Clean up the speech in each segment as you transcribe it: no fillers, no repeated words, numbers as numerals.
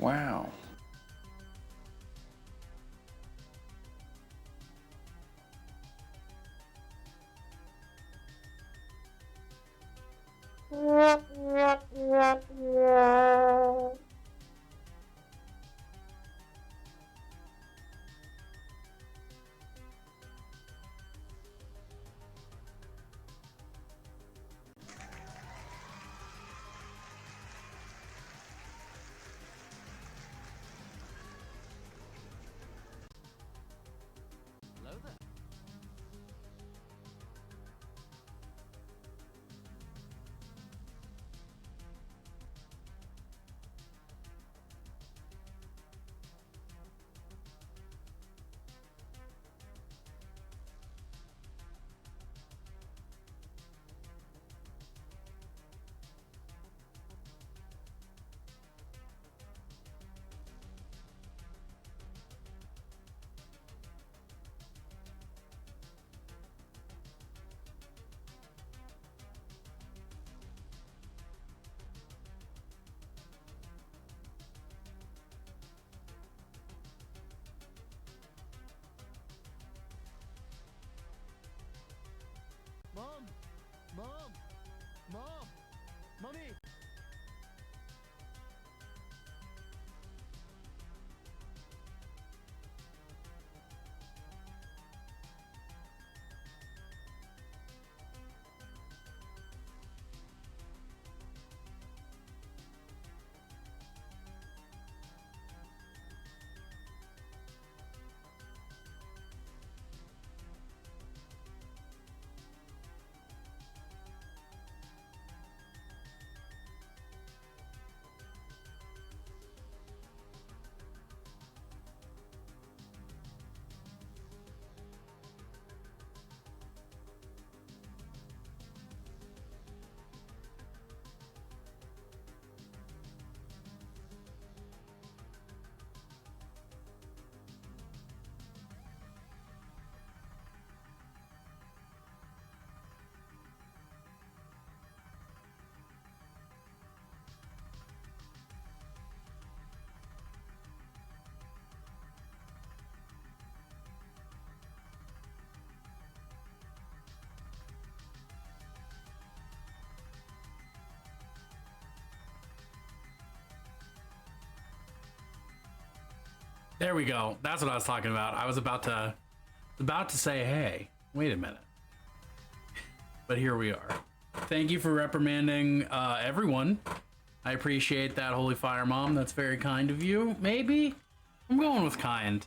Wow. Mom! Mom! Mom! Mommy! There we go. That's what I was talking about. I was about to say, hey, wait a minute. But here we are. Thank you for reprimanding everyone. I appreciate that, Holy Fire Mom. That's very kind of you. Maybe? I'm going with kind.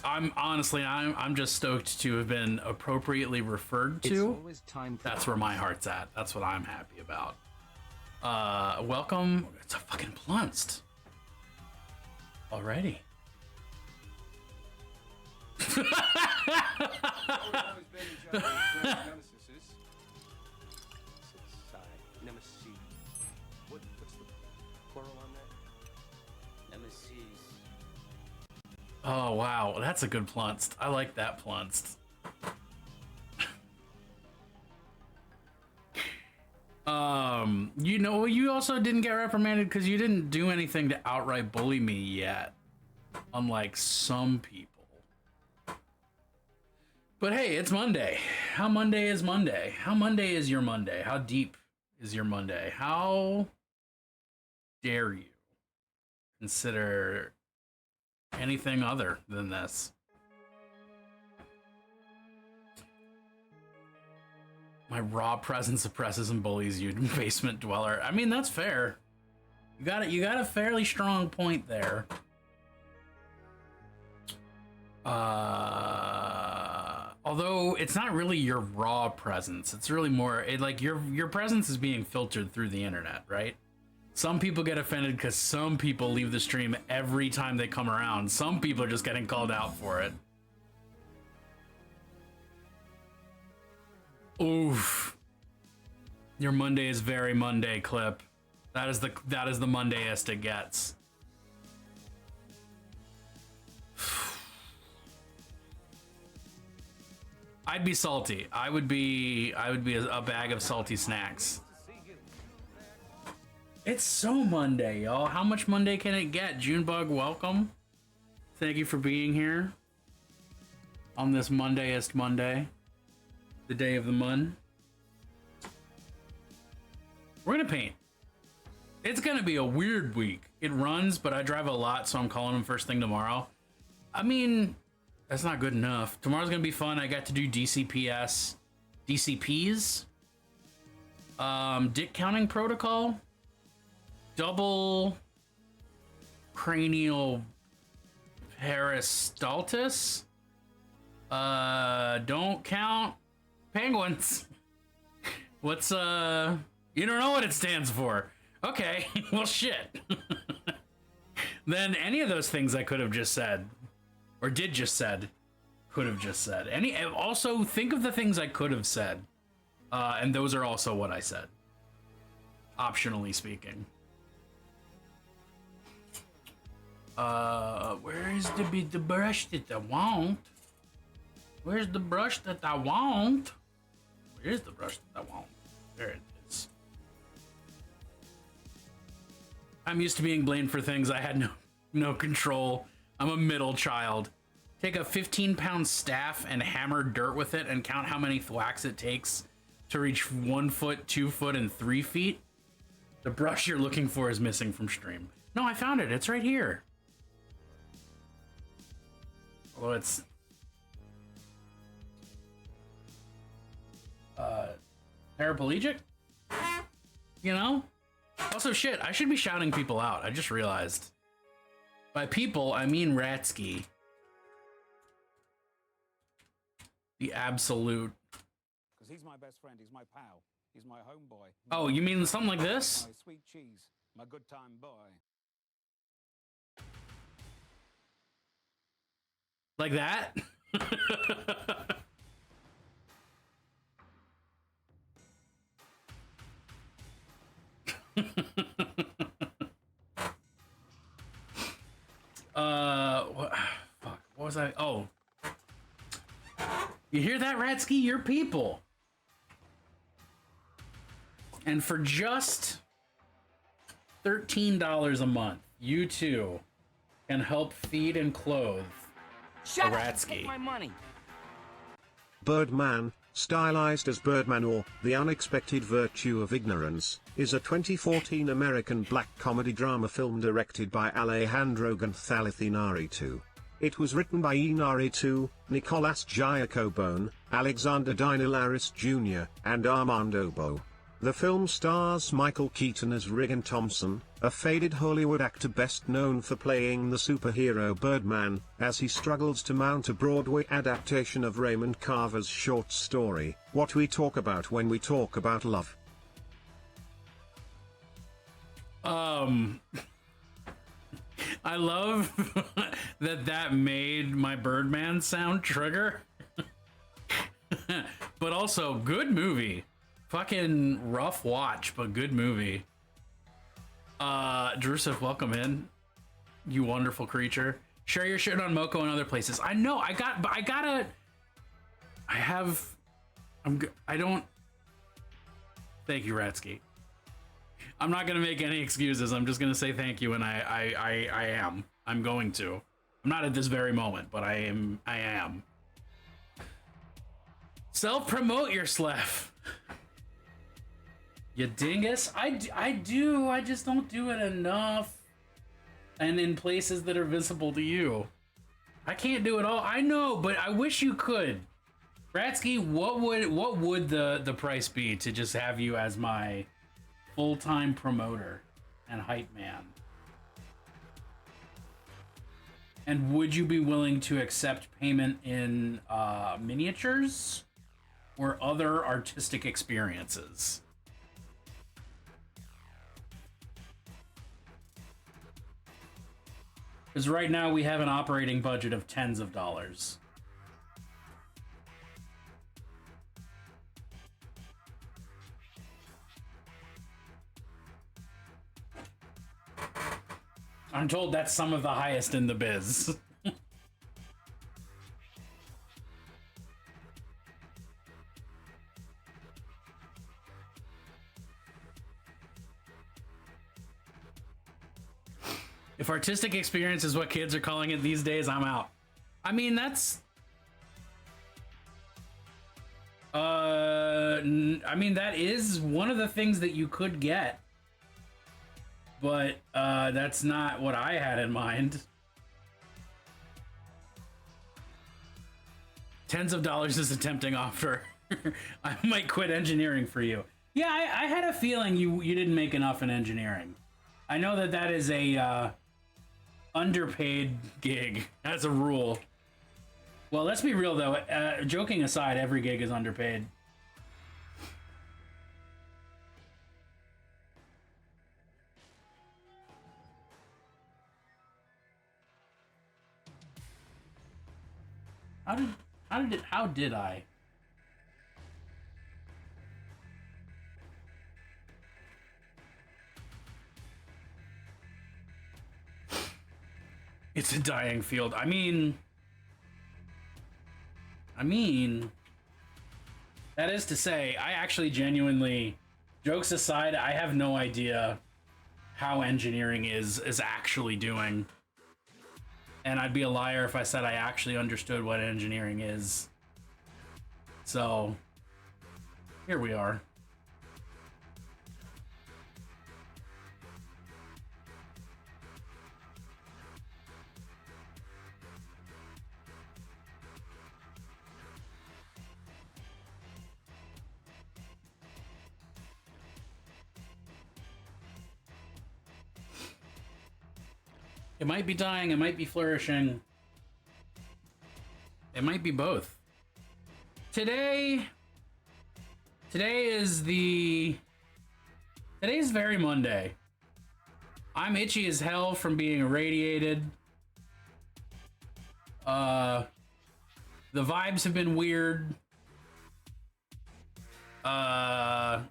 I'm just stoked to have been appropriately referred to. It's always time for That's where my heart's at. That's what I'm happy about. Welcome. It's a fucking plunced. Already. Nemesis. What's the plural on that? Nemesis. Oh wow, that's a good plunced. I like that plunced. You know, you also didn't get reprimanded because you didn't do anything to outright bully me yet, unlike some people. But hey, it's Monday. How Monday is Monday? How Monday is your Monday? How deep is your Monday? How dare you consider anything other than this? My raw presence oppresses and bullies you, basement dweller. I mean, that's fair. You got a fairly strong point there. Although it's not really your raw presence. It's really more like your presence is being filtered through the internet, right? Some people get offended because some people leave the stream every time they come around. Some people are just getting called out for it. Oof. Your Monday is very Monday, Clip. That is the Mondayest it gets. I'd be salty. I would be a bag of salty snacks. It's so Monday, y'all. How much Monday can it get? Junebug, welcome. Thank you for being here on this Mondayest Monday, the day of the Mun. We're gonna paint. It's gonna be a weird week. It runs, but I drive a lot, so I'm calling them first thing tomorrow. I mean, that's not good enough. Tomorrow's gonna be fun. I got to do DCPs, dick counting protocol, double cranial peristaltis. Don't count penguins. What's you don't know what it stands for. Okay, well shit. Then any of those things I could have just said, or did just said, could have just said. Also think of the things I could have said. And those are also what I said. Optionally speaking. Where's the brush that I want? Where's the brush that I want? Where's the brush that I want? There it is. I'm used to being blamed for things I had no control. I'm a middle child. Take a 15-pound staff and hammer dirt with it and count how many thwacks it takes to reach 1 foot, 2 foot, and 3 feet. The brush you're looking for is missing from stream. No, I found it. It's right here. Although it's paraplegic, you know? Also, shit, I should be shouting people out. I just realized. By people, I mean Ratsky. The absolute. Because he's my best friend, he's my pal, he's my homeboy. Oh, you mean something like this? My sweet cheese, my good time boy. Like that? What was I? Oh. You hear that, Ratsky? You're people. And for just $13 a month, you too can help feed and clothe Shut up! Ratsky. Take my money. Birdman, stylized as Birdman or The Unexpected Virtue of Ignorance, is a 2014 American black comedy drama film directed by Alejandro González Iñárritu. It was written by Iñárritu, Nicolas Giacobone, Alexander Dinelaris Jr., and Armando Bo. The film stars Michael Keaton as Regan Thompson, a faded Hollywood actor best known for playing the superhero Birdman, as he struggles to mount a Broadway adaptation of Raymond Carver's short story, What We Talk About When We Talk About Love. I love that made my Birdman sound trigger. But also, good movie. Fucking rough watch, but good movie. Drusif, welcome in. You wonderful creature. Share your shit on Moko and other places. I know, I don't. Thank you, Ratsky. I'm not gonna make any excuses. I'm just gonna say thank you, and I am. I'm going to. I'm not at this very moment, but I am. Self-promote your Slef. You dingus. I do. I just don't do it enough. And in places that are visible to you. I can't do it all. I know, but I wish you could. Ratsky, what would the price be to just have you as my full-time promoter and hype man? And would you be willing to accept payment in miniatures or other artistic experiences? Because right now we have an operating budget of tens of dollars. I'm told that's some of the highest in the biz. If artistic experience is what kids are calling it these days, I'm out. I mean, that's... I mean, that is one of the things that you could get. But, that's not what I had in mind. Tens of dollars is a tempting offer. I might quit engineering for you. Yeah, I had a feeling you didn't make enough in engineering. I know that is a underpaid gig as a rule. Well, let's be real though. Joking aside, every gig is underpaid. How did I? It's a dying field. I mean, that is to say, I actually genuinely, jokes aside, I have no idea how engineering is actually doing. And I'd be a liar if I said I actually understood what engineering is. So, here we are. It might be dying, it might be flourishing. It might be both. Today's very Monday. I'm itchy as hell from being irradiated. The vibes have been weird. Yeah,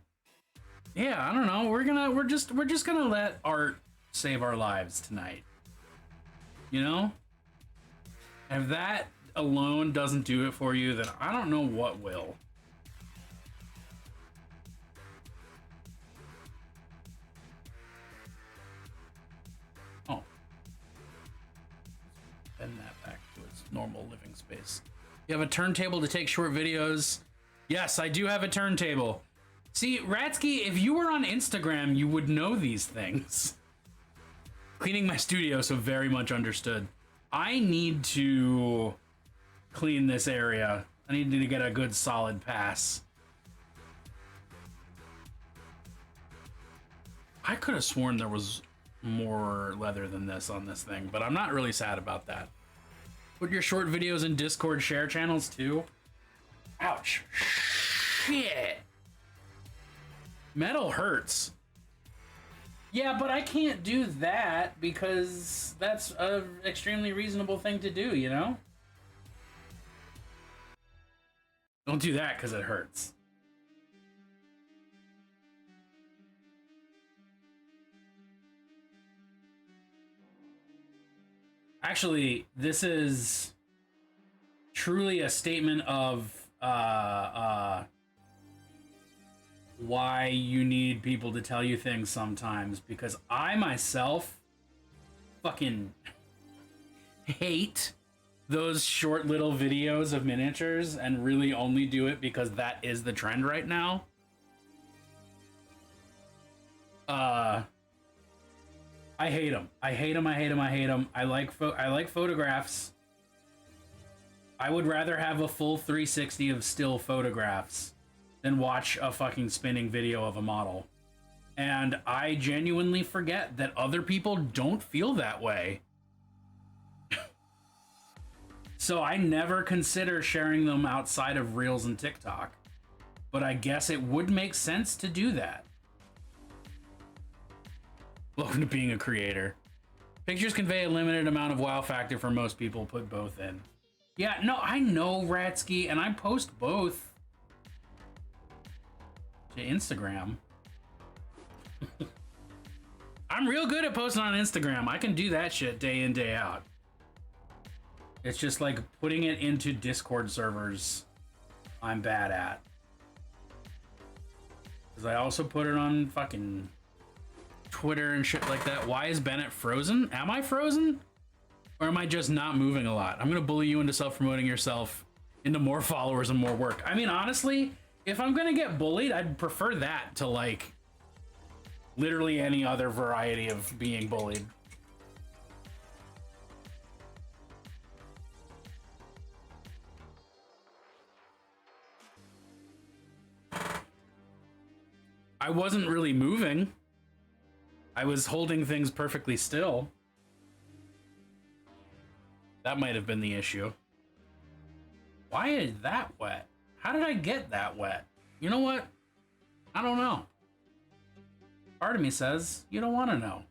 I don't know. We're just gonna let art save our lives tonight. You know? And if that alone doesn't do it for you, then I don't know what will. Oh. Bend that back to its normal living space. You have a turntable to take short videos. Yes, I do have a turntable. See, Ratsky, if you were on Instagram, you would know these things. Cleaning my studio, so very much understood. I need to clean this area. I need to get a good solid pass. I could have sworn there was more leather than this on this thing, but I'm not really sad about that. Put your short videos in Discord share channels too. Ouch. Shit. Metal hurts. Yeah, but I can't do that because that's an extremely reasonable thing to do, you know? Don't do that because it hurts. Actually, this is truly a statement of why you need people to tell you things sometimes, because I myself fucking hate those short little videos of miniatures and really only do it because that is the trend right now. I hate them. I hate them. I hate them. I hate them. I like photographs. I would rather have a full 360 of still photographs than watch a fucking spinning video of a model. And I genuinely forget that other people don't feel that way. So I never consider sharing them outside of Reels and TikTok. But I guess it would make sense to do that. Welcome to being a creator. Pictures convey a limited amount of wow factor for most people. Put both in. Yeah, no, I know, Ratsky, and I post both to Instagram. I'm real good at posting on Instagram. I can do that shit day in, day out. It's just like putting it into Discord servers I'm bad at. Because I also put it on fucking Twitter and shit like that. Why is Bennett frozen? Am I frozen? Or am I just not moving a lot? I'm gonna bully you into self-promoting yourself, into more followers and more work. I mean, honestly, if I'm gonna get bullied, I'd prefer that to like literally any other variety of being bullied. I wasn't really moving. I was holding things perfectly still. That might have been the issue. Why is that wet? How did I get that wet? You know what? I don't know. Part of me says you don't want to know.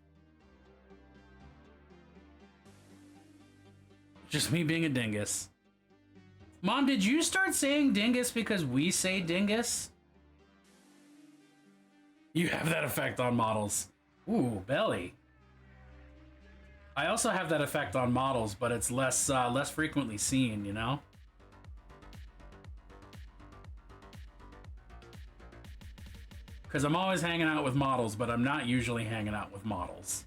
Just me being a dingus. Mom, did you start saying dingus because we say dingus? You have that effect on models. Ooh, belly. I also have that effect on models, but it's less frequently seen, you know? Because I'm always hanging out with models, but I'm not usually hanging out with models.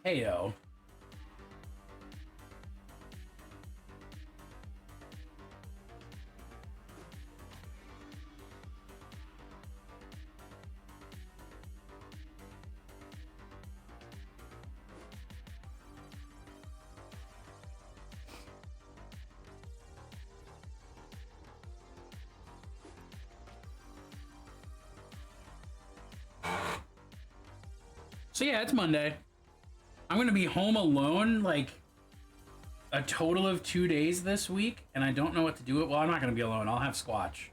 Heyo. So yeah, it's Monday. I'm gonna be home alone like a total of 2 days this week, and I don't know what to do. Well, I'm not gonna be alone. I'll have Squatch.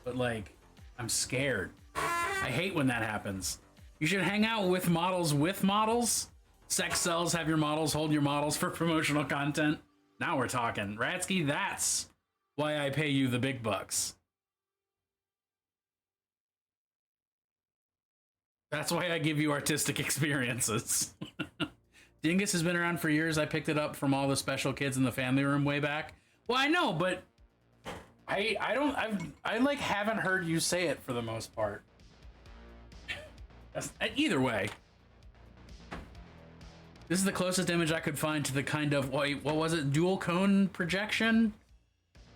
But like, I'm scared. I hate when that happens. You should hang out with models. Sex sells, have your models, hold your models for promotional content. Now we're talking. Ratsky, that's why I pay you the big bucks. That's why I give you artistic experiences. Dingus has been around for years. I picked it up from all the special kids in the family room way back. Well, I know, but I like haven't heard you say it for the most part. Either way, this is the closest image I could find to the kind of what was it? Dual cone projection,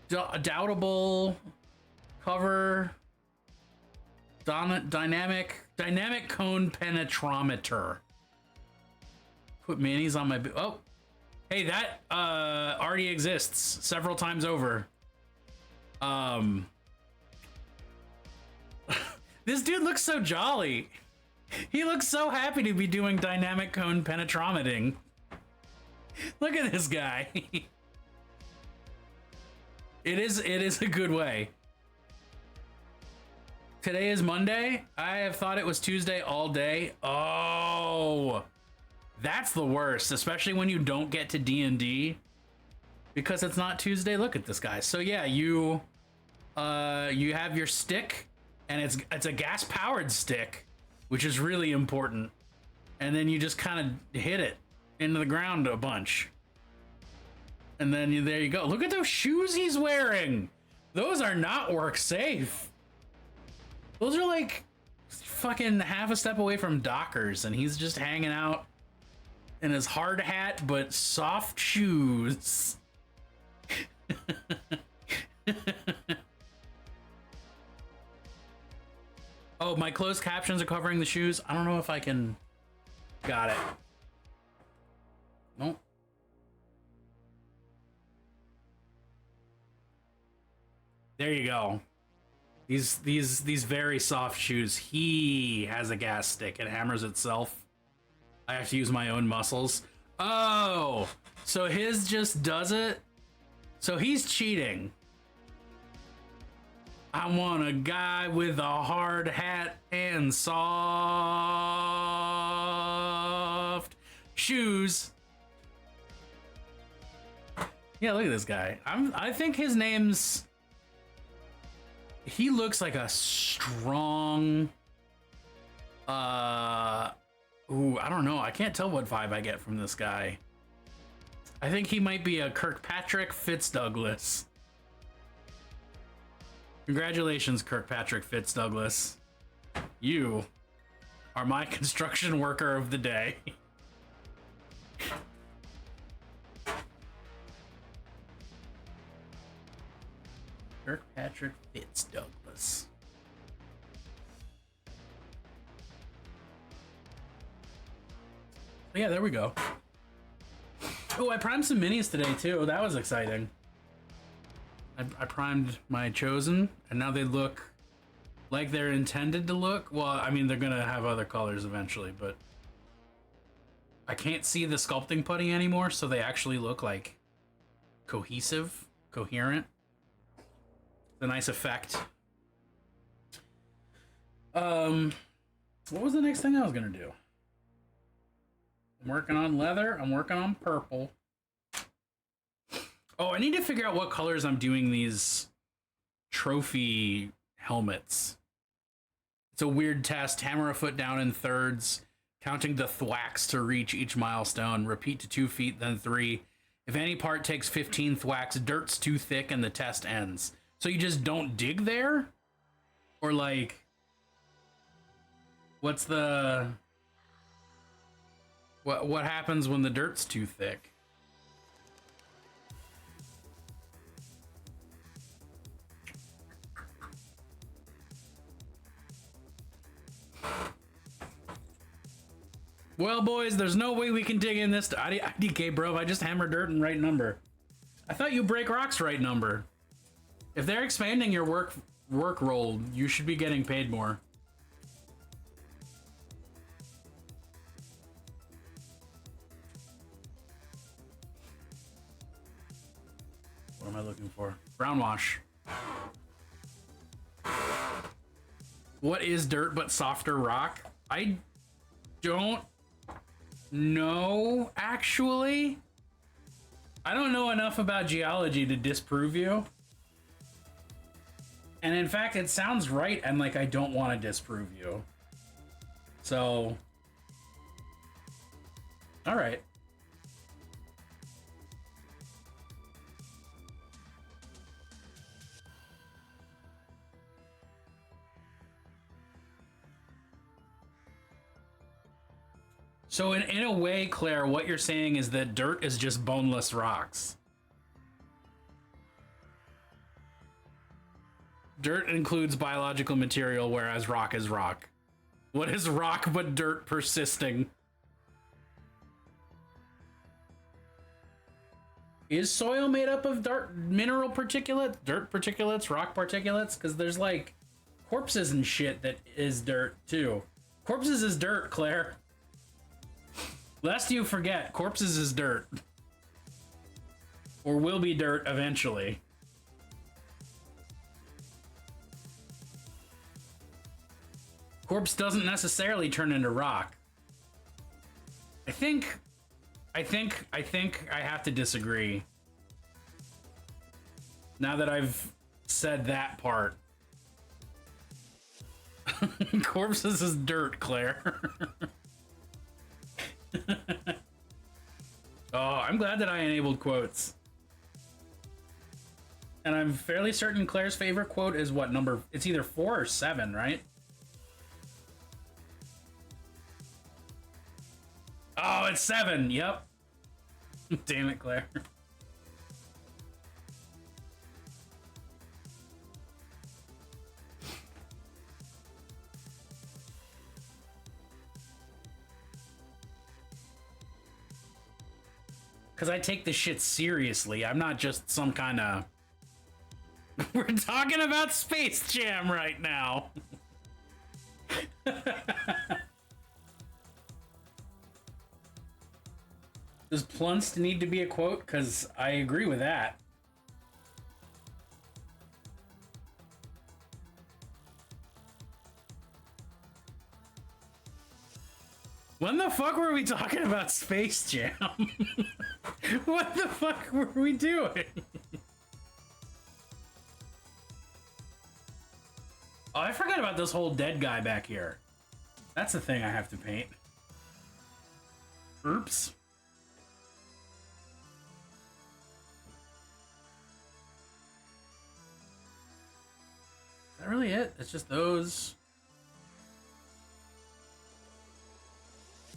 doubtable cover, dynamic cone penetrometer. Put minis on my oh, hey, that already exists several times over. This dude looks so jolly. He looks so happy to be doing dynamic cone penetrometing. Look at this guy. It is a good way. Today is Monday. I have thought it was Tuesday all day. Oh, that's the worst, especially when you don't get to D&D because it's not Tuesday. Look at this guy. So yeah, you have your stick, and it's a gas powered stick, which is really important. And then you just kind of hit it into the ground a bunch. And then there you go. Look at those shoes he's wearing. Those are not work safe. Those are like fucking half a step away from Dockers, and he's just hanging out in his hard hat but soft shoes. Oh, my closed captions are covering the shoes. I don't know if I can. Got it. Nope. There you go. These very soft shoes. He has a gas stick. It hammers itself. I have to use my own muscles. Oh, so his just does it. So he's cheating. I want a guy with a hard hat and soft shoes. Yeah, look at this guy. I think his name's. He looks like a strong. Ooh, I don't know. I can't tell what vibe I get from this guy. I think he might be a Kirkpatrick Fitzdouglas. Congratulations, Kirkpatrick Fitz-Douglas. You are my construction worker of the day. Kirkpatrick Fitz-Douglas. Yeah, there we go. Oh, I primed some minis today too. That was exciting. I primed my Chosen, and now they look like they're intended to look. Well, I mean, they're gonna have other colors eventually, but I can't see the sculpting putty anymore, so they actually look like cohesive, coherent. It's a nice effect. What was the next thing I was gonna do? I'm working on leather. I'm working on purple. Oh, I need to figure out what colors I'm doing these trophy helmets. It's a weird test. Hammer a foot down in thirds, counting the thwacks to reach each milestone. Repeat to 2 feet, then 3. If any part takes 15 thwacks, dirt's too thick and the test ends. So you just don't dig there? Or like, what's the... What happens when the dirt's too thick? Well, boys, there's no way we can dig in this. IDK, bro, I just hammer dirt and right number. I thought you break rocks right number. If they're expanding your work role, you should be getting paid more. What am I looking for? Brown wash. What is dirt but softer rock? I don't know, actually. I don't know enough about geology to disprove you. And in fact, it sounds right, and like I don't want to disprove you. So, all right. So in a way, Claire, what you're saying is that dirt is just boneless rocks. Dirt includes biological material, whereas rock is rock. What is rock but dirt persisting? Is soil made up of mineral particulates, dirt particulates, rock particulates? Because there's like corpses and shit that is dirt too. Corpses is dirt, Claire. Lest you forget, corpses is dirt. Or will be dirt eventually. Corpse doesn't necessarily turn into rock. I think I have to disagree. Now that I've said that part. Corpses is dirt, Claire. Oh, I'm glad that I enabled quotes. And I'm fairly certain Claire's favorite quote is what number? It's either 4 or 7, right? Oh, it's 7. Yep. Damn it, Claire. Because I take this shit seriously. I'm not just some kind of... We're talking about Space Jam right now. Does Plunst need to be a quote? Because I agree with that. When the fuck were we talking about Space Jam? What the fuck were we doing? Oh, I forgot about this whole dead guy back here. That's the thing I have to paint. Oops. that really it? It's just those.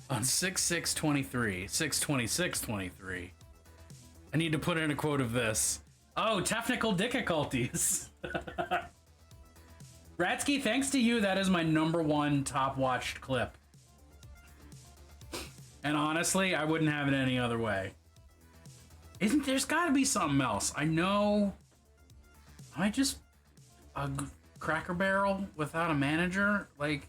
On 6/6/23, 6/26/23. I need to put in a quote of this. Oh, technical difficulties. Ratsky, thanks to you, that is my #1 top watched clip. And honestly, I wouldn't have it any other way. There's gotta be something else. I know. Am I just a Cracker Barrel without a manager? Like,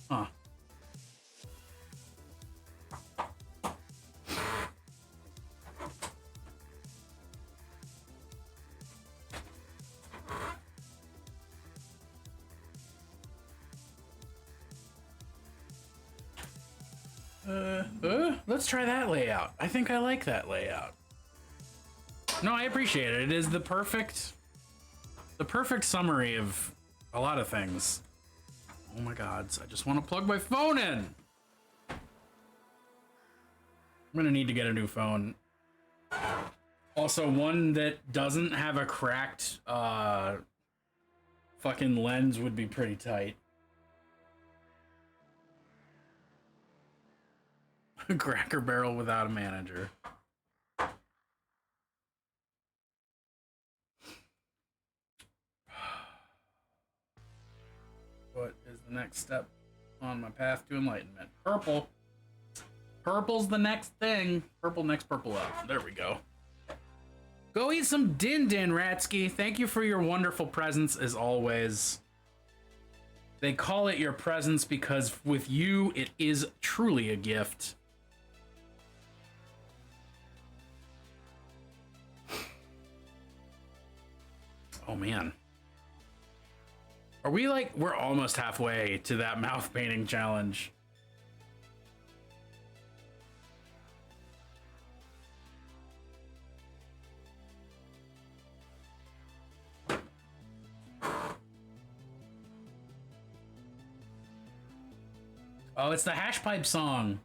huh. Let's try that layout. I think I like that layout. No, I appreciate it. It is the perfect summary of a lot of things. Oh my God, I just want to plug my phone in. I'm gonna need to get a new phone. Also, one that doesn't have a cracked fucking lens would be pretty tight. Cracker Barrel without a manager. What is the next step on my path to enlightenment? Purple. Purple's the next thing. Purple next, purple up. There we go. Go eat some Din Din, Ratsky. Thank you for your wonderful presence as always. They call it your presence because with you, it is truly a gift. Oh man. Are we like, we're almost halfway to that mouth painting challenge. Oh, it's the Hash Pipe song.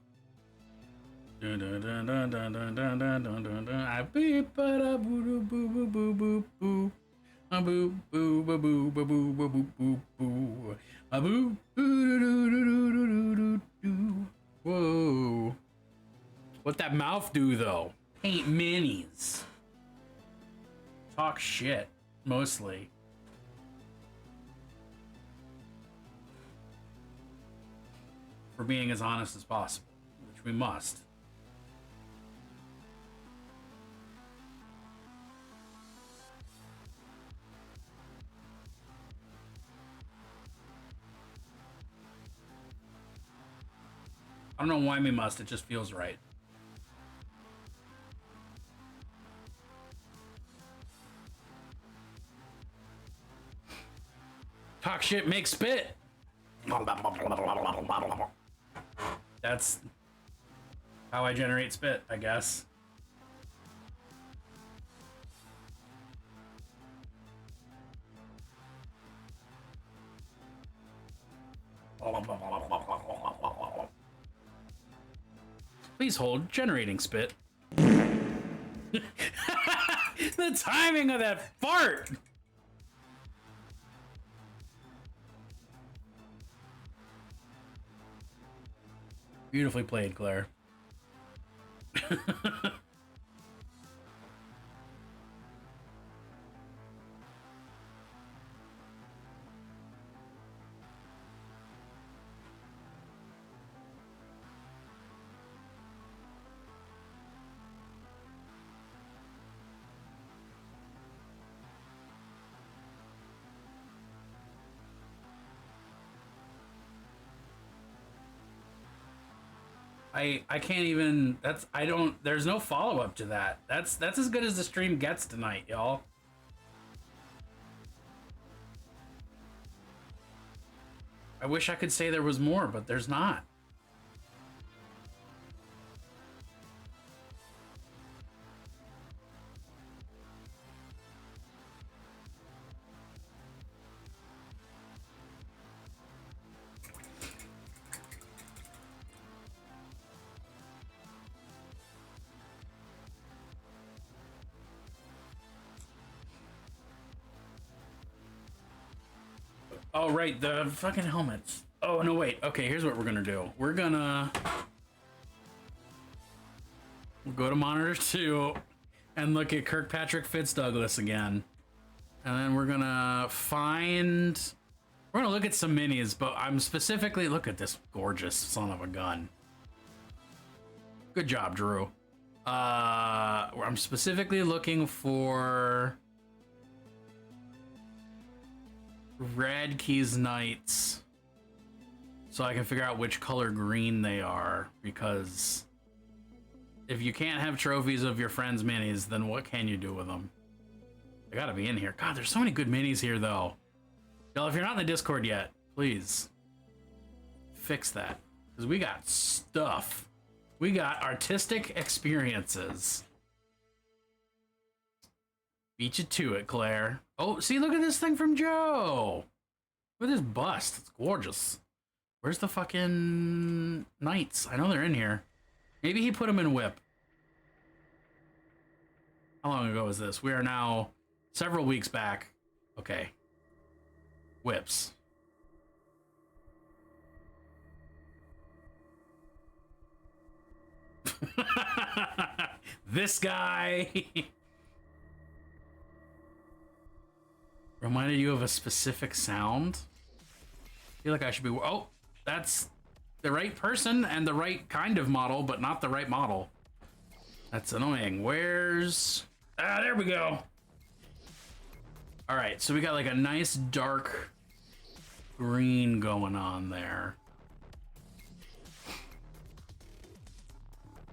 Dun, dun, dun, dun, dun, dun, dun, dun, dun, dun, dun. I beep, ba, da, boo, doo, boo, boo, boo, boo, boo. A boo, boo, ba, boo, ba, boo, ba, boo, boo, boo. A boo, boo, doo, doo, doo, doo, doo, doo. Whoa. What that mouth do, though? Paint minis. Talk shit, mostly. For being as honest as possible, which we must. I don't know why we must, it just feels right. Talk shit, make spit. That's how I generate spit, I guess. Please hold, generating spit. The timing of that fart! Beautifully played, Claire. I can't even, there's no follow-up to that. That's as good as the stream gets tonight, y'all. I wish I could say there was more, but there's not. Oh, right, the fucking helmets. Oh, no, wait. Okay, here's what we're gonna do. We'll go to monitor 2 and look at Kirkpatrick Fitzdouglas again. And then we're gonna look at some minis, but I'm specifically, look at this gorgeous son of a gun. Good job, Drew. I'm specifically looking for Red Keys Knights so I can figure out which color green they are, because if you can't have trophies of your friends' minis, then what can you do with them? They gotta be in here. God, there's so many good minis here, though. Y'all, if you're not in the Discord yet, please fix that, because we got stuff. We got artistic experiences. Beat you to it, Claire. Oh, see, look at this thing from Joe. Look at this bust. It's gorgeous. Where's the fucking knights? I know they're in here. Maybe he put them in whip. How long ago was this? We are now several weeks back. Okay. Whips. This guy. Reminded you of a specific sound? I feel like I should be... Oh, that's the right person and the right kind of model, but not the right model. That's annoying. Where's... Ah, there we go. All right, so we got like a nice dark green going on there.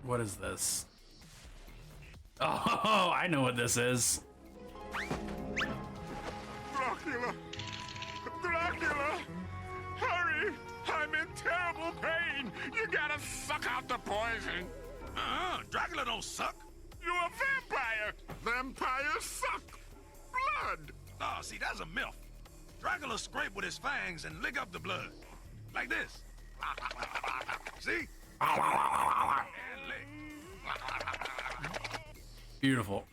What is this? Oh, I know what this is. Dracula! Dracula! Hurry! I'm in terrible pain! You gotta suck out the poison! Dracula don't suck. You're a vampire! Vampires suck! Blood! Oh, see, that's a myth. Dracula scrape with his fangs and lick up the blood. Like this. See? And lick. Beautiful.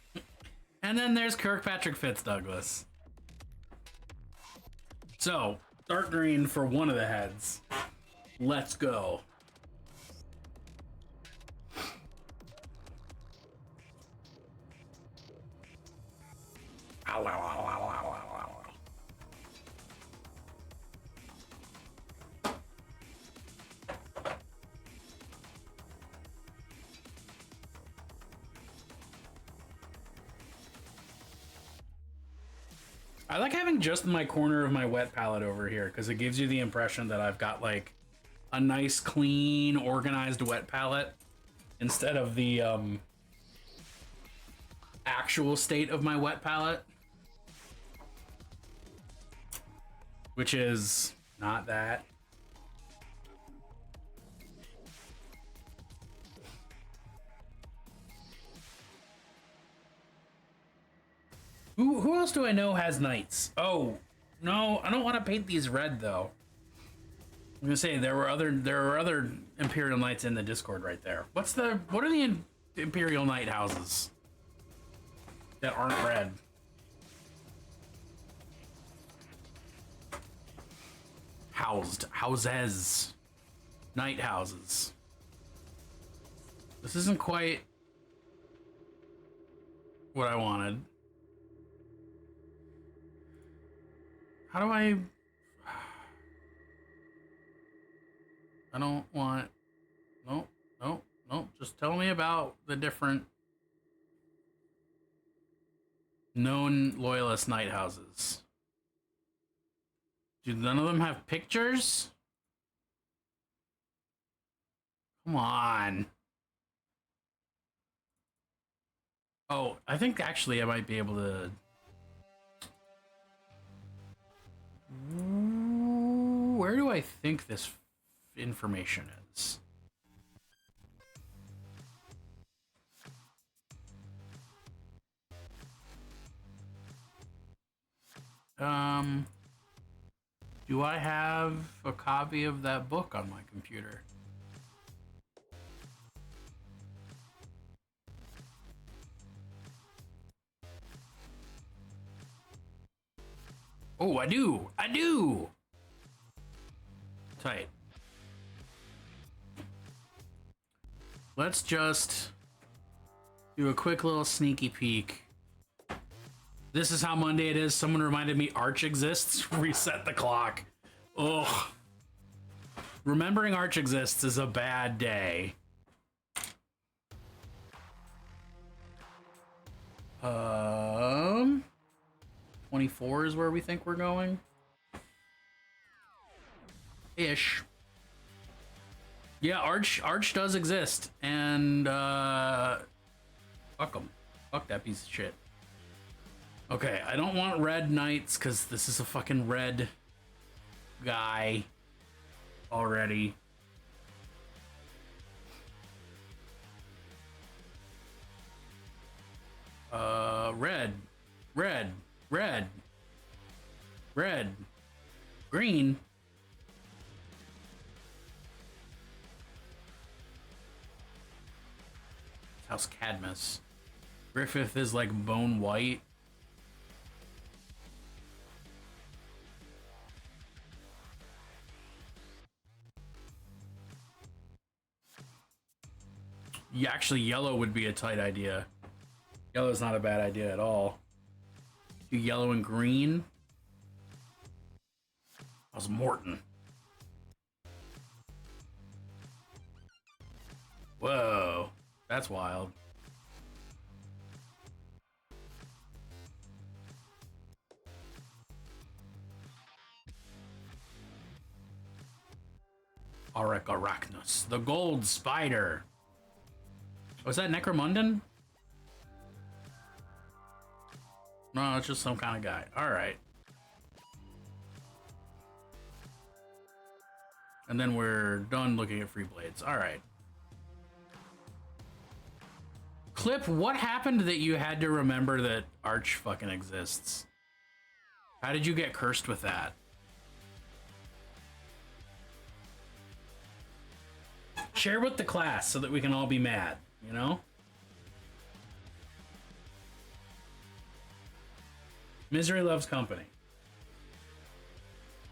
And then there's Kirkpatrick Fitzdouglas. So, dark green for one of the heads. Let's go. I like having just my corner of my wet palette over here because it gives you the impression that I've got like a nice, clean, organized wet palette instead of the actual state of my wet palette, which is not that. Who else do I know has knights? Oh, no, I don't want to paint these red though. I'm gonna say there are other Imperial Knights in the Discord right there. What are the Imperial Knight houses that aren't red? Houses. Knight houses. This isn't quite what I wanted. How do I don't want... Nope. Just tell me about the different known loyalist knight houses. Do none of them have pictures? Come on. Oh, I think actually I might be able to... Where do I think this information is? Do I have a copy of that book on my computer? Oh, I do. Tight. Let's just do a quick little sneaky peek. This is how Monday it is. Someone reminded me Arch exists. Reset the clock. Ugh. Remembering Arch exists is a bad day. 24 is where we think we're going. Ish. Yeah, Arch does exist, and fuck them. Fuck that piece of shit. Okay, I don't want red knights because this is a fucking red guy already. Red, green. House Cadmus. Griffith is like bone white. Yeah, actually, yellow would be a tight idea. Yellow's not a bad idea at all. Do yellow and green. How's Morton? Whoa, that's wild. Auric Arachnus, the gold spider. Was that Necromundon? No, it's just some kind of guy. All right. And then we're done looking at free blades. All right. Clip, what happened that you had to remember that Arch fucking exists? How did you get cursed with that? Share with the class so that we can all be mad, you know? Misery loves company.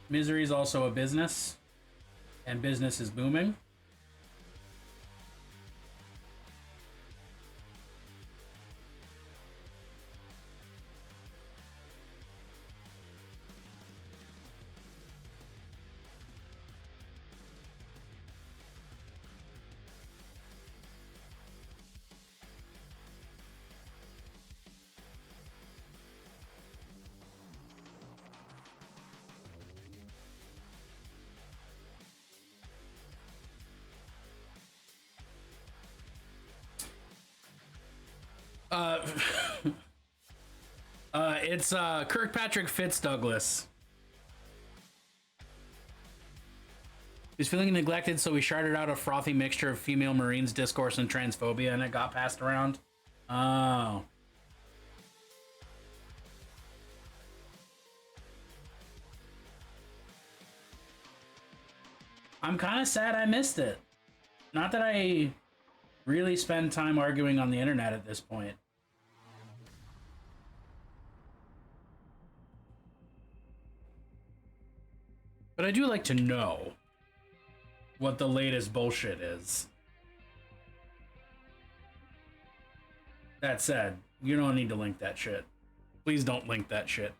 Misery is also a business, and business is booming. It's Kirkpatrick Fitzdouglas. He's feeling neglected, so he sharded out a frothy mixture of female Marines, discourse, and transphobia, and it got passed around. Oh. I'm kind of sad I missed it. Not that I really spend time arguing on the internet at this point. But I do like to know what the latest bullshit is. That said, you don't need to link that shit. Please don't link that shit.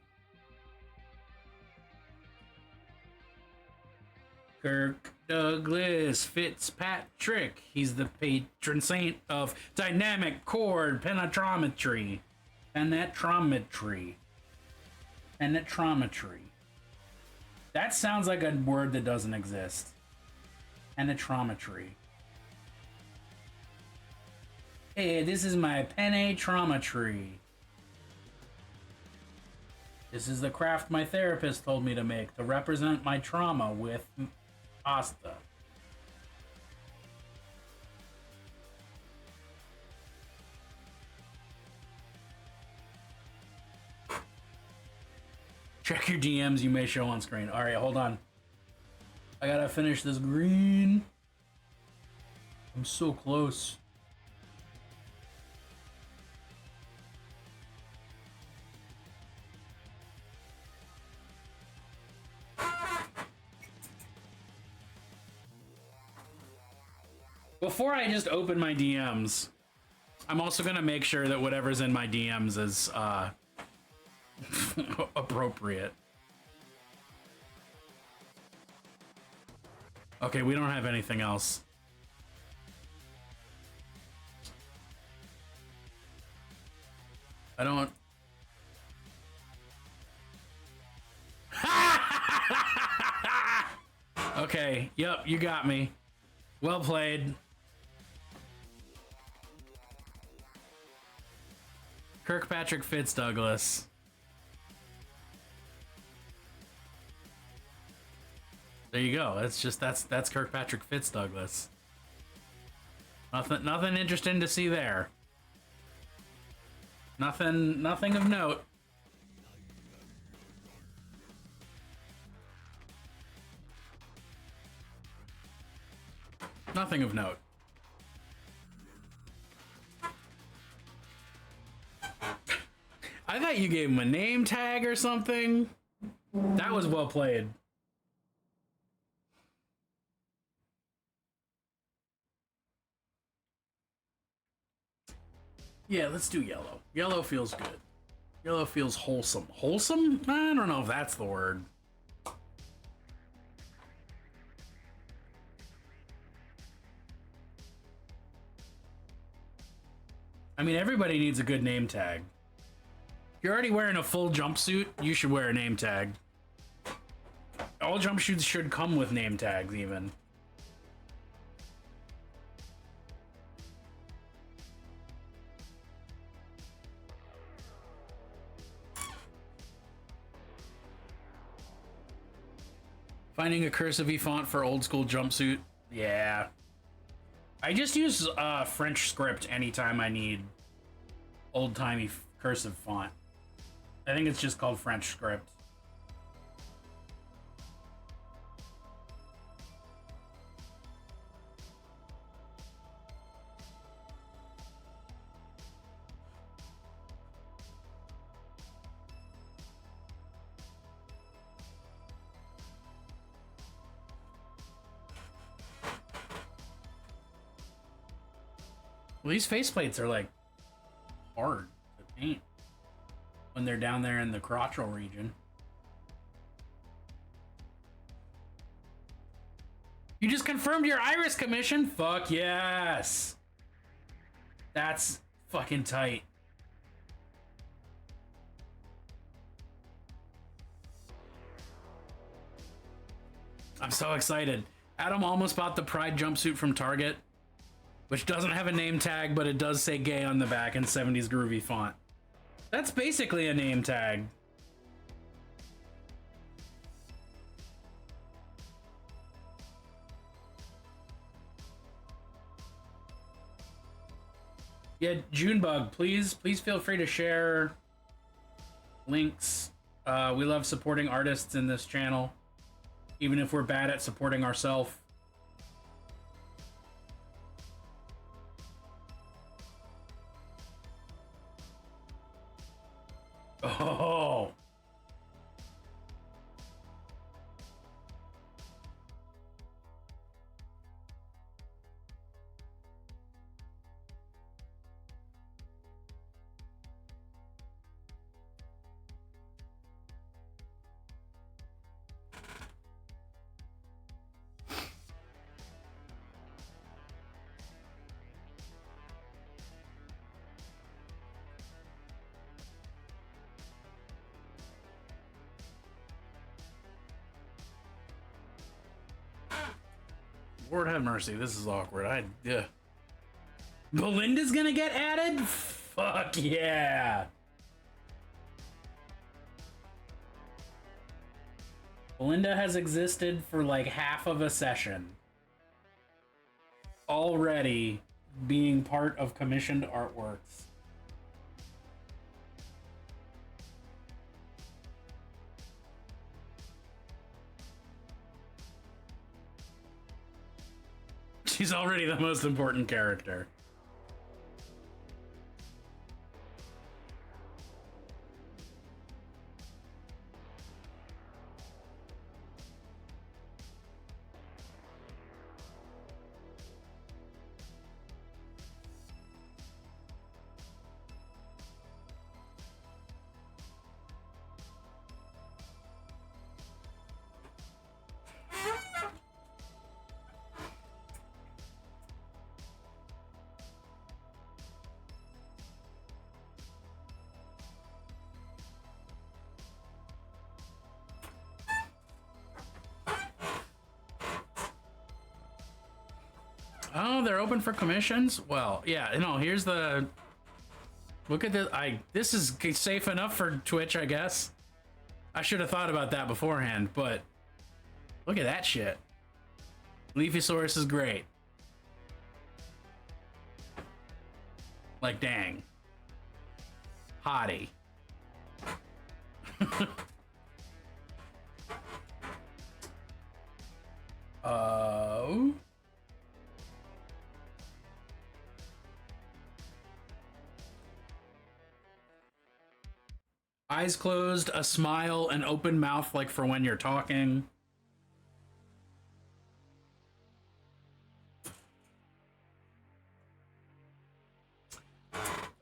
Kirk Douglas Fitzpatrick. He's the patron saint of dynamic chord penetrometry. Penetrometry. Penetrometry. That sounds like a word that doesn't exist. Penetrometry. Hey, this is my penetrometry. This is the craft my therapist told me to make to represent my trauma with pasta. Check your DMs, you may show on screen. All right, hold on. I gotta finish this green. I'm so close. Before I just open my DMs, I'm also gonna make sure that whatever's in my DMs is appropriate. Okay, we don't have anything else. I don't. Okay, yep, you got me. Well played. Kirkpatrick Fitzdouglas. There you go. That's Kirkpatrick Fitzdouglas. Nothing interesting to see there. Nothing of note. Nothing of note. I thought you gave him a name tag or something. That was well played. Yeah, let's do yellow. Yellow feels good. Yellow feels wholesome. Wholesome? I don't know if that's the word. I mean, everybody needs a good name tag. If you're already wearing a full jumpsuit, you should wear a name tag. All jumpsuits should come with name tags, even. Finding a cursive font for old school jumpsuit. Yeah. I just use French script anytime I need old-timey cursive font. I think it's just called French script. Well, these faceplates are like hard to paint when they're down there in the crotchal region. You just confirmed your iris commission? Fuck yes. That's fucking tight. I'm so excited. Adam almost bought the Pride jumpsuit from Target, which doesn't have a name tag, but it does say gay on the back in 70s groovy font. That's basically a name tag. Yeah, Junebug, please feel free to share links. We love supporting artists in this channel, even if we're bad at supporting ourselves. Oh. Lord have mercy, this is awkward. Yeah. Belinda's gonna get added? Fuck yeah. Belinda has existed for like half of a session. Already being part of commissioned artworks. She's already the most important character. Oh, they're open for commissions? Well, yeah, here's the... Look at this. This is safe enough for Twitch, I guess. I should have thought about that beforehand, but look at that shit. Leafysaurus is great. Like, dang. Hottie. Eyes closed, a smile, an open mouth like for when you're talking.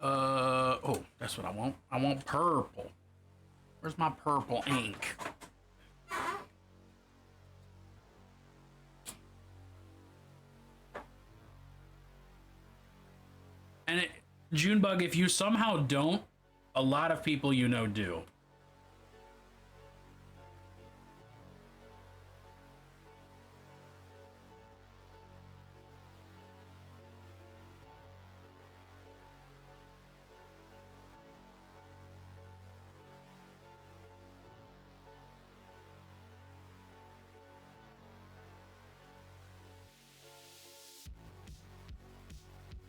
Oh, that's what I want. I want purple. Where's my purple ink? And Junebug, if you somehow don't, a lot of people you know do.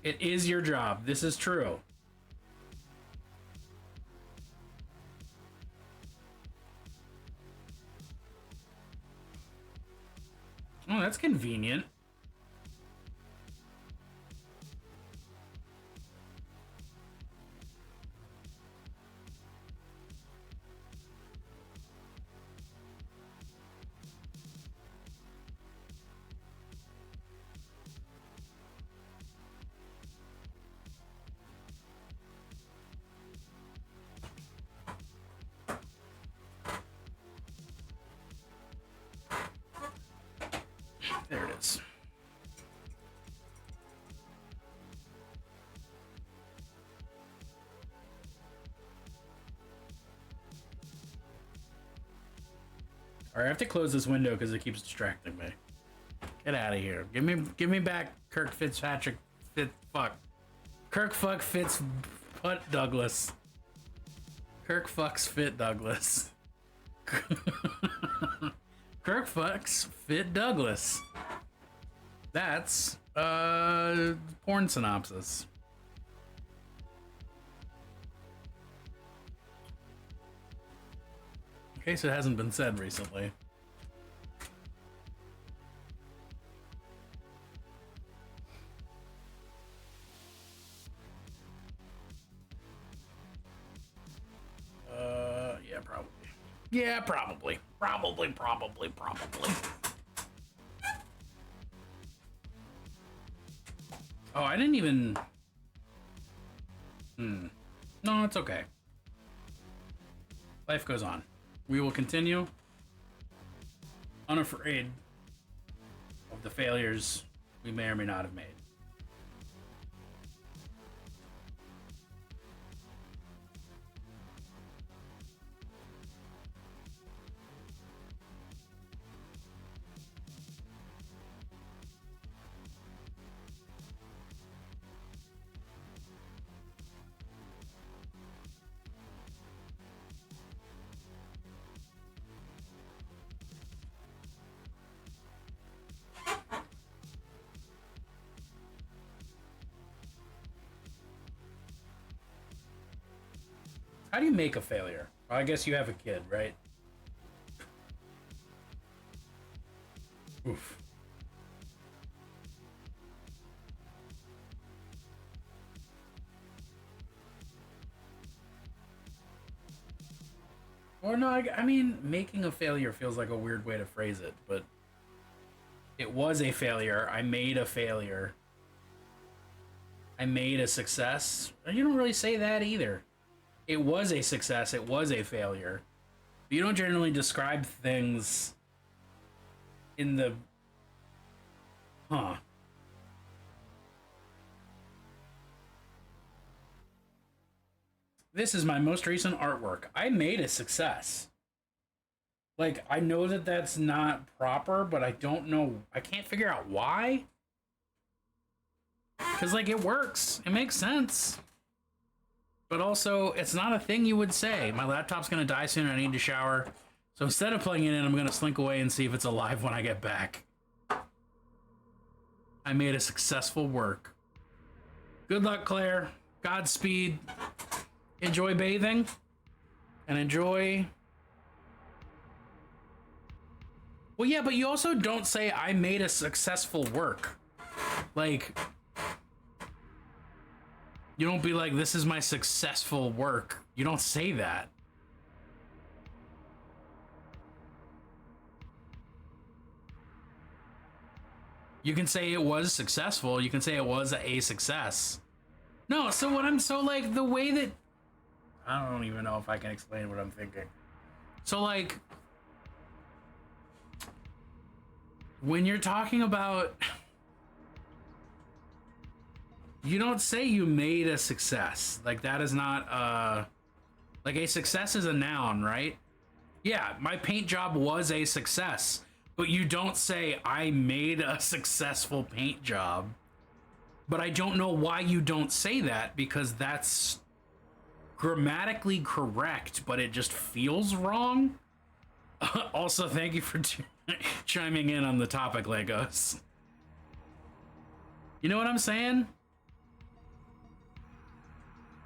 It is your job. This is true. Oh, that's convenient. There it is. All right, I have to close this window because it keeps distracting me. Get out of here. Give me back Kirk Fitzpatrick. Kirk fuck Fitz Putt Douglas. Kirk fucks Fit Douglas. Kirk fucks Fit Douglas. That's porn synopsis. In case it hasn't been said recently. Yeah, probably. Yeah, probably. Probably. Oh, I didn't even... No, it's okay. Life goes on. We will continue. Unafraid of the failures we may or may not have made. How do you make a failure? Well, I guess you have a kid, right? Oof. Or no, I mean, making a failure feels like a weird way to phrase it, but it was a failure. I made a failure. I made a success. You don't really say that either. It was a success, it was a failure. But you don't generally describe things in the... Huh. This is my most recent artwork. I made a success. Like, I know that that's not proper, but I don't know... I can't figure out why. Because, like, it works. It makes sense. But also, it's not a thing you would say. My laptop's going to die soon. I need to shower. So instead of plugging it in, I'm going to slink away and see if it's alive when I get back. I made a successful work. Good luck, Claire. Godspeed. Enjoy bathing. And enjoy... Well, yeah, but you also don't say, I made a successful work. Like... You don't be like, this is my successful work. You don't say that. You can say it was successful. You can say it was a success. No, so what I'm so like the way that I don't even know if I can explain what I'm thinking. So like when you're talking about you don't say you made a success. Like that is not like a success is a noun, right? Yeah, my paint job was a success. But you don't say, I made a successful paint job. But I don't know why you don't say that, because that's grammatically correct, but it just feels wrong. Also, thank you for chiming in on the topic, Legos. You know what I'm saying?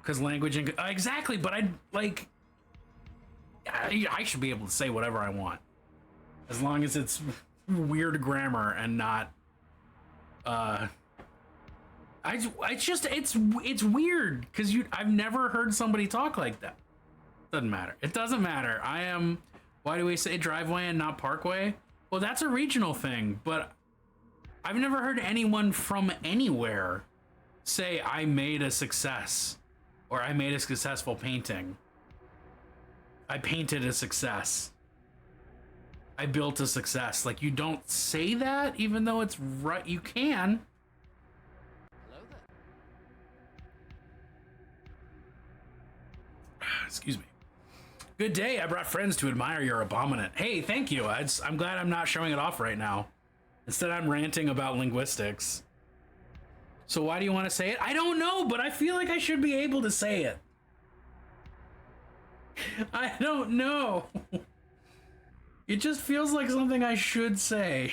Because language and... exactly, but I should be able to say whatever I want. As long as it's weird grammar and not, it's weird because I've never heard somebody talk like that. Doesn't matter. It doesn't matter. Why do we say driveway and not parkway? Well, that's a regional thing, but I've never heard anyone from anywhere say I made a success or I made a successful painting. I painted a success. I built a success. Like, you don't say that, even though it's right. You can. Hello there. Excuse me. Good day. I brought friends to admire your abominant. Hey, thank you. I'm glad I'm not showing it off right now. Instead, I'm ranting about linguistics. So why do you want to say it? I don't know, but I feel like I should be able to say it. I don't know. It just feels like something I should say.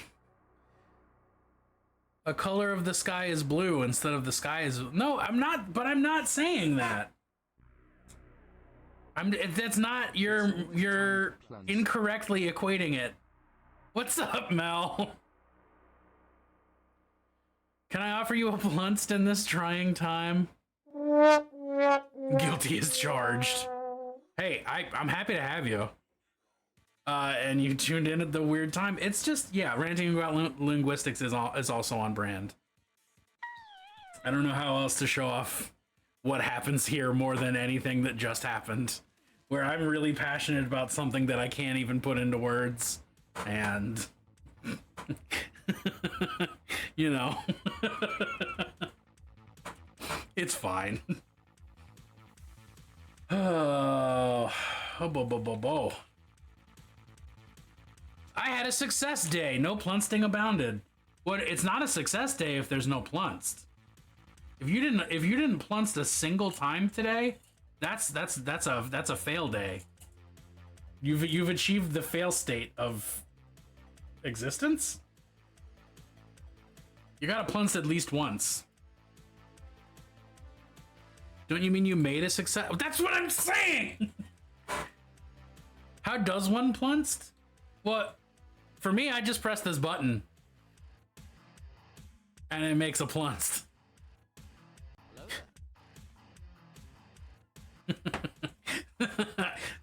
A color of the sky is blue instead of the sky is... No, I'm not, but I'm not saying that. That's not... You're incorrectly equating it. What's up, Mel? Can I offer you a blunt in this trying time? Guilty as charged. Hey, I'm happy to have you. And you tuned in at the weird time. It's just, yeah, ranting about linguistics is also on brand. I don't know how else to show off what happens here more than anything that just happened. Where I'm really passionate about something that I can't even put into words. And... you know. It's fine. Oh, bo. I had a success day. No plunsting abounded. What? It's not a success day if there's no plunst. If you didn't plunst a single time today, that's a fail day. You've achieved the fail state of existence. You gotta plunst at least once. Don't you mean you made a success? That's what I'm saying. How does one plunst? Well, for me, I just press this button and it makes a plunst.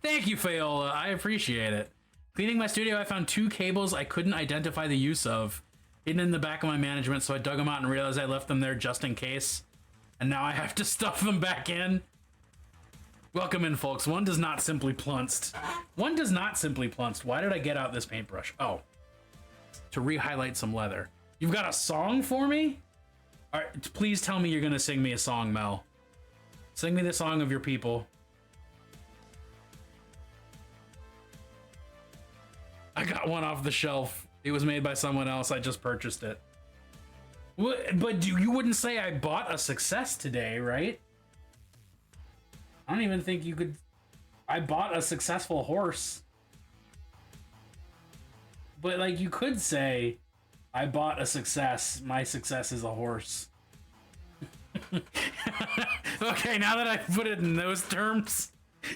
Thank you, Fayola. I appreciate it. Cleaning my studio, I found 2 cables I couldn't identify the use of, hidden in the back of my management, so I dug them out and realized I left them there just in case. And now I have to stuff them back in. Welcome in, folks. One does not simply plunst. One does not simply plunst. Why did I get out this paintbrush? Oh, to re-highlight some leather. You've got a song for me? All right, please tell me you're gonna sing me a song, Mel. Sing me the song of your people. I got one off the shelf. It was made by someone else. I just purchased it. But you wouldn't say I bought a success today, right? I don't even think you could. I bought a successful horse. But, like, you could say, I bought a success. My success is a horse. Okay, now that I put it in those terms,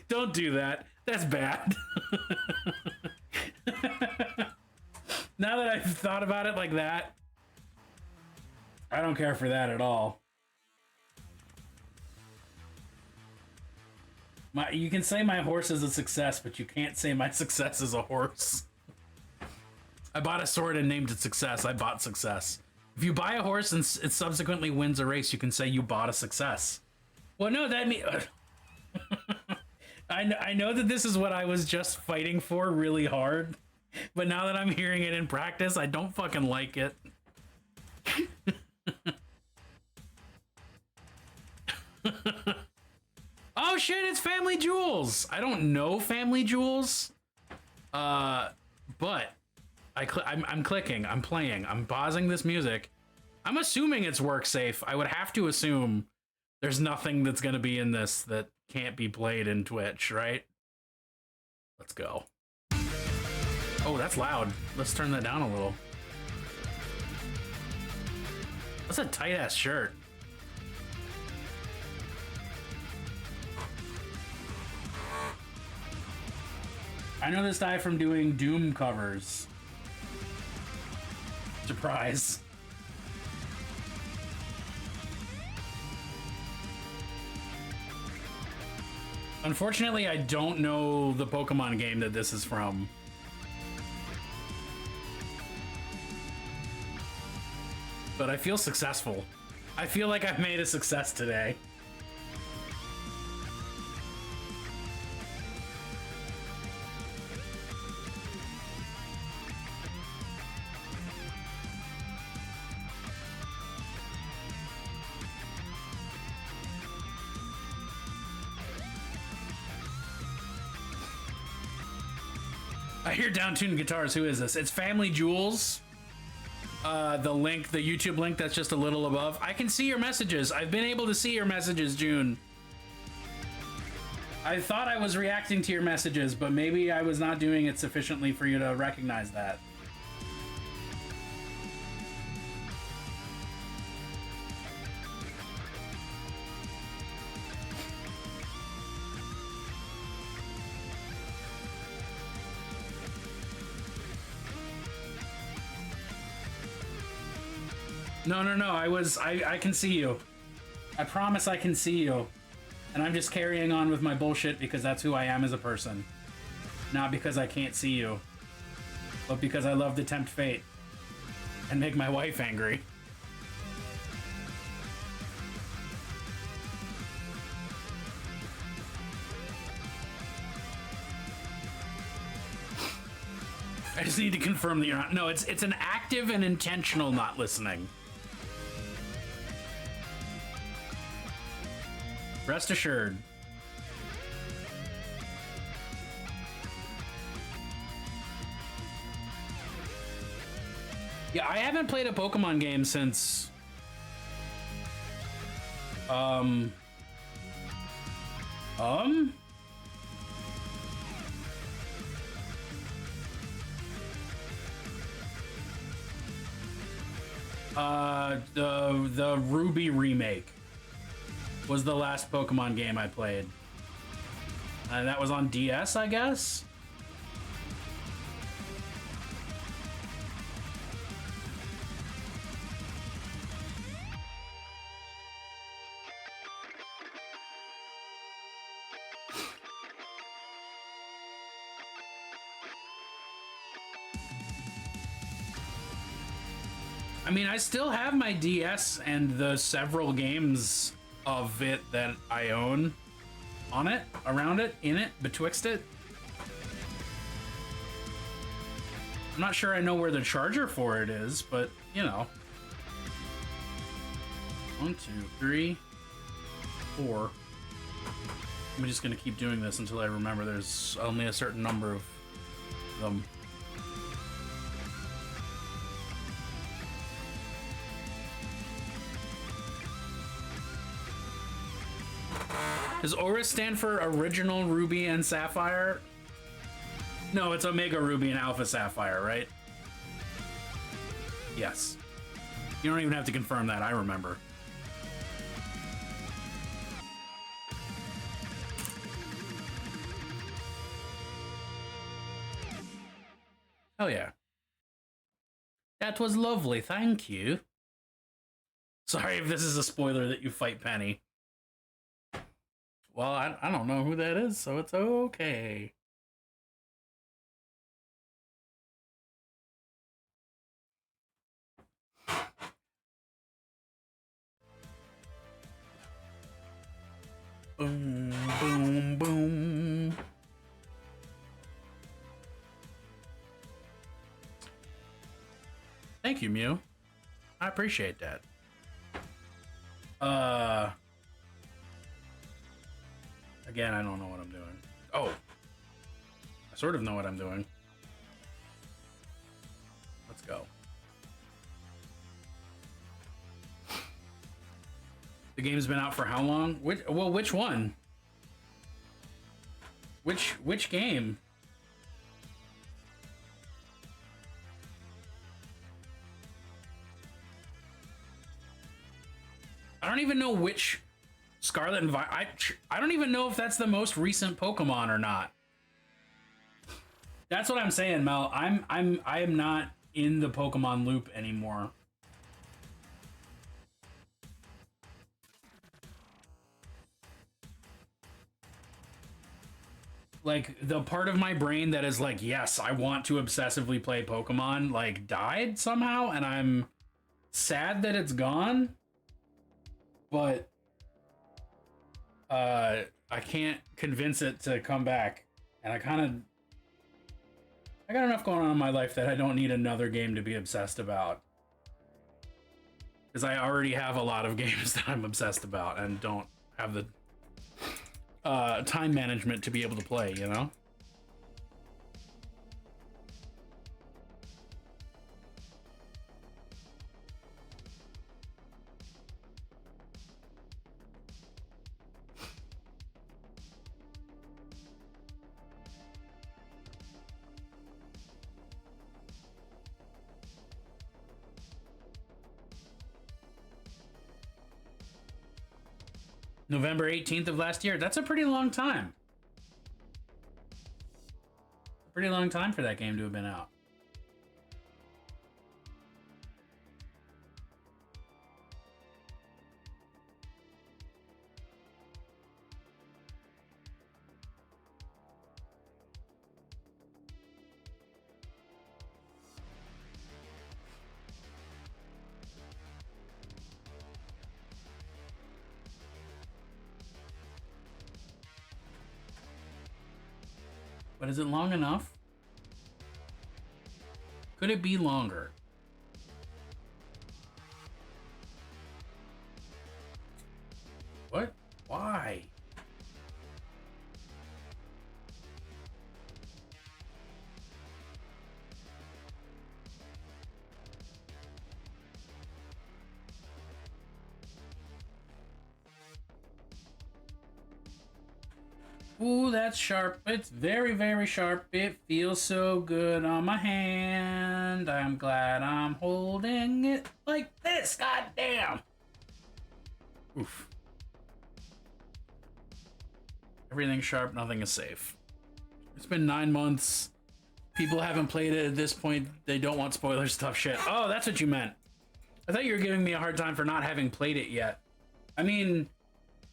don't do that. That's bad. Now that I've thought about it like that, I don't care for that at all. You can say my horse is a success, but you can't say my success is a horse. I bought a sword and named it Success. I bought success. If you buy a horse and it subsequently wins a race, you can say you bought a success. Well, no, that means... I know that this is what I was just fighting for really hard, but now that I'm hearing it in practice, I don't fucking like it. Oh shit, it's Family Jewels! I don't know Family Jewels, but I'm clicking, I'm playing, I'm pausing this music. I'm assuming it's work safe. I would have to assume there's nothing that's gonna be in this that can't be played in Twitch, right? Let's go. Oh, that's loud. Let's turn that down a little. That's a tight ass shirt. I know this guy from doing Doom covers. Surprise. Unfortunately, I don't know the Pokemon game that this is from. But I feel successful. I feel like I've made a success today. I hear downtuned guitars. Who is this? It's Family Jewels. The link, the YouTube link that's just a little above. I can see your messages. I've been able to see your messages, June. I thought I was reacting to your messages, but maybe I was not doing it sufficiently for you to recognize that. No, I can see you. I promise I can see you. And I'm just carrying on with my bullshit because that's who I am as a person. Not because I can't see you. But because I love to tempt fate. And make my wife angry. I just need to confirm that you're not. No, it's an active and intentional not listening. Rest assured. Yeah, I haven't played a Pokemon game since... The Ruby remake was the last Pokemon game I played. And that was on DS, I guess? I mean, I still have my DS and the several games of it that I own on it, around it, in it, betwixt it. I'm not sure I know where the charger for it is, but, you know. 1, 2, 3, 4. I'm just gonna keep doing this until I remember there's only a certain number of them. Does ORAS stand for Original Ruby and Sapphire? No, it's Omega Ruby and Alpha Sapphire, right? Yes. You don't even have to confirm that, I remember. Hell yeah. That was lovely, thank you. Sorry if this is a spoiler that you fight Penny. Well, I don't know who that is, so it's okay. Boom, boom, boom. Thank you, Mew. I appreciate that. Again, I don't know what I'm doing. Oh. I sort of know what I'm doing. Let's go. The game's been out for how long? Which one? Which game? I don't even know which Scarlet and Violet. I don't even know if that's the most recent Pokemon or not. That's what I'm saying, Mel. I am not in the Pokemon loop anymore. Like, the part of my brain that is like, yes, I want to obsessively play Pokemon, like, died somehow, and I'm sad that it's gone. But I can't convince it to come back, and I got enough going on in my life that I don't need another game to be obsessed about, because I already have a lot of games that I'm obsessed about and don't have the time management to be able to play, you know? November 18th of last year. That's a pretty long time. A pretty long time for that game to have been out. But is it long enough? Could it be longer? What? Why? Ooh, that's sharp. It's very, very sharp. It feels so good on my hand. I'm glad I'm holding it like this. God damn. Oof. Everything's sharp, nothing is safe. It's been 9 months. People haven't played it at this point. They don't want spoilers, tough shit. Oh, that's what you meant. I thought you were giving me a hard time for not having played it yet. I mean,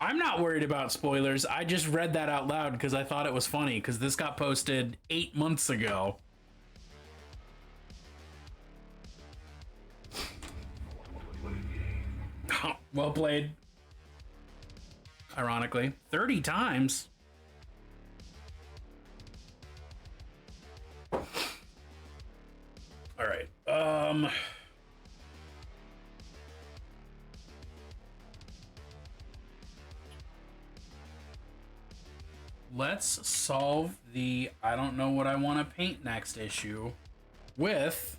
I'm not worried about spoilers. I just read that out loud because I thought it was funny, because this got posted 8 months ago. Well played. Ironically. 30 times. All right. Let's solve the I don't know what I want to paint next issue with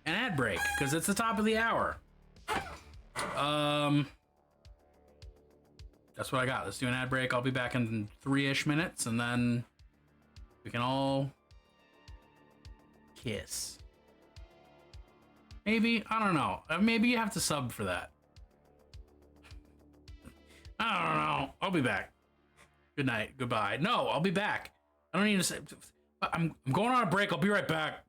an ad break, because it's the top of the hour. That's what I got. Let's do an ad break. I'll be back in 3-ish minutes, and then we can all kiss. Maybe, I don't know. Maybe you have to sub for that. I don't know. I'll be back. Good night. Goodbye. No, I'll be back. I don't need to say. I'm going on a break. I'll be right back.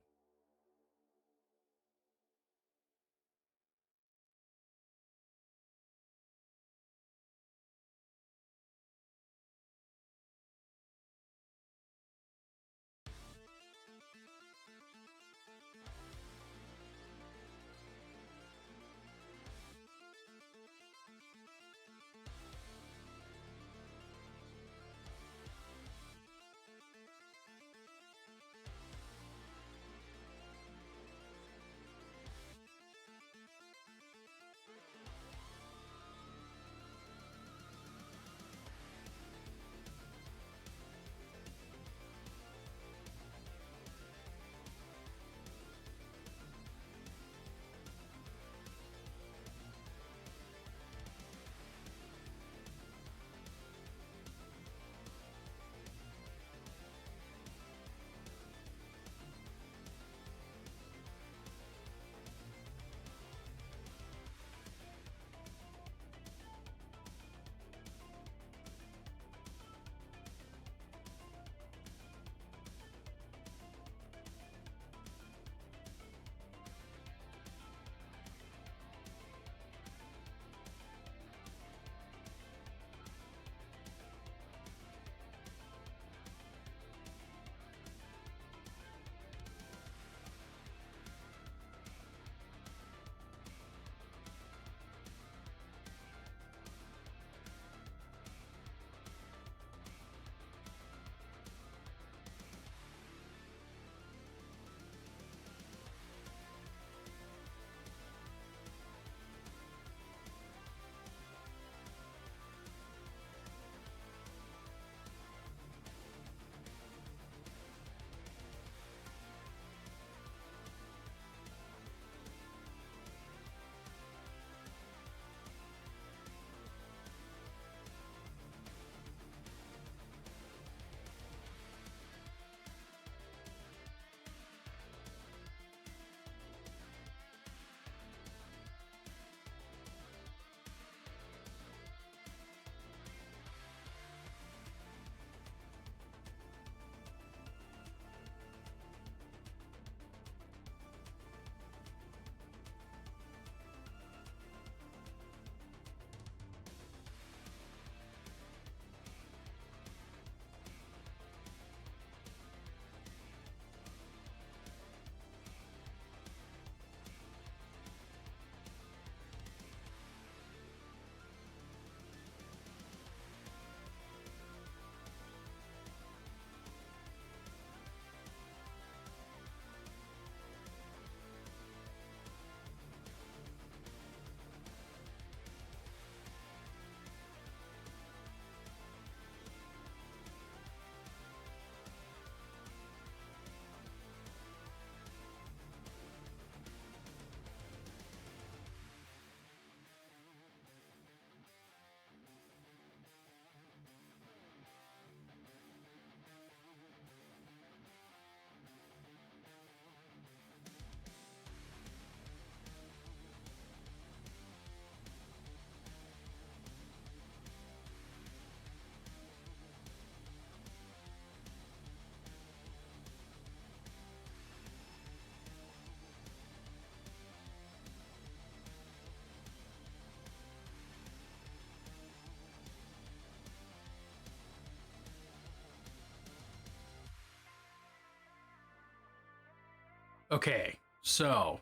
Okay, so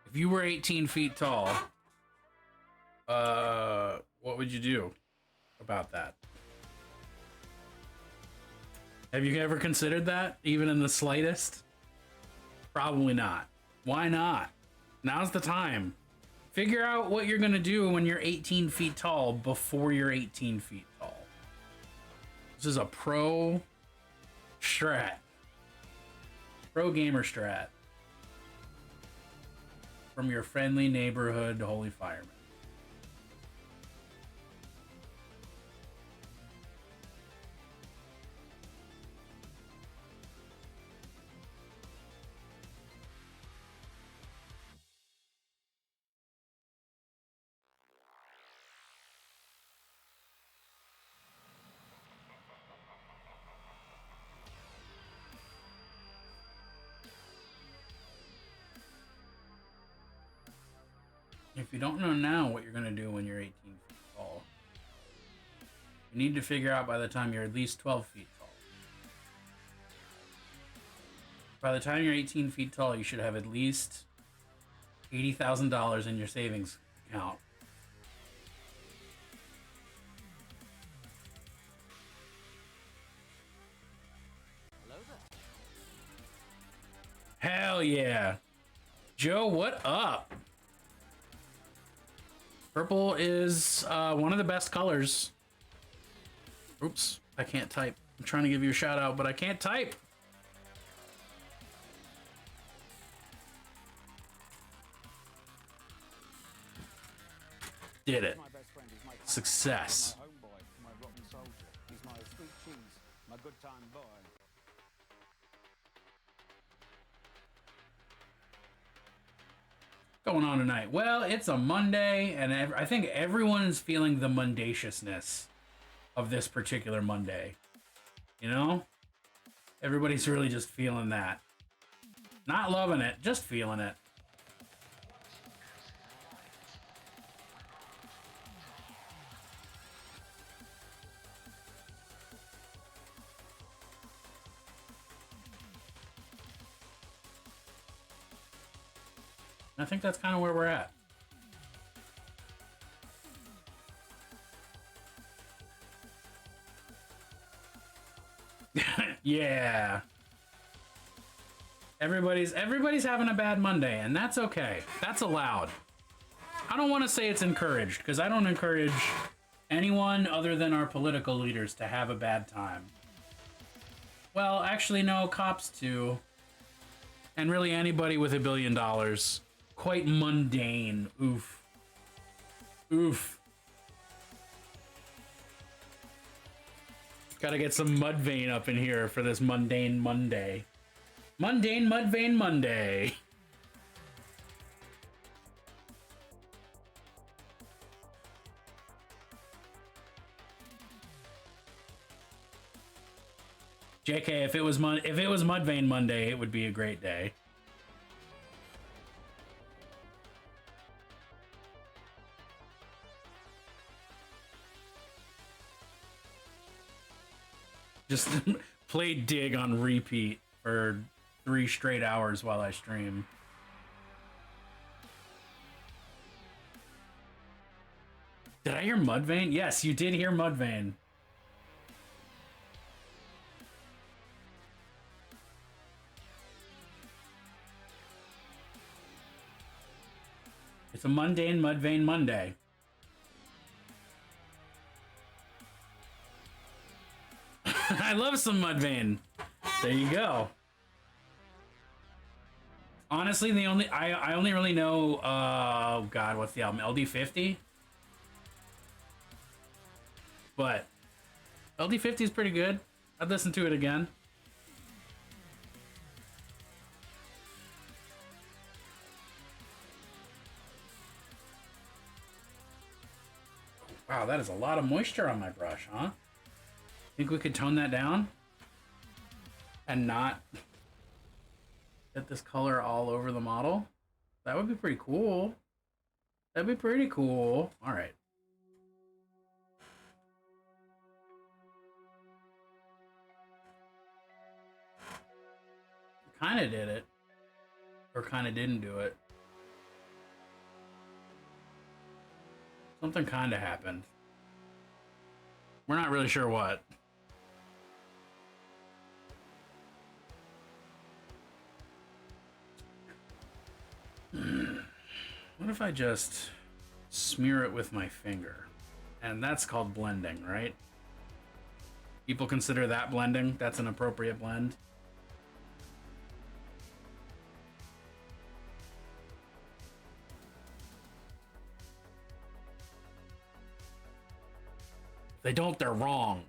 if you were 18 feet tall, what would you do about that? Have you ever considered that, even in the slightest? Probably not. Why not? Now's the time. Figure out what you're gonna do when you're 18 feet tall before you're 18 feet tall. This is a pro strat. Pro gamer strat. From your friendly neighborhood holy fireman. If you don't know now what you're going to do when you're 18 feet tall, you need to figure out by the time you're at least 12 feet tall. By the time you're 18 feet tall, you should have at least $80,000 in your savings account. Hello there. Hell yeah. Joe, what up? Purple is one of the best colors. Oops, I can't type. I'm trying to give you a shout out, but I can't type. Did it. My best friend. He's my pal. Success. He's my homeboy, my rotten soldier. He's my sweet cheese, my good time boy. Going on tonight? Well, it's a Monday, and I think everyone is feeling the mundaciousness of this particular Monday. You know? Everybody's really just feeling that. Not loving it, just feeling it. I think that's kind of where we're at. Yeah. Everybody's having a bad Monday, and that's okay. That's allowed. I don't want to say it's encouraged, because I don't encourage anyone other than our political leaders to have a bad time. Well, actually, no, cops too. And really anybody with $1 billion. Quite mundane. Oof. Oof. Gotta get some Mudvayne up in here for this mundane Monday. Mundane Mudvayne Monday. JK, if it was Mudvayne Monday, it would be a great day. Just play Dig on repeat for 3 straight hours while I stream. Did I hear Mudvayne? Yes, you did hear Mudvayne. It's a mundane Mudvayne Monday. I love some Mudvayne. There you go. Honestly, I only really know oh god, what's the album? LD50? But LD50 is pretty good. I'd listen to it again. Wow, that is a lot of moisture on my brush, huh? Think we could tone that down? And not get this color all over the model? That would be pretty cool. That'd be pretty cool. Alright. Kinda did it. Or kinda didn't do it. Something kinda happened. We're not really sure what. What if I just smear it with my finger? And that's called blending, right? People consider that blending? That's an appropriate blend? If they don't, they're wrong.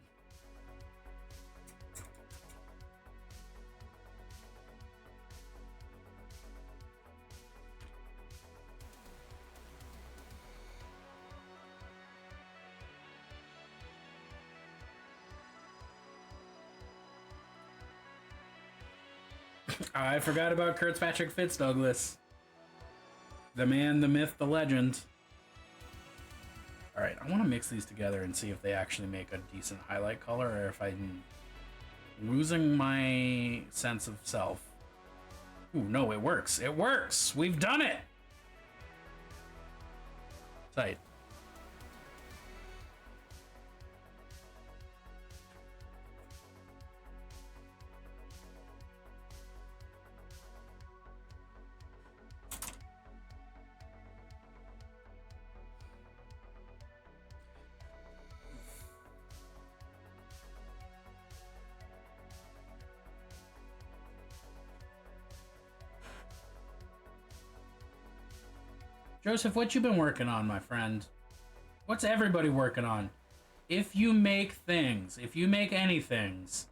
I forgot about Kurtzpatrick Fitz Douglas. The man, the myth, the legend. Alright, I want to mix these together and see if they actually make a decent highlight color, or if I'm losing my sense of self. Ooh, no, it works. It works! We've done it! Tight. Joseph, what you been working on, my friend? What's everybody working on? If you make things, if you make any things,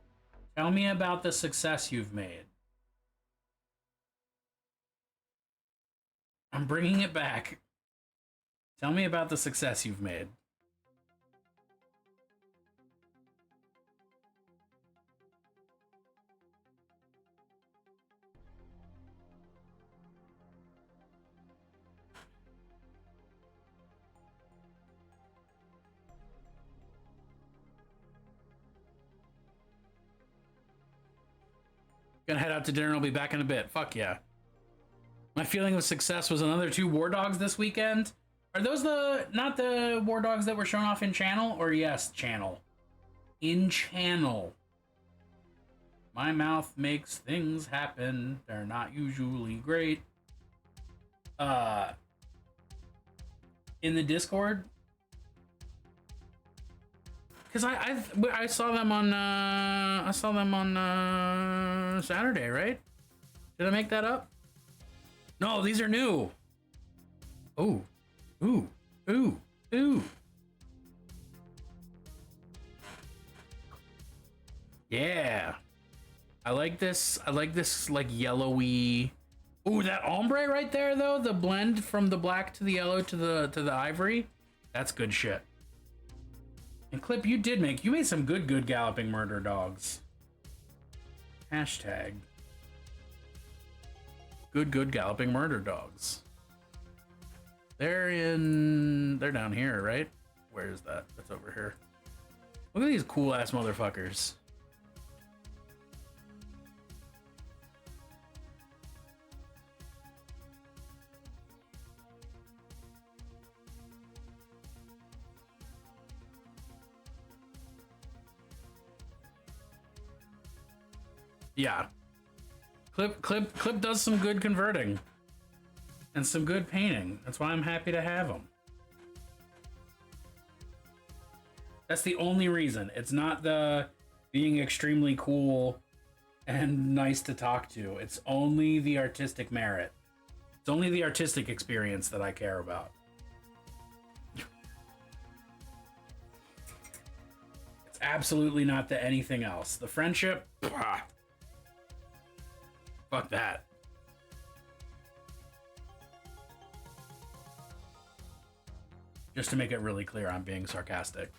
tell me about the success you've made. I'm bringing it back. Tell me about the success you've made. Gonna head out to dinner and I'll be back in a bit. Fuck yeah. My feeling of success was another 2 war dogs this weekend. Are those not the war dogs that were shown off in channel? Or yes, channel. In channel. My mouth makes things happen. They're not usually great. In the Discord, because I saw them on Saturday, right? Did I make that up? No, these are new. Ooh, ooh, ooh, ooh. Yeah, I like this. I like this like yellowy. Ooh, that ombre right there though. The blend from the black to the yellow to the ivory. That's good shit. And Clip, you made some good galloping murder dogs. Hashtag. Good galloping murder dogs. They're down here, right? Where is that? That's over here. Look at these cool ass motherfuckers. Yeah. Clip does some good converting. And some good painting. That's why I'm happy to have him. That's the only reason. It's not the being extremely cool and nice to talk to. It's only the artistic merit. It's only the artistic experience that I care about. It's absolutely not the anything else. The friendship, fuck that. Just to make it really clear, I'm being sarcastic.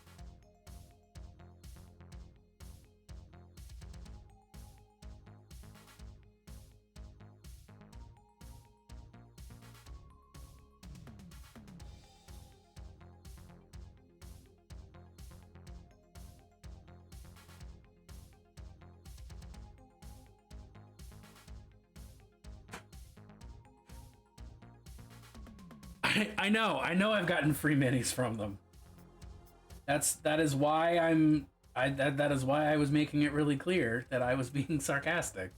I know I've gotten free minis from them. That is why that is why I was making it really clear that I was being sarcastic.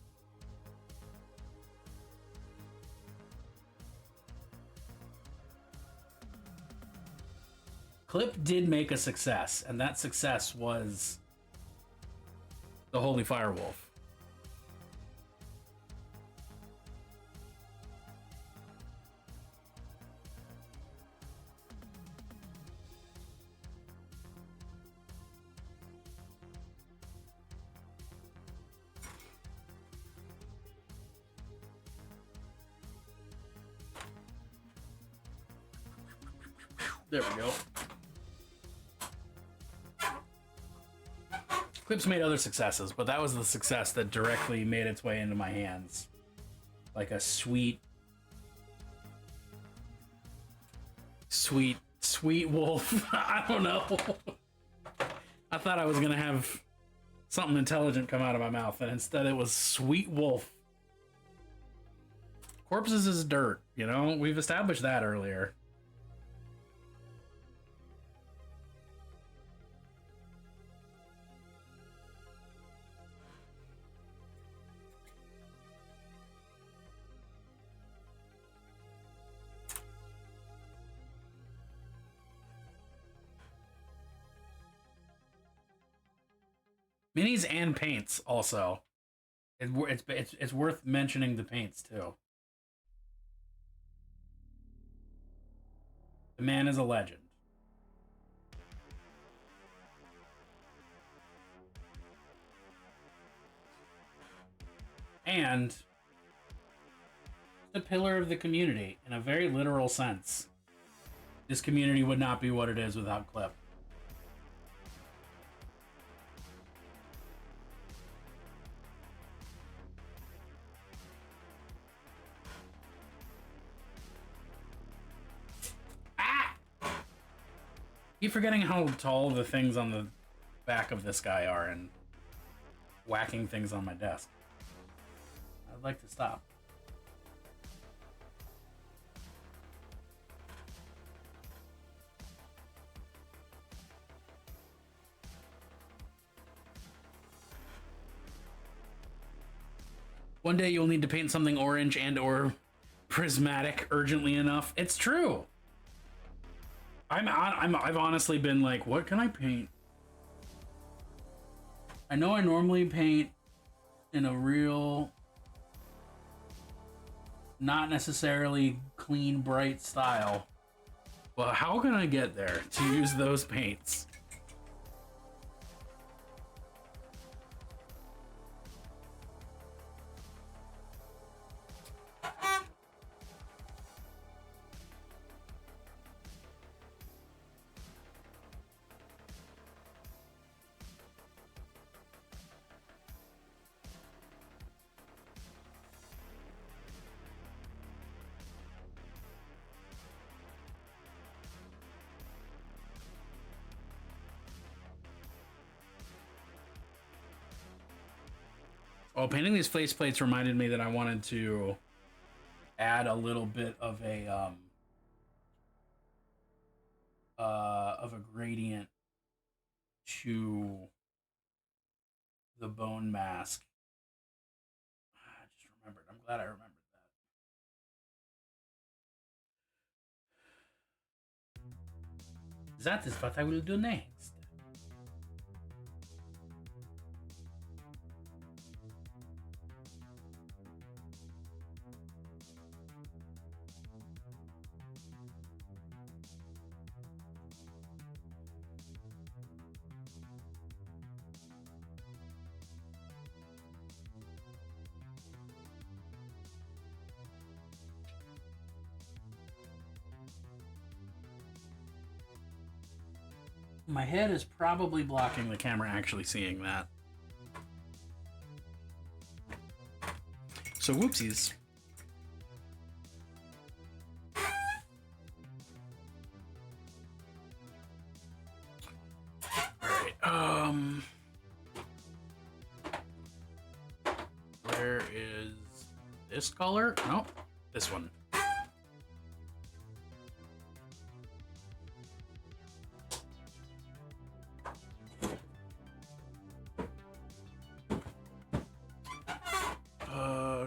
Clip did make a success, and that success was the Holy Firewolf. There we go. Clip's made other successes, but that was the success that directly made its way into my hands. Like a sweet Sweet wolf. I don't know. I thought I was gonna have something intelligent come out of my mouth, and instead it was sweet wolf. Corpses is dirt, you know? We've established that earlier. Minis and paints also. It's worth mentioning the paints too. The man is a legend. And the pillar of the community in a very literal sense. This community would not be what it is without Clip. Keep forgetting how tall the things on the back of this guy are and whacking things on my desk. I'd like to stop. One day you'll need to paint something orange and or prismatic urgently enough. It's true. I've honestly been like, what can I paint? I know I normally paint in a real, not necessarily clean, bright style, but how can I get there to use those paints? Oh, painting these face plates reminded me that I wanted to add a little bit of a gradient to the bone mask. I just remembered. I'm glad I remembered that. That is what I will do next. My head is probably blocking the camera actually seeing that. So whoopsies. Alright, where is this color? Nope, this one.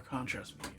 Contrast medium.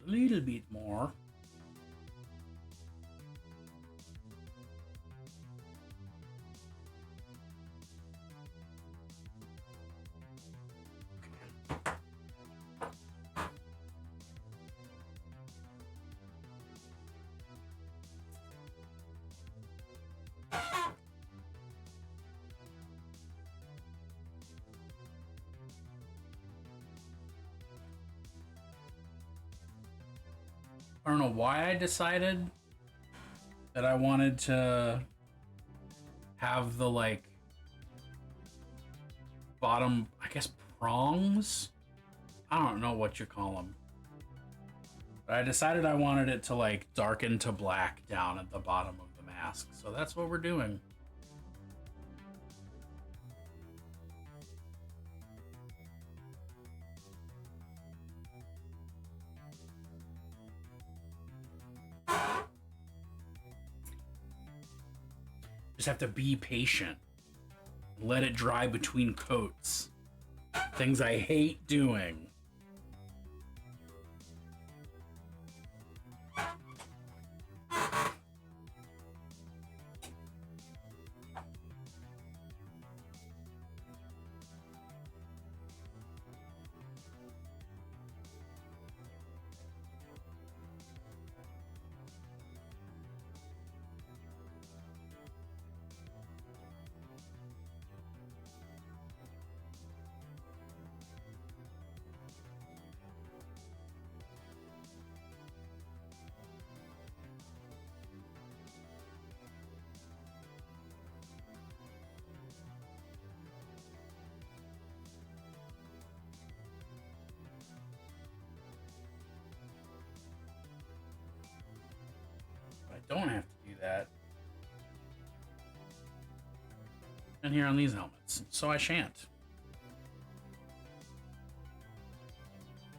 A little bit more. I don't know why I decided that I wanted to have the like bottom, I guess, prongs. I don't know what you call them. But I decided I wanted it to like darken to black down at the bottom of the mask. So that's what we're doing. Just have to be patient. Let it dry between coats. Things I hate doing. I don't have to do that. And here on these helmets, so I shan't.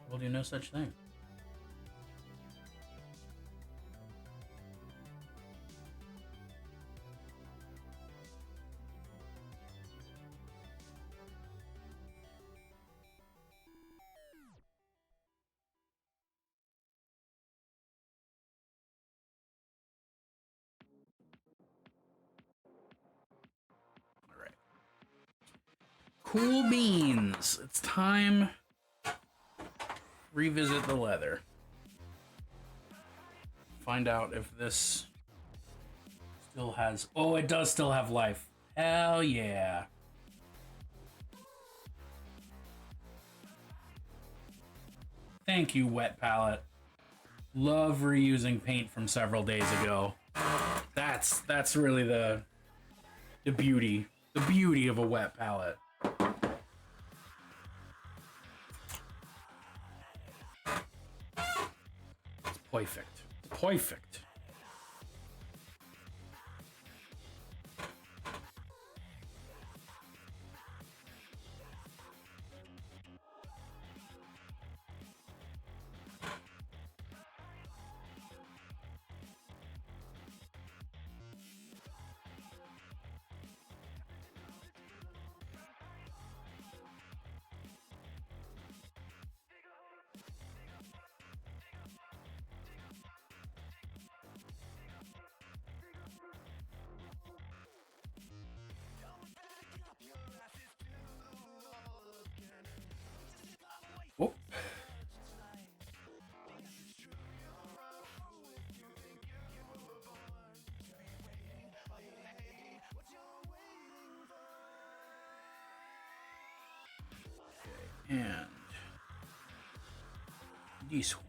We'll do no such thing. Cool beans. It's time to revisit the leather. Find out if this still has... Oh, it does still have life. Hell yeah. Thank you, Wet Palette. Love reusing paint from several days ago. That's really the beauty. The beauty of a wet palette. It's perfect. Perfect. Oh. Okay, and this one.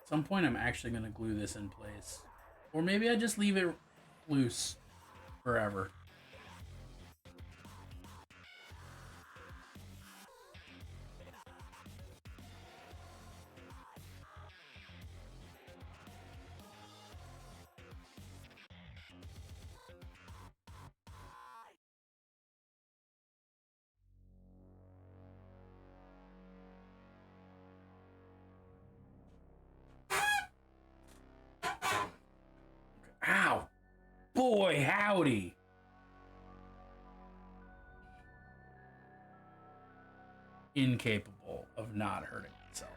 At some point, I'm actually going to glue this in place. Or maybe I just leave it loose forever. Ow! Boy, howdy! Incapable of not hurting myself.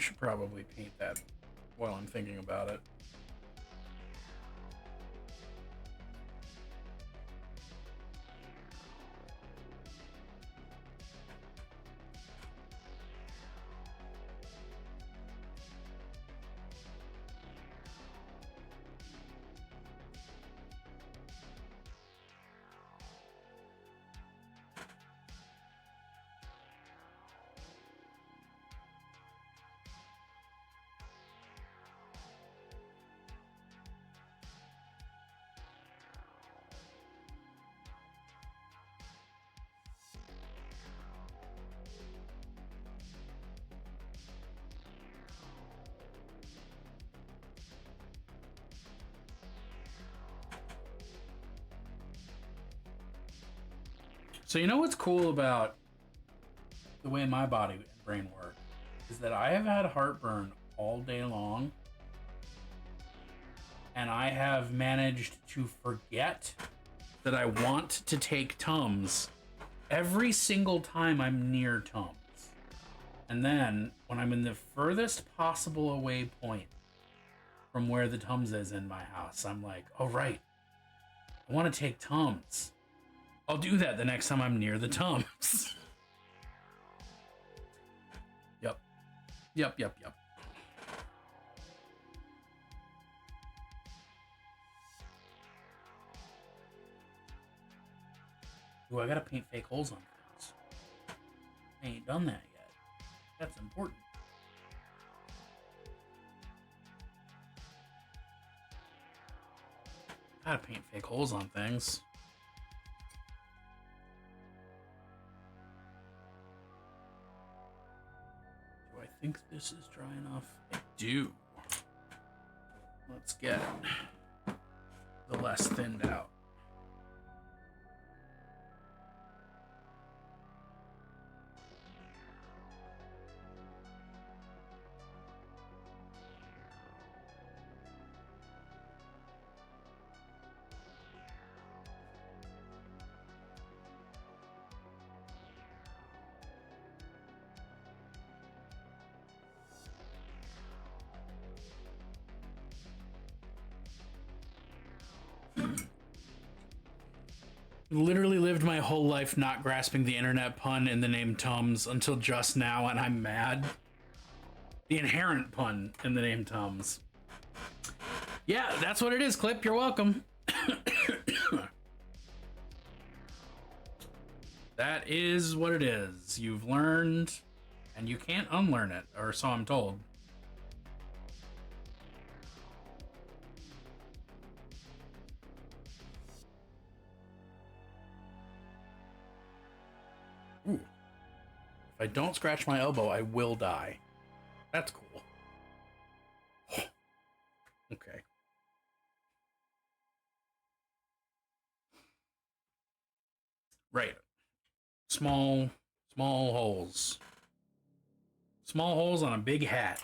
should probably paint that while I'm thinking about it. So you know what's cool about the way my body and brain work is that I have had heartburn all day long, and I have managed to forget that I want to take Tums every single time I'm near Tums. And then when I'm in the furthest possible away point from where the Tums is in my house, I'm like, oh right, I want to take Tums. I'll do that the next time I'm near the Tums. Yep. Ooh, I gotta paint fake holes on things. I ain't done that yet. That's important. Gotta paint fake holes on things. I think this is dry enough. I do. Let's get the less thinned out. Literally lived my whole life not grasping the internet pun in the name Tums until just now, and I'm mad. The inherent pun in the name Tums. Yeah, that's what it is, Clip. You're welcome. That is what it is. You've learned, and you can't unlearn it, or so I'm told. Ooh. If I don't scratch my elbow, I will die. That's cool. Okay. Right. Small holes. Small holes on a big hat.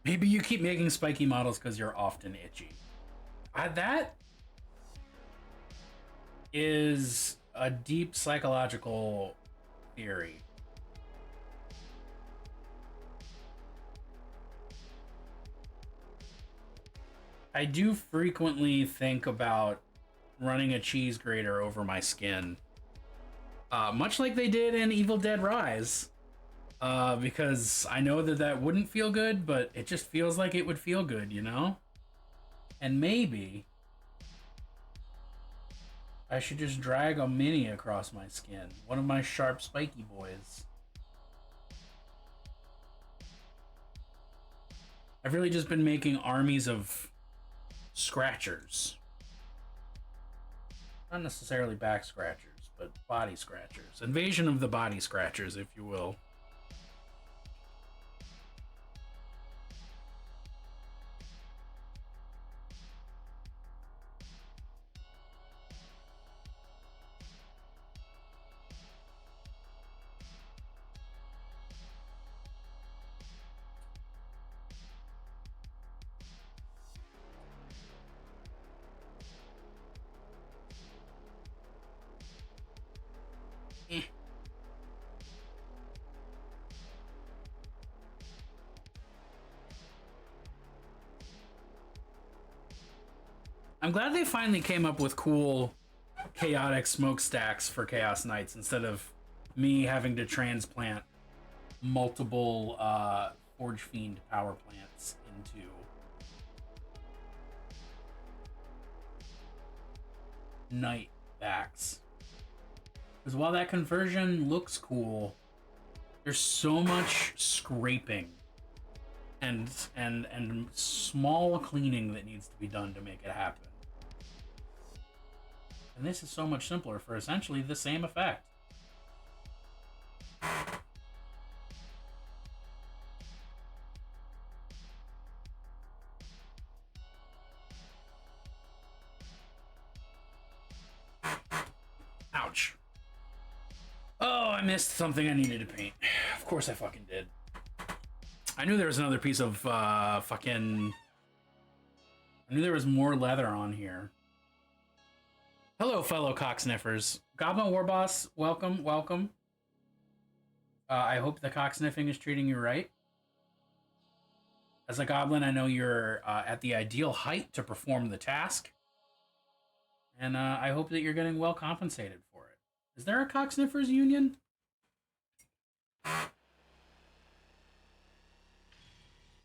Maybe you keep making spiky models because you're often itchy. That is a deep psychological theory. I do frequently think about running a cheese grater over my skin. Much like they did in Evil Dead Rise. Because I know that wouldn't feel good, but it just feels like it would feel good, you know? And maybe I should just drag a mini across my skin. One of my sharp, spiky boys. I've really just been making armies of scratchers. Not necessarily back scratchers, but body scratchers. Invasion of the body scratchers, if you will. I'm glad they finally came up with cool, chaotic smokestacks for Chaos Knights instead of me having to transplant multiple Forge Fiend power plants into Knight backs. Because while that conversion looks cool, there's so much scraping and small cleaning that needs to be done to make it happen. And this is so much simpler for essentially the same effect. Ouch. Oh, I missed something I needed to paint. Of course I fucking did. I knew there was another piece of I knew there was more leather on here. Hello, fellow cocksniffers. Goblin Warboss, welcome, welcome. I hope the cocksniffing is treating you right. As a goblin, I know you're at the ideal height to perform the task. And I hope that you're getting well compensated for it. Is there a cocksniffers union?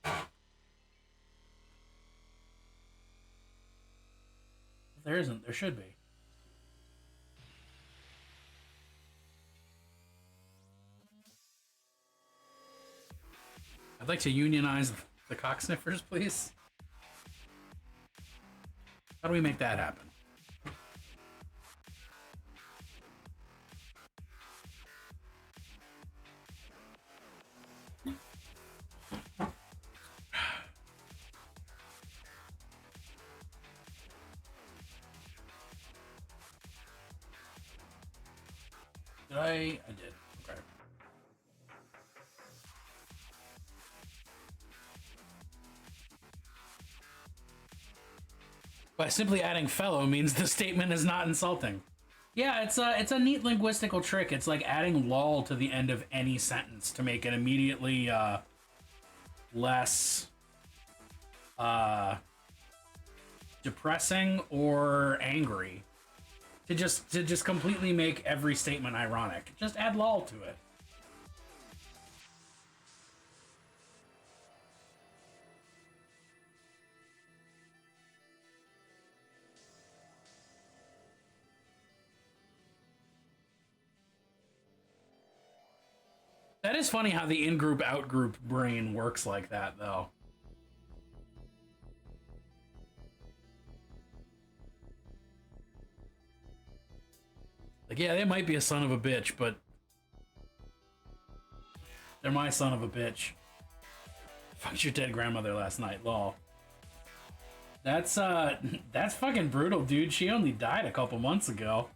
If there isn't, there should be. I'd like to unionize the cocksniffers, please. How do we make that happen? Did I did. Okay. By simply adding fellow means the statement is not insulting. Yeah, it's a neat linguistical trick. It's like adding lol to the end of any sentence to make it immediately less depressing or angry. To just completely make every statement ironic. Just add lol to it. That is funny how the in-group, out-group brain works like that, though. Like, yeah, they might be a son of a bitch, but they're my son of a bitch. Fucked your dead grandmother last night, lol. That's fucking brutal, dude. She only died a couple months ago.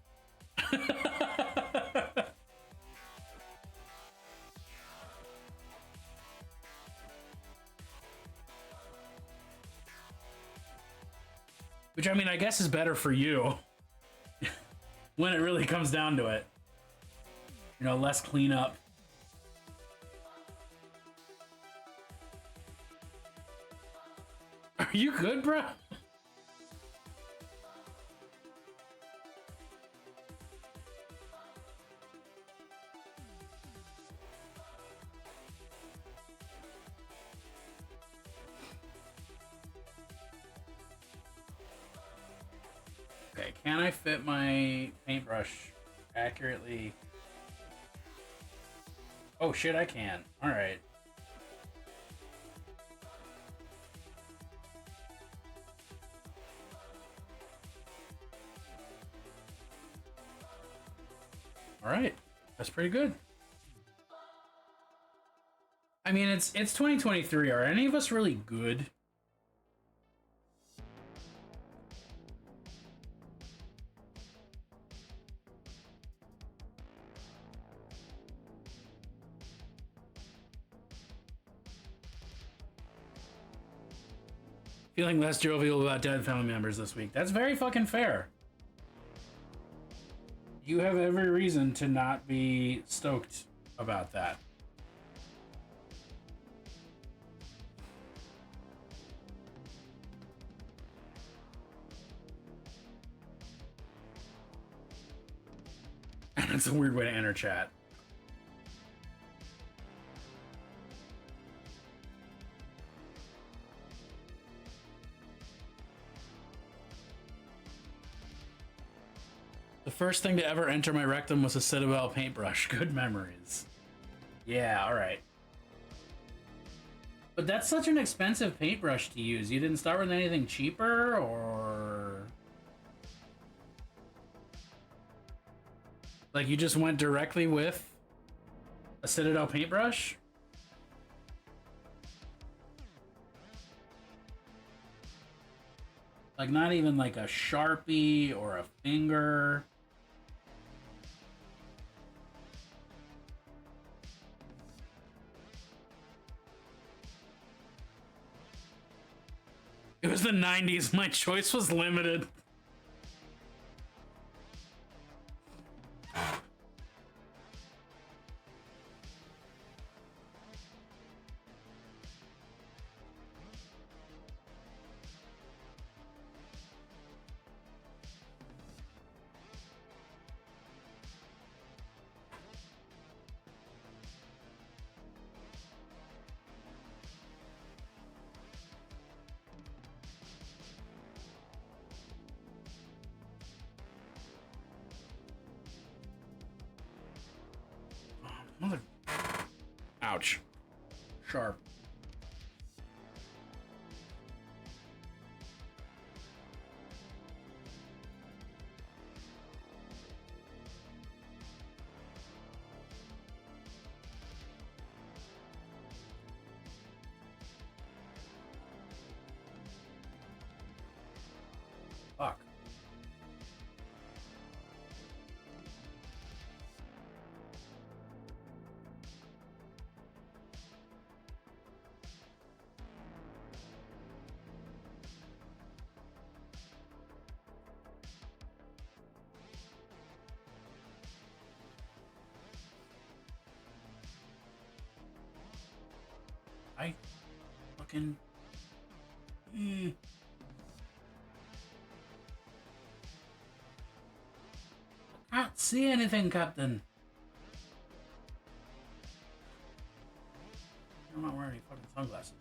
Which, I mean, I guess is better for you. When it really comes down to it. You know, less cleanup. Are you good, bro? Okay, can I fit my paintbrush accurately? Oh shit, I can. Alright. Alright. That's pretty good. I mean, it's 2023. Are any of us really good? Feeling less jovial about dead family members this week. That's very fucking fair. You have every reason to not be stoked about that. It's a weird way to enter chat. The first thing to ever enter my rectum was a Citadel paintbrush. Good memories. Yeah, alright. But that's such an expensive paintbrush to use. You didn't start with anything cheaper, or... Like, you just went directly with a Citadel paintbrush? Like, not even like a Sharpie or a finger. It was the 90s. My choice was limited. Mother... Ouch. Sharp. Fuck. I fucking... I can't see anything, Captain. I'm not wearing any fucking sunglasses.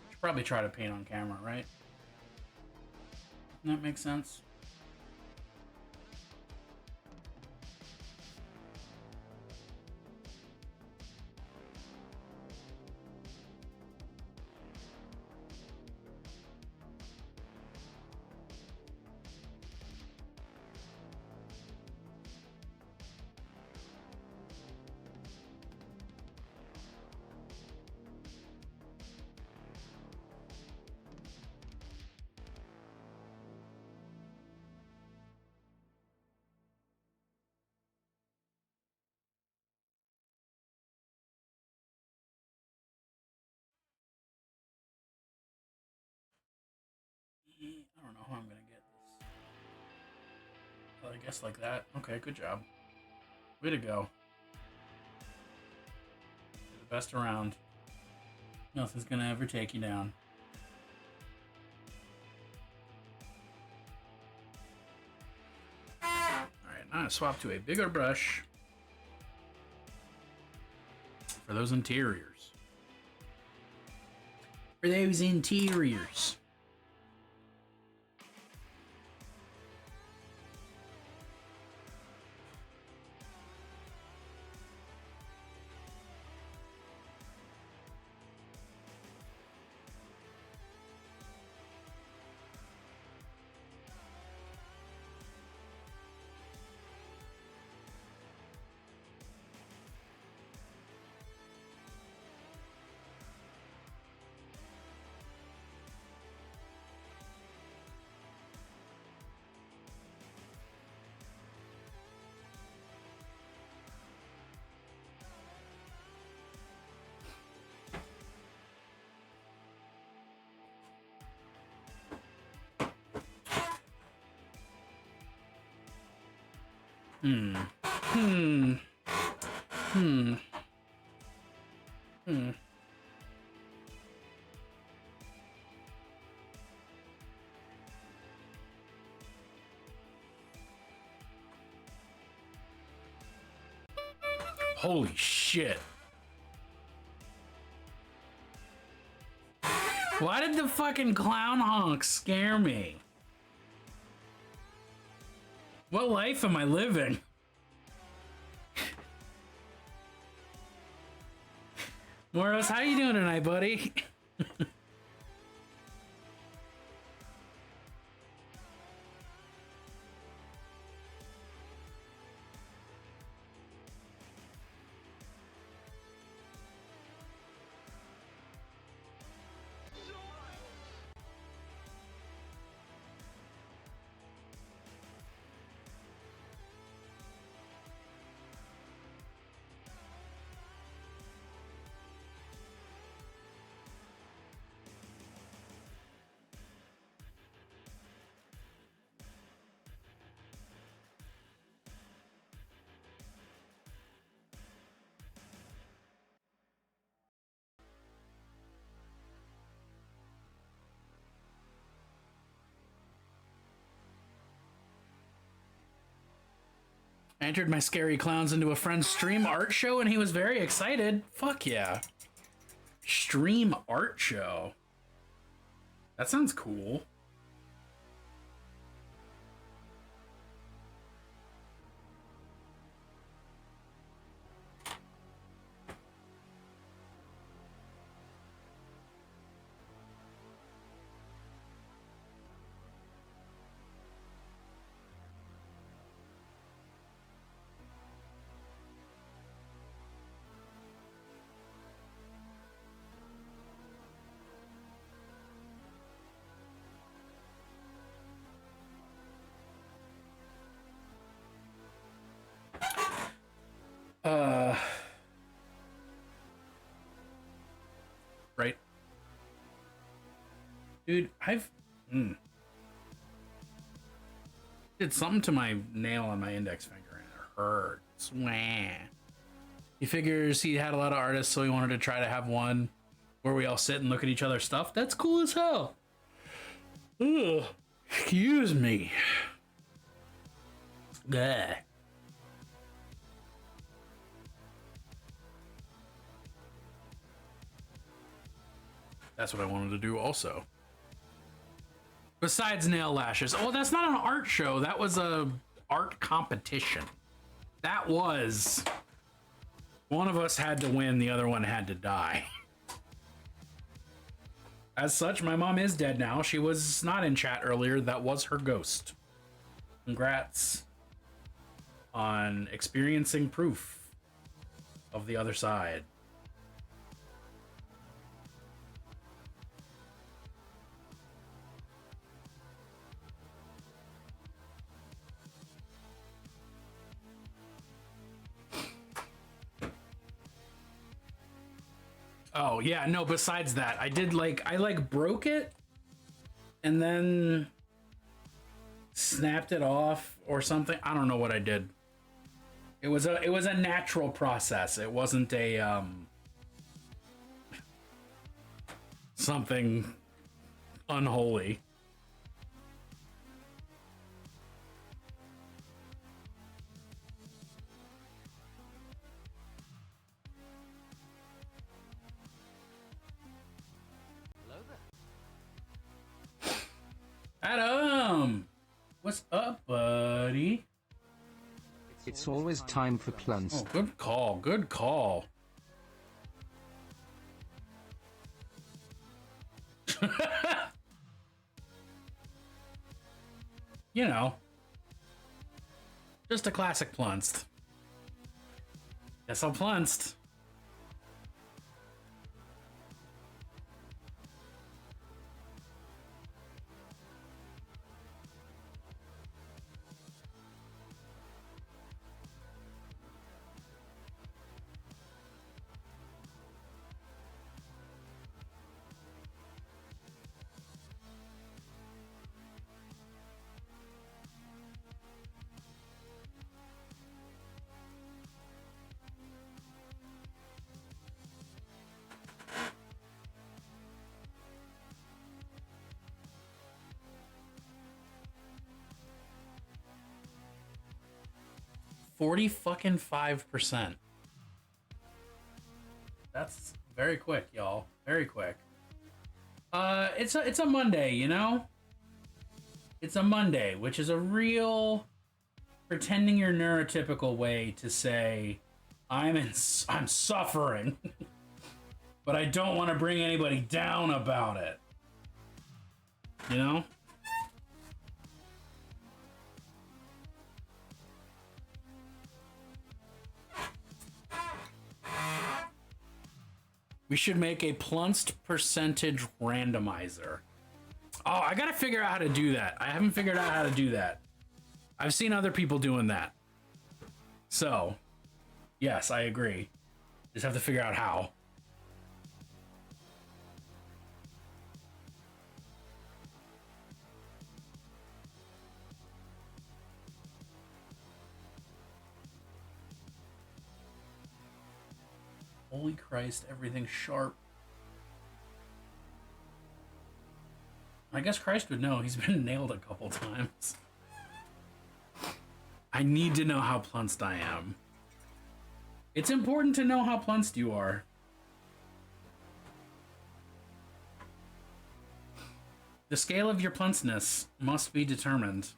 Should probably try to paint on camera, right? Doesn't that make sense? I don't know how I'm gonna get this. Oh, I guess like that. Okay, good job. Way to go. You're the best around. Nothing's gonna ever take you down. Alright, now I swap to a bigger brush for those interiors. For those interiors. Hmm. Hmm. Hmm. Holy shit. Why did the fucking clown honk scare me? What life am I living? Moros, how you doing tonight, buddy? I entered my scary clowns into a friend's stream art show and he was very excited. Fuck yeah. Stream art show. That sounds cool. Right. Dude, did something to my nail on my index finger and it hurts. Wah. He figures he had a lot of artists, so he wanted to try to have one where we all sit and look at each other's stuff. That's cool as hell. Ugh. Excuse me. Gah. That's what I wanted to do also. Besides nail lashes. Oh, that's not an art show. That was a art competition. That was... One of us had to win, the other one had to die. As such, my mom is dead now. She was not in chat earlier. That was her ghost. Congrats on experiencing proof of the other side. Oh, yeah, no, besides that, I broke it and then snapped it off or something. I don't know what I did. It was a natural process. It wasn't a something unholy. Adam! What's up, buddy? It's always time for plunks. Oh, good call, good call. You know, just a classic plunced. Guess I'm plunced. 40-5%. That's very quick, y'all. Very quick. It's a Monday, you know? It's a Monday, which is a real pretending you're neurotypical way to say I'm suffering, but I don't want to bring anybody down about it. You know? We should make a plunced percentage randomizer. Oh, I gotta figure out how to do that. I haven't figured out how to do that. I've seen other people doing that. So, yes, I agree. Just have to figure out how. Holy Christ, everything's sharp. I guess Christ would know. He's been nailed a couple times. I need to know how plunced I am. It's important to know how plunced you are. The scale of your pluncedness must be determined.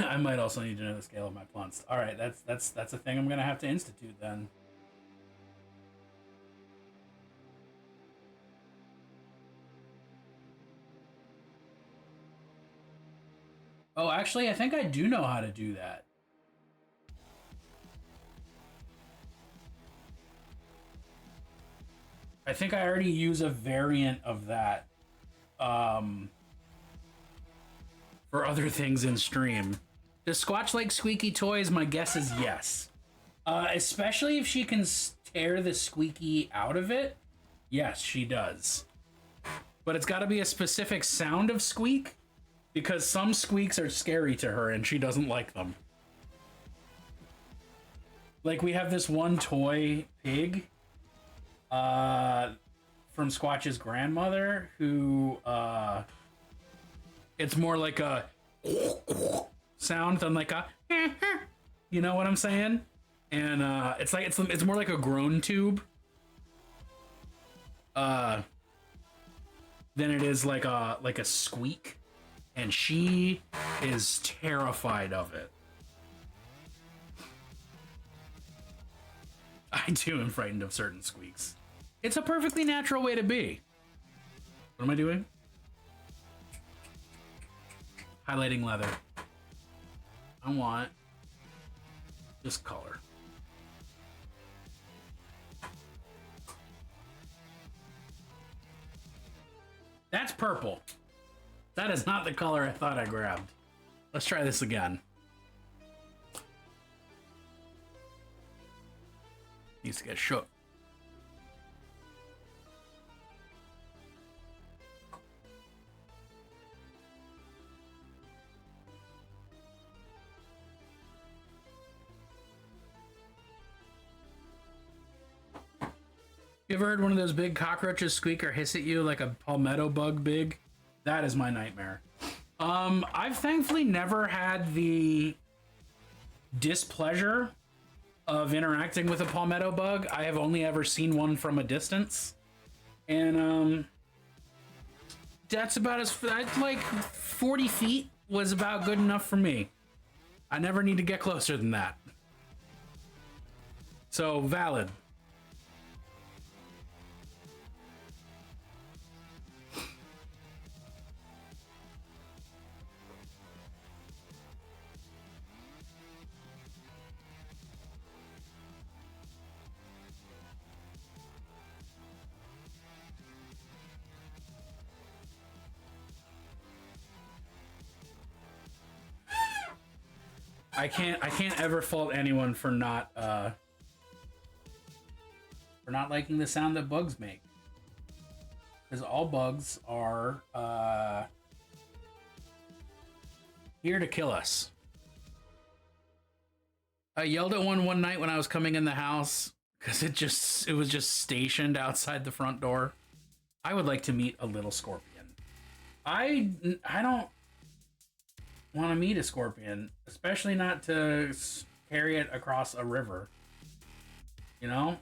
I might also need to know the scale of my plunced. All right, that's a thing I'm gonna have to institute then. Oh, actually, I think I do know how to do that. I think I already use a variant of that for other things in stream. Does Squatch like squeaky toys? My guess is yes. Especially if she can tear the squeaky out of it. Yes, she does. But it's got to be a specific sound of squeak, because some squeaks are scary to her and she doesn't like them. Like, we have this one toy pig from Squatch's grandmother who it's more like a sound than like a you know what I'm saying? And it's more like a groan tube than it is like a squeak, and she is terrified of it. I too am frightened of certain squeaks. It's a perfectly natural way to be. What am I doing? Highlighting leather. I want this color. That's purple. That is not the color I thought I grabbed. Let's try this again. Needs to get shook. You ever heard one of those big cockroaches squeak or hiss at you like a palmetto bug big? That is my nightmare. I've thankfully never had the displeasure of interacting with a palmetto bug. I have only ever seen one from a distance. And that's about like 40 feet was about good enough for me. I never need to get closer than that. So, valid. I can't ever fault anyone for not liking the sound that bugs make, because all bugs are here to kill us. I yelled at one night when I was coming in the house because it was just stationed outside the front door. I would like to meet a little scorpion. I don't want to meet a scorpion, especially not to carry it across a river. You know,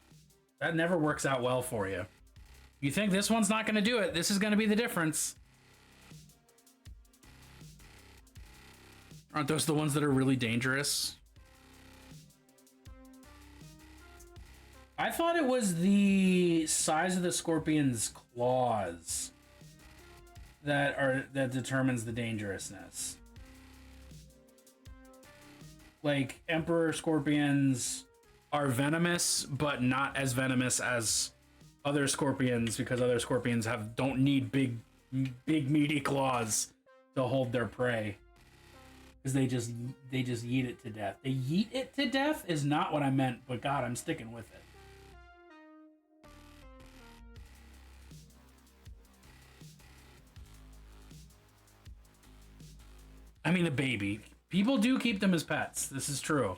that never works out well for you. You think this one's not going to do it? This is going to be the difference. Aren't those the ones that are really dangerous? I thought it was the size of the scorpion's claws that determines the dangerousness. Like, emperor scorpions are venomous, but not as venomous as other scorpions, because other scorpions don't need big meaty claws to hold their prey. Because they just yeet it to death. They yeet it to death is not what I meant, but God, I'm sticking with it. I mean, a baby. People do keep them as pets. This is true.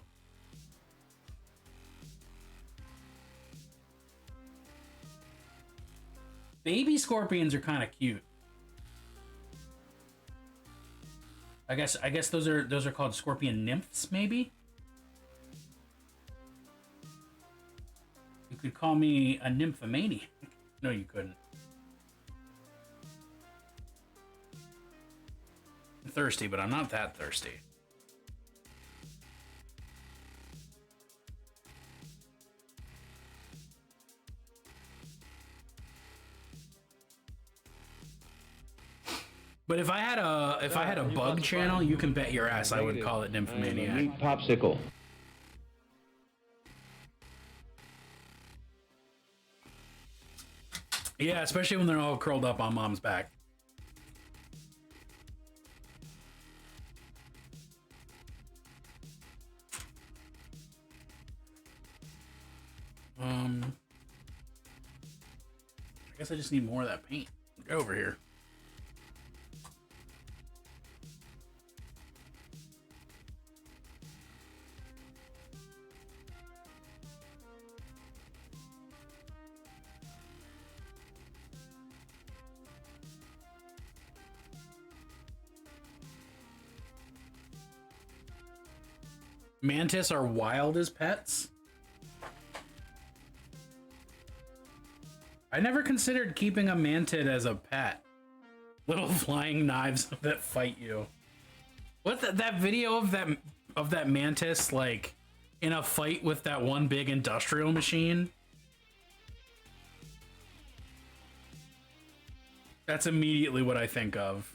Baby scorpions are kind of cute. I guess those are called scorpion nymphs, maybe? You could call me a nymphomaniac. No, you couldn't. I'm thirsty, but I'm not that thirsty. But if I had a bug channel, you can bet your ass I would call it Nymphomaniac. Meat popsicle. Yeah, especially when they're all curled up on mom's back. I guess I just need more of that paint. Go over here. Mantis are wild as pets? I never considered keeping a mantid as a pet. Little flying knives that fight you. What that video of that mantis like in a fight with that one big industrial machine? That's immediately what I think of.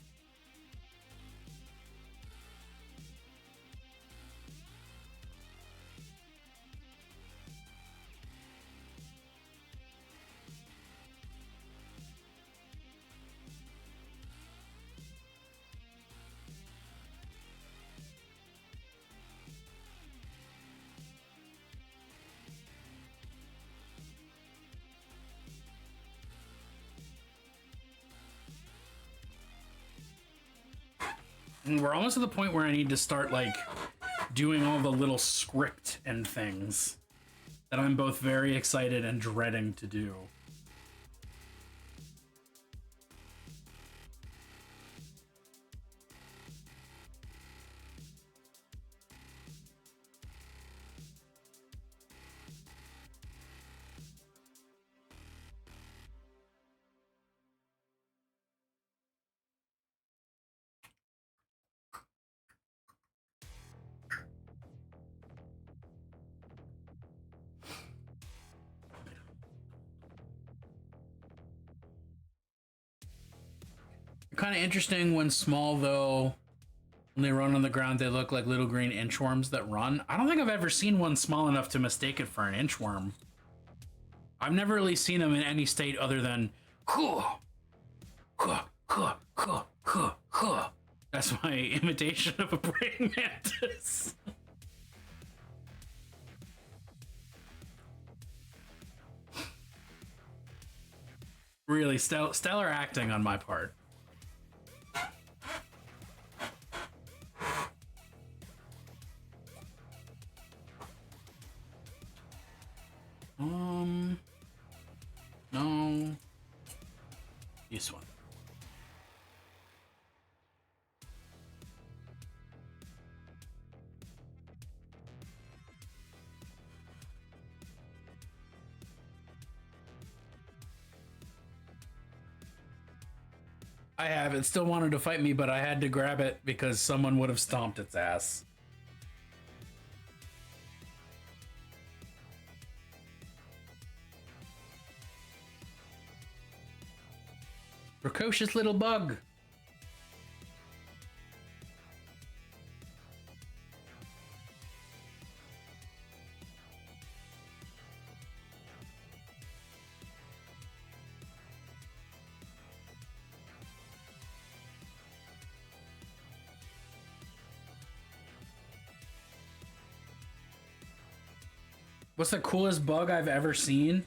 We're almost to the point where I need to start like doing all the little script and things that I'm both very excited and dreading to do. Kind of interesting when small, though. When they run on the ground, they look like little green inchworms that run. I don't think I've ever seen one small enough to mistake it for an inchworm. I've never really seen them in any state other than that's my imitation of a praying mantis. Really stellar acting on my part. No. This one. I have. It still wanted to fight me, but I had to grab it because someone would have stomped its ass. Precocious little bug. What's the coolest bug I've ever seen?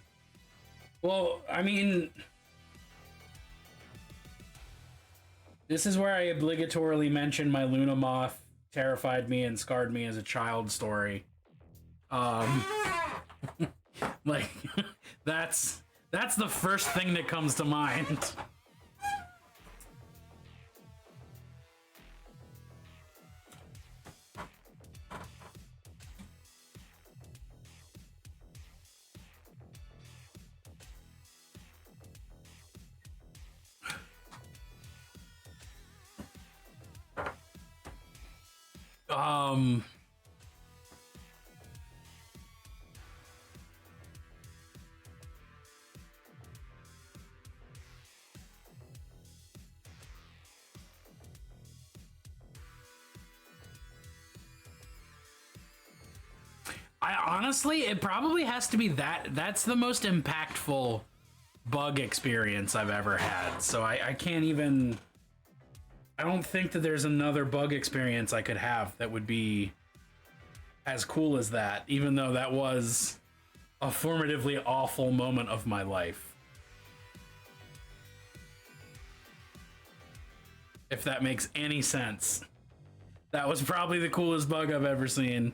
Well, I mean, this is where I obligatorily mention my Luna Moth terrified me and scarred me as a child story. Like, that's the first thing that comes to mind. Honestly, it probably has to be that. That's the most impactful bug experience I've ever had. So I can't even. I don't think that there's another bug experience I could have that would be as cool as that, even though that was a formatively awful moment of my life. If that makes any sense. That was probably the coolest bug I've ever seen.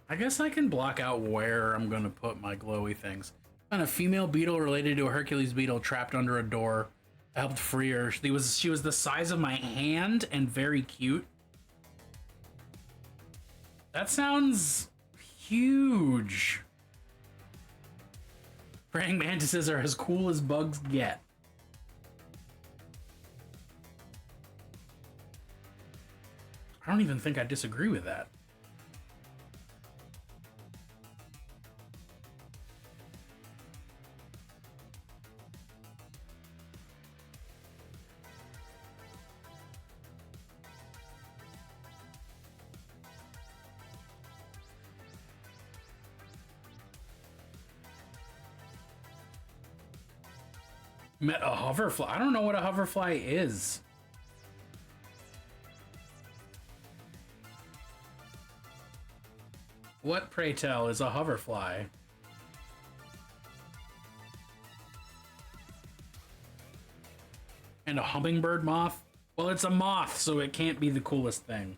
I guess I can block out where I'm gonna put my glowy things. On a female beetle related to a Hercules beetle trapped under a door. I helped free her. She was the size of my hand and very cute. That sounds huge. Praying mantises are as cool as bugs get. I don't even think I disagree with that. Met a hoverfly. I don't know what a hoverfly is. What, pray tell, is a hoverfly? And a hummingbird moth? Well, it's a moth, so it can't be the coolest thing.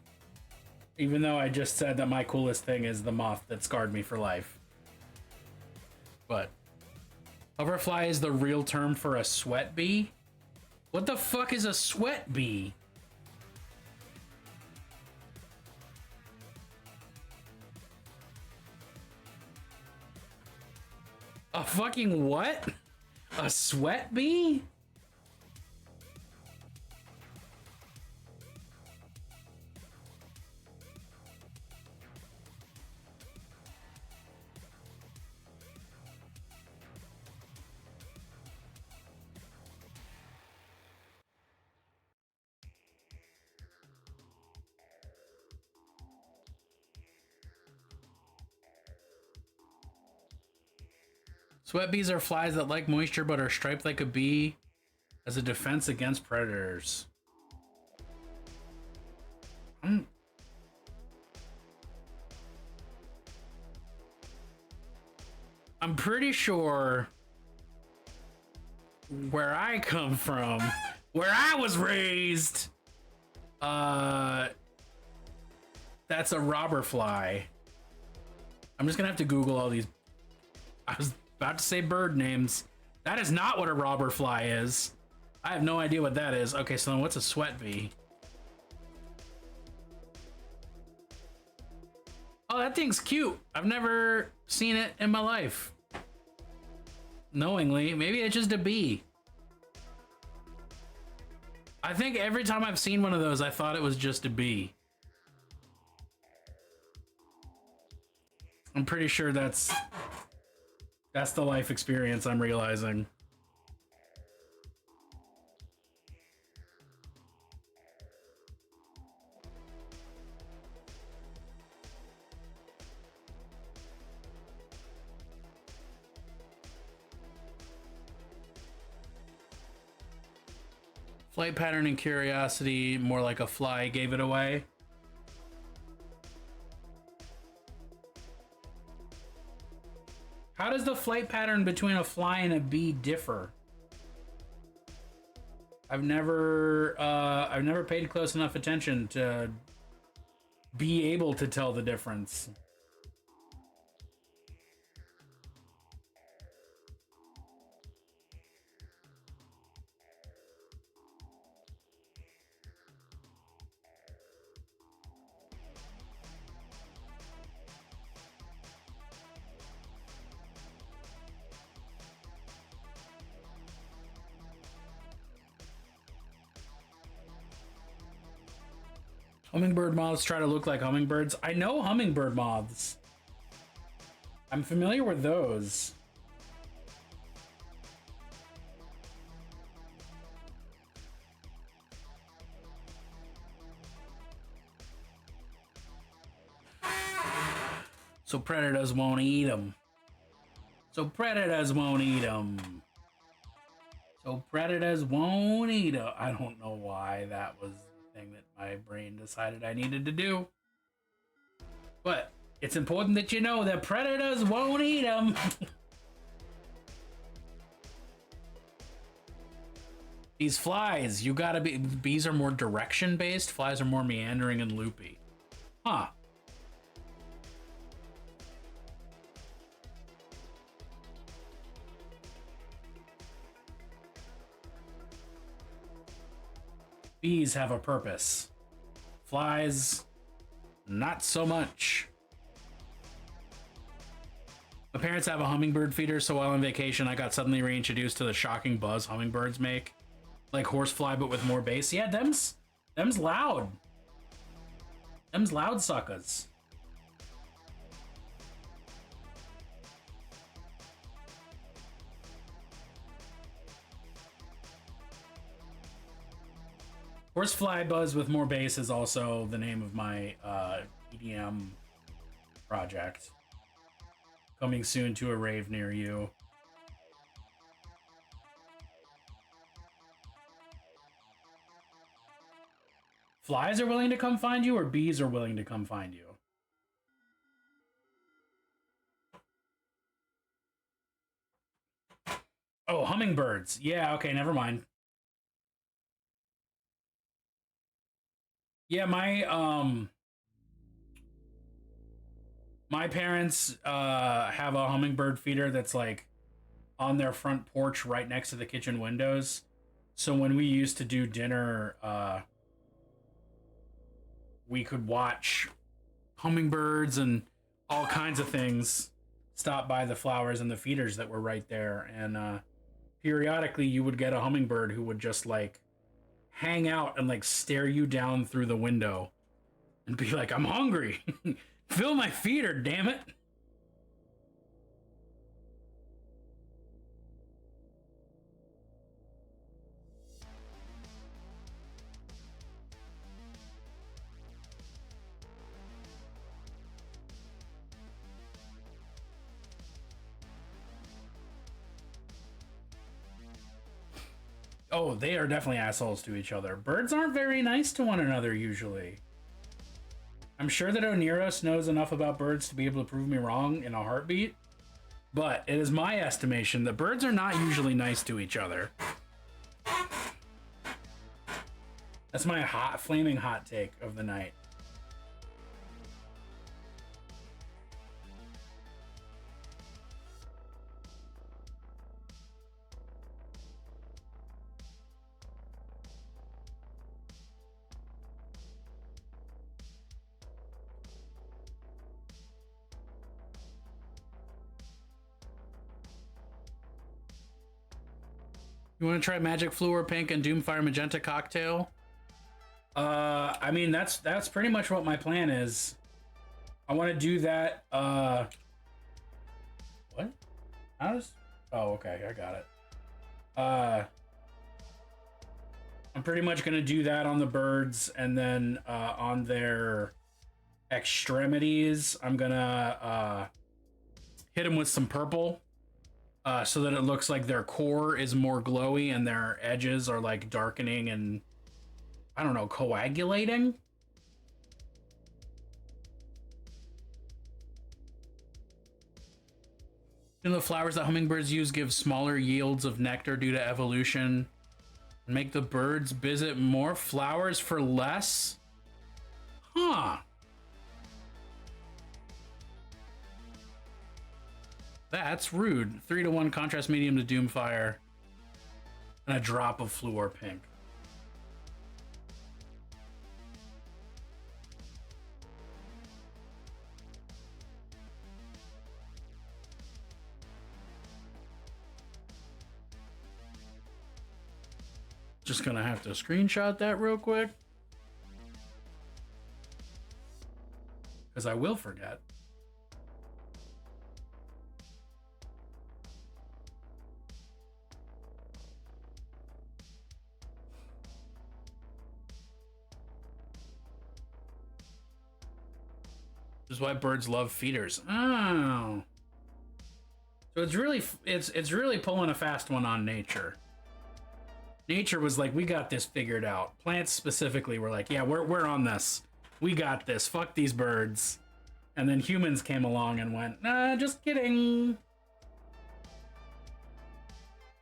Even though I just said that my coolest thing is the moth that scarred me for life. But hoverfly is the real term for a sweat bee? What the fuck is a sweat bee? A fucking what? A sweat bee? Sweat bees are flies that like moisture but are striped like a bee as a defense against predators. I'm pretty sure where I come from, where I was raised, That's a robber fly. I'm just gonna have to Google all these. I was about to say bird names. That is not what a robber fly is. I have no idea what that is. Okay, so then what's a sweat bee? Oh, that thing's cute. I've never seen it in my life. Knowingly, maybe it's just a bee. I think every time I've seen one of those, I thought it was just a bee. I'm pretty sure that's the life experience I'm realizing. Flight pattern and curiosity, more like a fly, gave it away. How does the flight pattern between a fly and a bee differ? I've never paid close enough attention to be able to tell the difference. Hummingbird moths try to look like hummingbirds. I know hummingbird moths. I'm familiar with those. So predators won't eat them. So predators won't eat them. So predators won't eat them. I don't know why that was the thing that my brain decided I needed to do. But it's important that you know that predators won't eat them. These flies, you gotta be... Bees are more direction-based. Flies are more meandering and loopy. Huh. Bees have a purpose. Flies, not so much. My parents have a hummingbird feeder, so while on vacation, I got suddenly reintroduced to the shocking buzz hummingbirds make. Like horsefly, but with more bass. Yeah, them's loud. Them's loud suckers. Horsefly buzz with more bass is also the name of my EDM project. Coming soon to a rave near you. Flies are willing to come find you, or bees are willing to come find you? Oh, hummingbirds. Yeah, okay, never mind. Yeah, my parents have a hummingbird feeder that's like on their front porch right next to the kitchen windows. So when we used to do dinner, we could watch hummingbirds and all kinds of things stop by the flowers and the feeders that were right there. And periodically you would get a hummingbird who would just like hang out and like stare you down through the window and be like, I'm hungry. Fill my feeder, damn it. Oh, they are definitely assholes to each other. Birds aren't very nice to one another, usually. I'm sure that Oniros knows enough about birds to be able to prove me wrong in a heartbeat, but it is my estimation that birds are not usually nice to each other. That's my flaming hot take of the night. You want to try Magic Fluor Pink and Doomfire Magenta cocktail? I mean, that's pretty much what my plan is. I want to do that. What? How does? Oh, okay, I got it. I'm pretty much gonna do that on the birds, and then on their extremities, I'm gonna hit them with some purple, so that it looks like their core is more glowy and their edges are like darkening and, I don't know, coagulating. You know, the flowers that hummingbirds use give smaller yields of nectar due to evolution. Make the birds visit more flowers for less? Huh. That's rude. 3-to-1 contrast medium to Doomfire. And a drop of Fluor Pink. Just gonna have to screenshot that real quick, because I will forget. This is why birds love feeders. Oh, so it's really pulling a fast one on nature. Nature was like, we got this figured out. Plants specifically were like, yeah, we're on this. We got this. Fuck these birds. And then humans came along and went, nah, just kidding.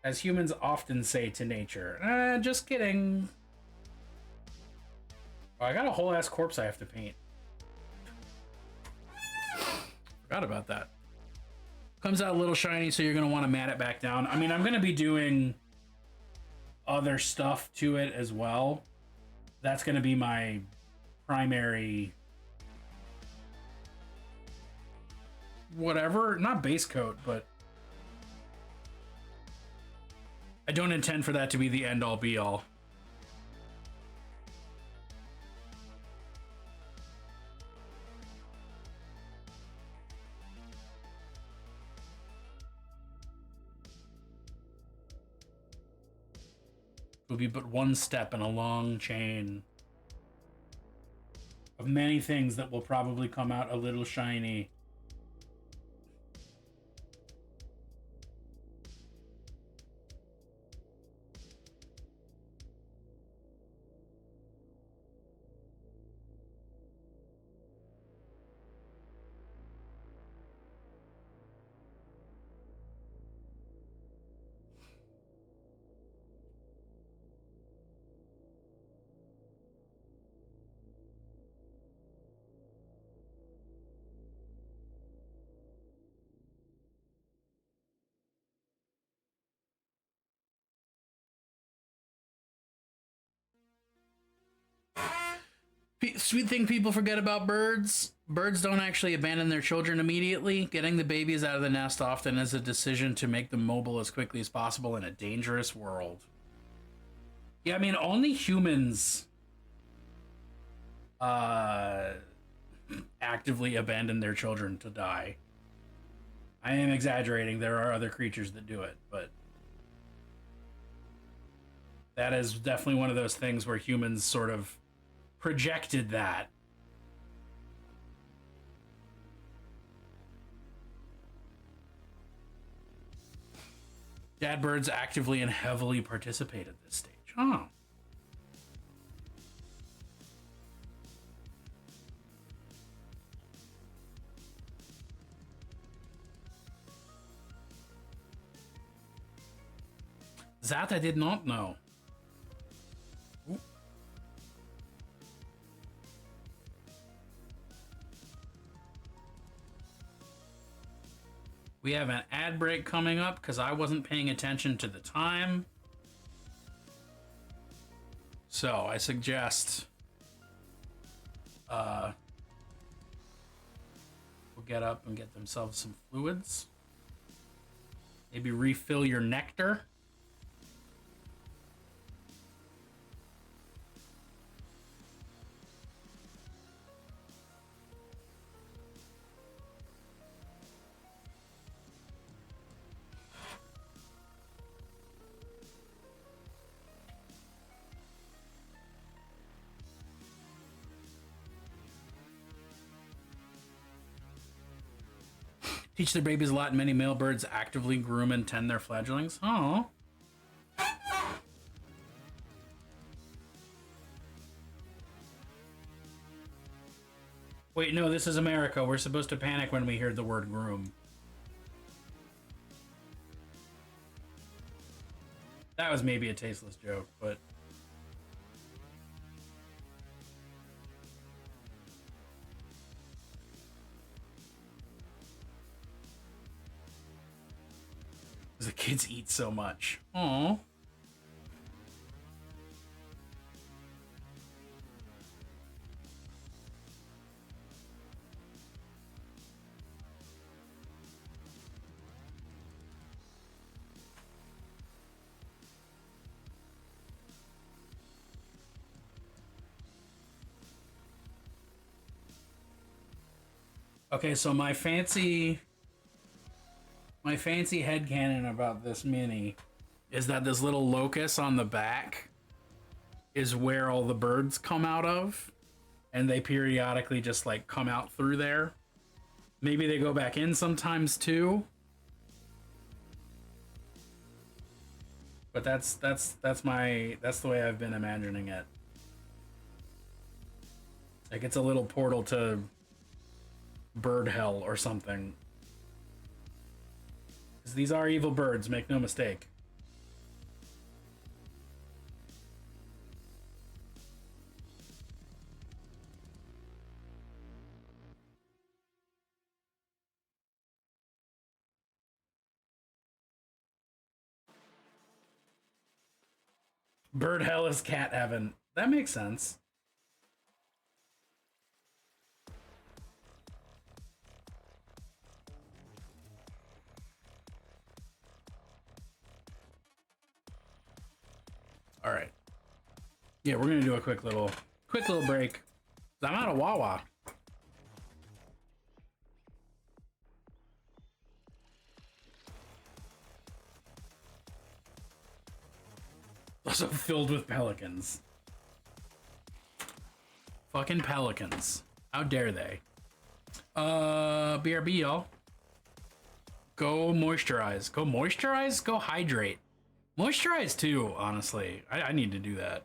As humans often say to nature, just kidding. Oh, I got a whole ass corpse I have to paint. Forgot about that. Comes out a little shiny, so you're gonna want to mat it back down. I mean, I'm gonna be doing other stuff to it as well. That's going to be my primary whatever, not base coat, but I don't intend for that to be the end all be all. Will be but one step in a long chain of many things that will probably come out a little shiny. Sweet thing people forget about birds. Birds don't actually abandon their children immediately. Getting the babies out of the nest often is a decision to make them mobile as quickly as possible in a dangerous world. Yeah, I mean, only humans actively abandon their children to die. I am exaggerating. There are other creatures that do it, but that is definitely one of those things where humans sort of projected that. Dad birds actively and heavily participate at this stage. Oh. That I did not know. We have an ad break coming up because I wasn't paying attention to the time. So I suggest we'll get up and get themselves some fluids. Maybe refill your nectar. Teach their babies a lot. Many male birds actively groom and tend their fledglings. Oh. Wait, no, this is America. We're supposed to panic when we hear the word groom. That was maybe a tasteless joke, but... the kids eat so much. Aww. Okay, so my fancy headcanon about this mini is that this little locus on the back is where all the birds come out of, and they periodically just like come out through there. Maybe they go back in sometimes too. But that's the way I've been imagining it. Like it's a little portal to bird hell or something. 'Cause these are evil birds, make no mistake. Bird hell is cat heaven. That makes sense. All right. Yeah, we're gonna do a quick little break. I'm out of Wawa. Also filled with pelicans. Fucking pelicans. How dare they? BRB, y'all. Go moisturize. Go moisturize? Go hydrate. Moisturize too, honestly. I need to do that.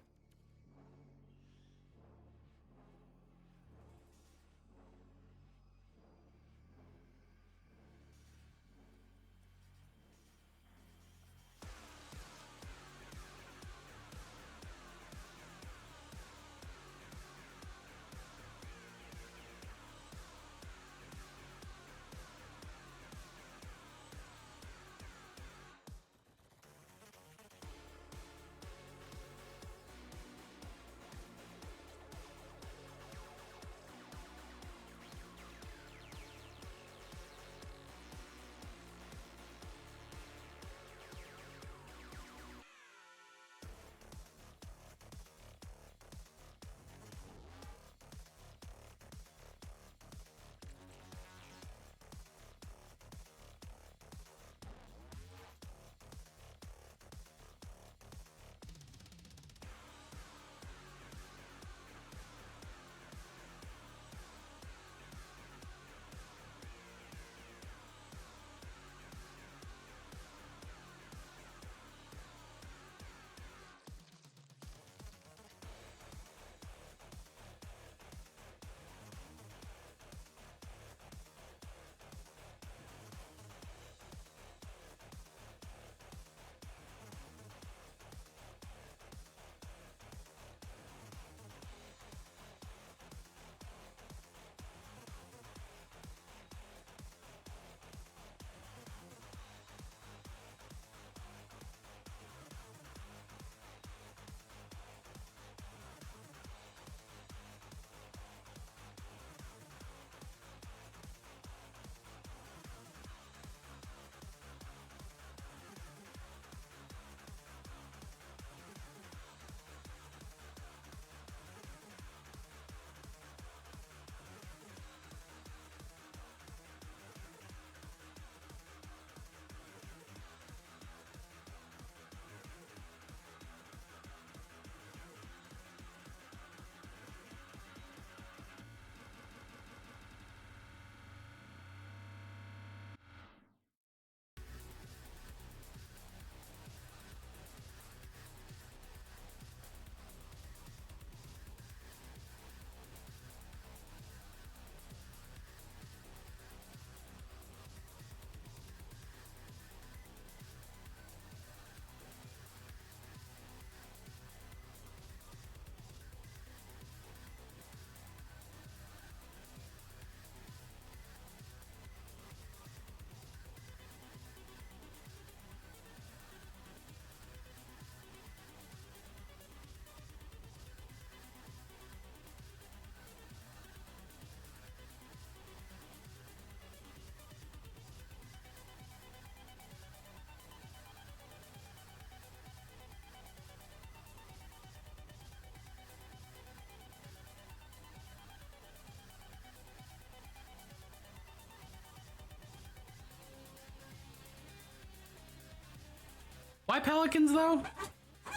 Why pelicans, though?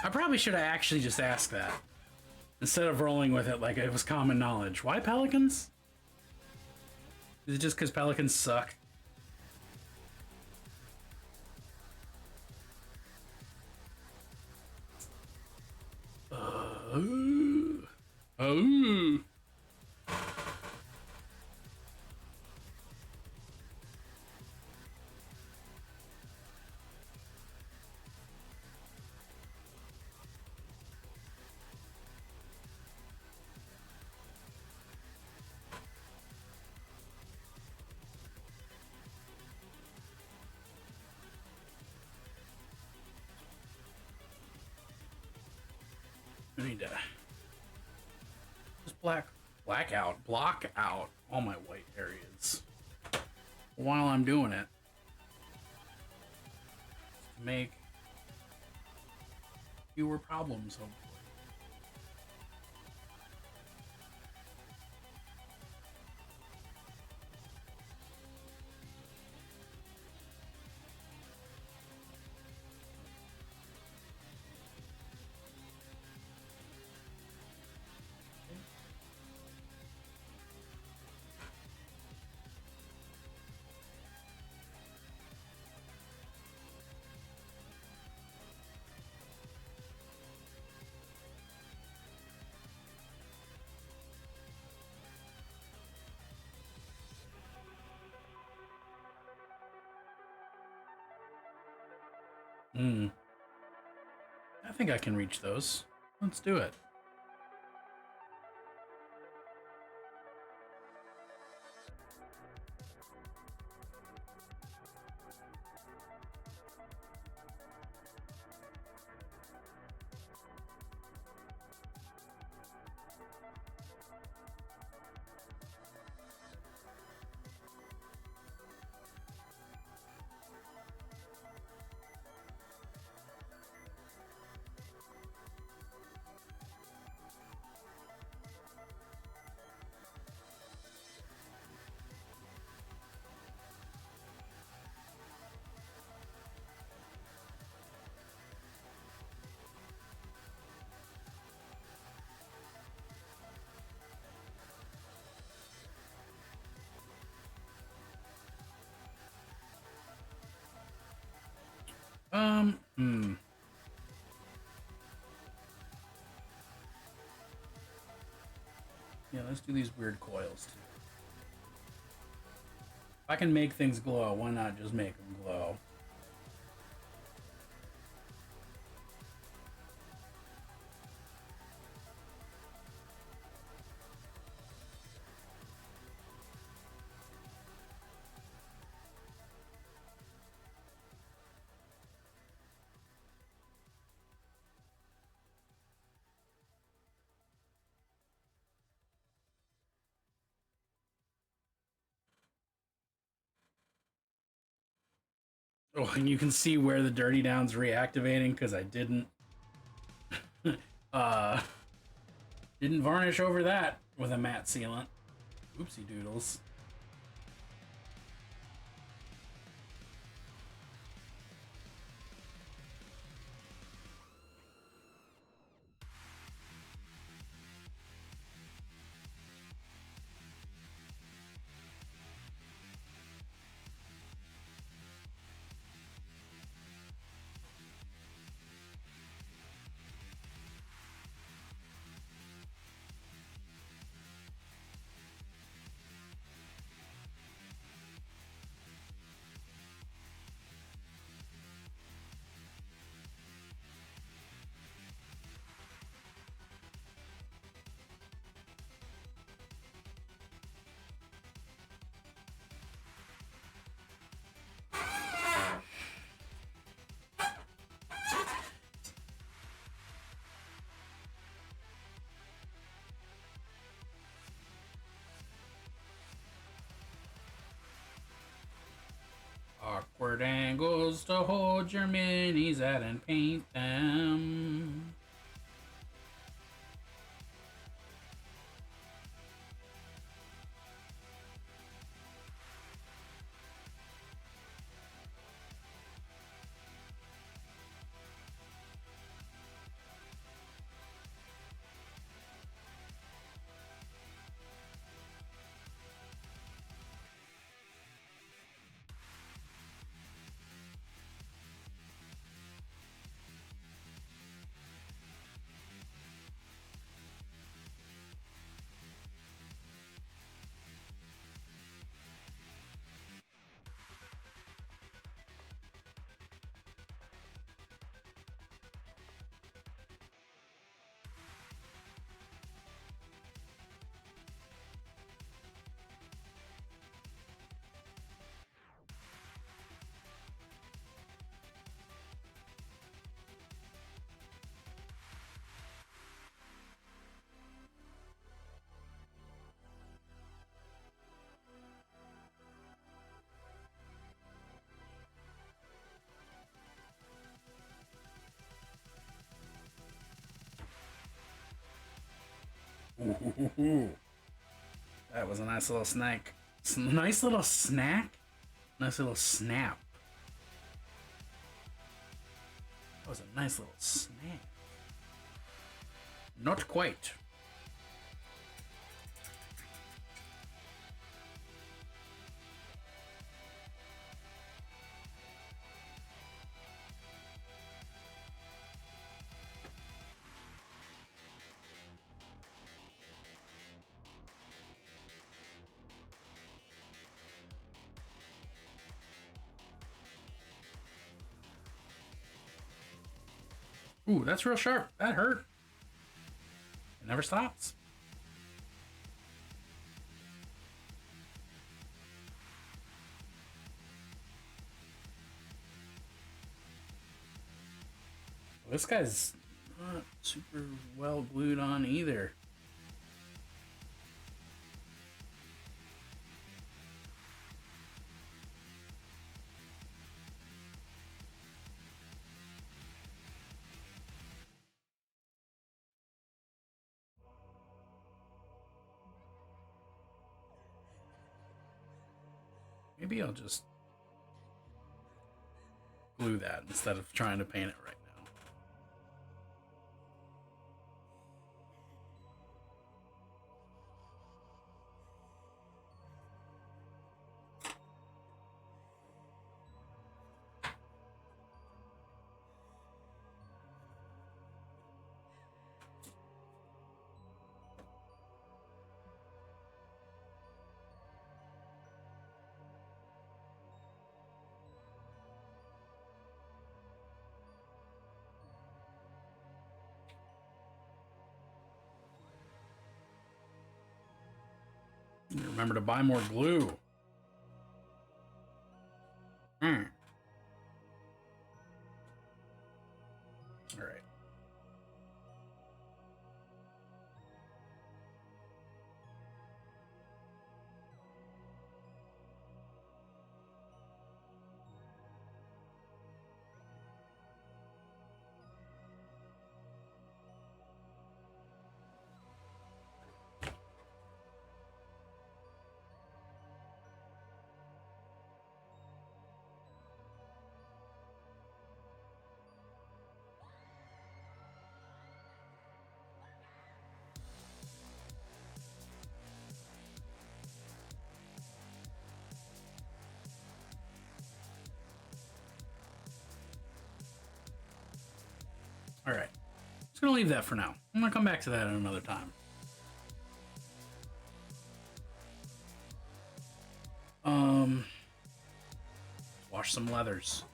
I probably should have actually just asked that. Instead of rolling with it like it was common knowledge. Why pelicans? Is it just because pelicans suck? Oh. I need to just block out all my white areas while I'm doing it to make fewer problems, hopefully. I think I can reach those. Let's do it. Yeah, let's do these weird coils too. If I can make things glow, why not just make them glow? Oh, and you can see where the dirty down's reactivating because I didn't didn't varnish over that with a matte sealant. Oopsie doodles. Awkward angles to hold your minis at and paint them. Ooh. That was a nice little snack. Nice little snack? Nice little snap. That was a nice little snack. Not quite. Ooh, that's real sharp. That hurt. It never stops. This guy's not super well glued on either. Maybe I'll just glue that instead of trying to paint it right now. Remember to buy more glue. All right. All right. Just gonna leave that for now. I'm gonna come back to that at another time. Wash some leathers.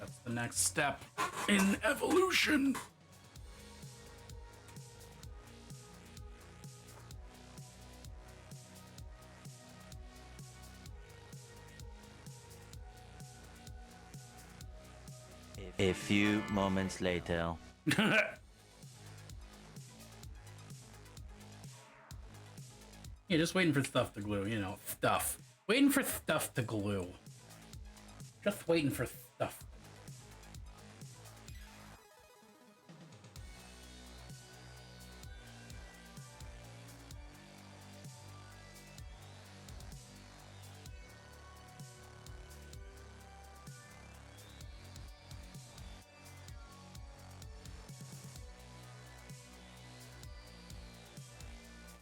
That's the next step in evolution. A few moments later. Yeah, just waiting for stuff to glue, you know, stuff. Waiting for stuff to glue. Just waiting for stuff.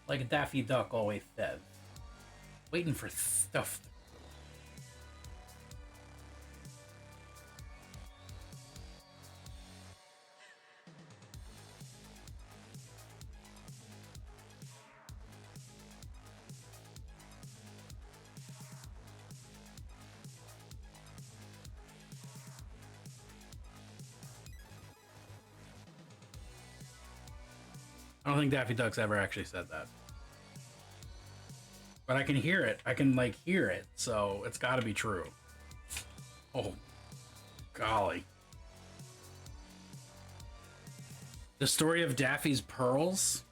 Like a Daffy Duck always says. Waiting for stuff. I don't think Daffy Duck's ever actually said that. But I can hear it. I can, like, hear it. So it's got to be true. Oh, golly. The story of Daffy's Pearls?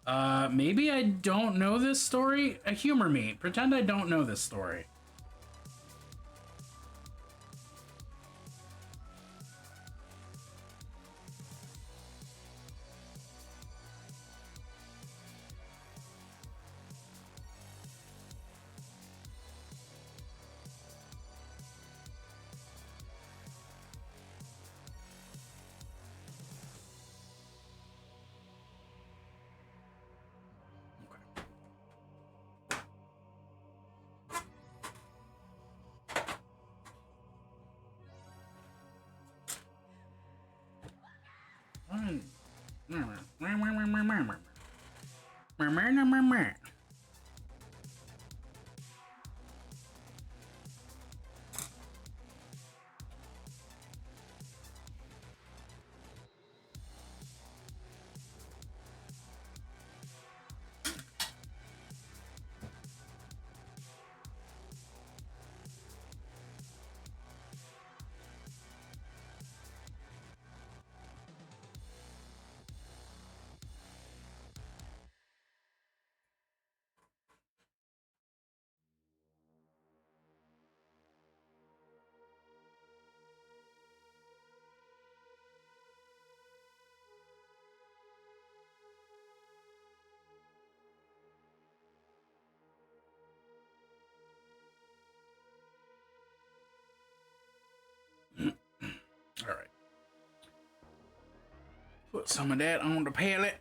Maybe I don't know this story. Humor me. Pretend I don't know this story. All right. Put some of that on the pallet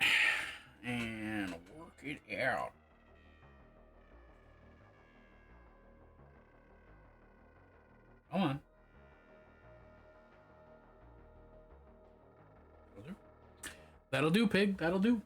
and work it out. Come on. That'll do, pig. That'll do.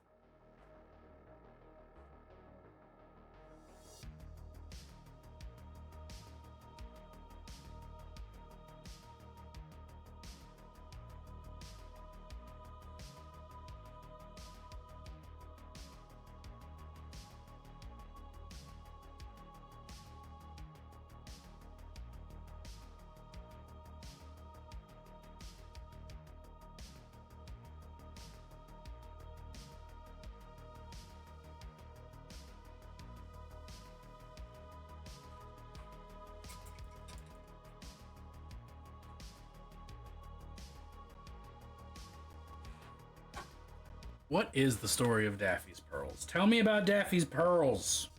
What is the story of Daffy's Pearls? Tell me about Daffy's Pearls.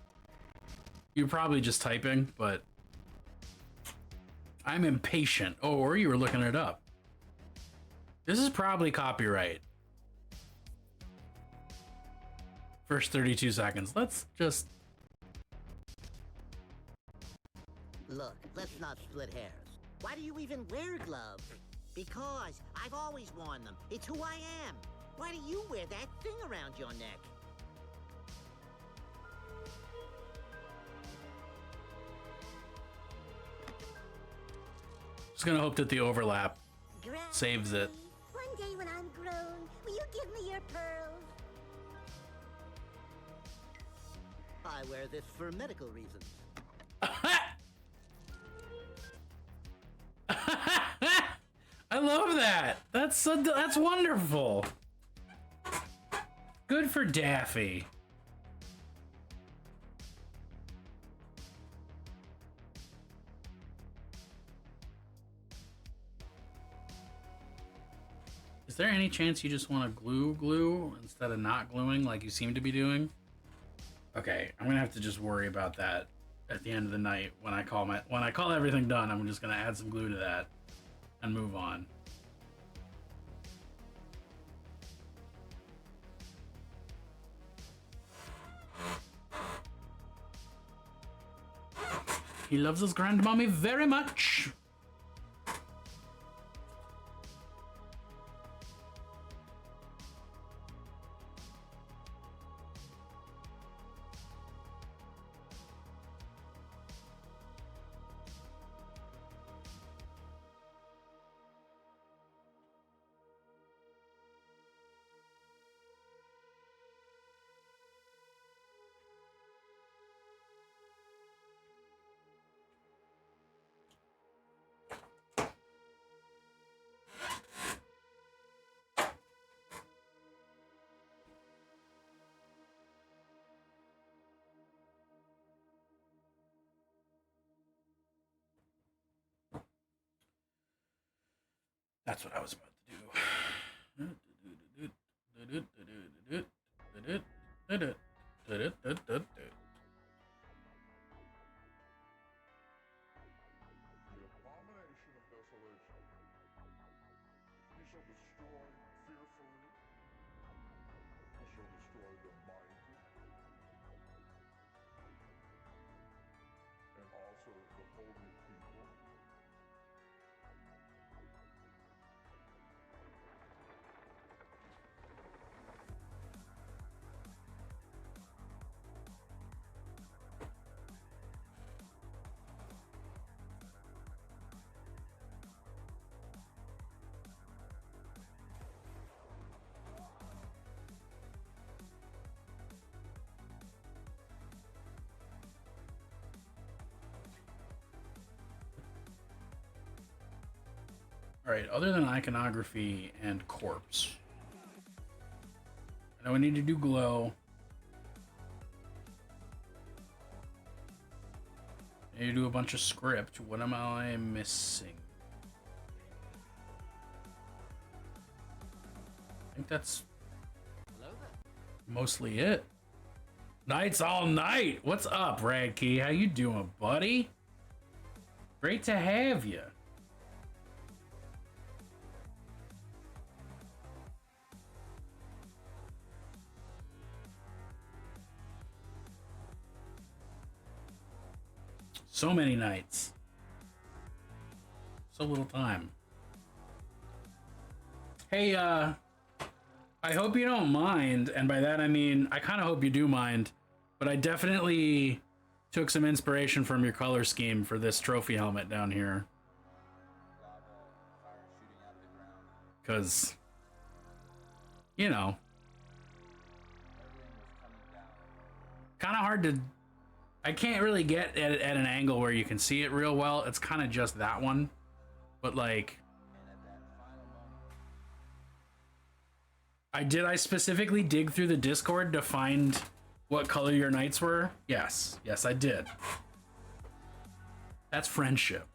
You're probably just typing, but I'm impatient. Oh, or you were looking it up. This is probably copyright. First 32 seconds. Let's just... Look, let's not split hairs. Why do you even wear gloves? Because I've always worn them. It's who I am. Why do you wear that thing around your neck? Just gonna hope that the overlap saves it. One day when I'm grown, will you give me your pearls? I wear this for medical reasons. I love that. That's wonderful. Good for Daffy. Is there any chance you just want to glue instead of not gluing like you seem to be doing? Okay, I'm gonna have to just worry about that at the end of the night when I call everything done. I'm just gonna add some glue to that and move on. He loves his grandmommy very much. That's what I was about to do. Alright, other than iconography and corpse. I know we need to do glow. I need to do a bunch of script. What am I missing? I think that's mostly it. Nights all night. What's up, Radkey? How you doing, buddy? Great to have you. So many nights. So little time. Hey, I hope you don't mind, and by that I mean, I kind of hope you do mind, but I definitely took some inspiration from your color scheme for this trophy helmet down here. Because, you know, kind of hard to... I can't really get at it at an angle where you can see it real well. It's kind of just that one. But, like... I specifically dig through the Discord to find what color your knights were? Yes. Yes, I did. That's friendship.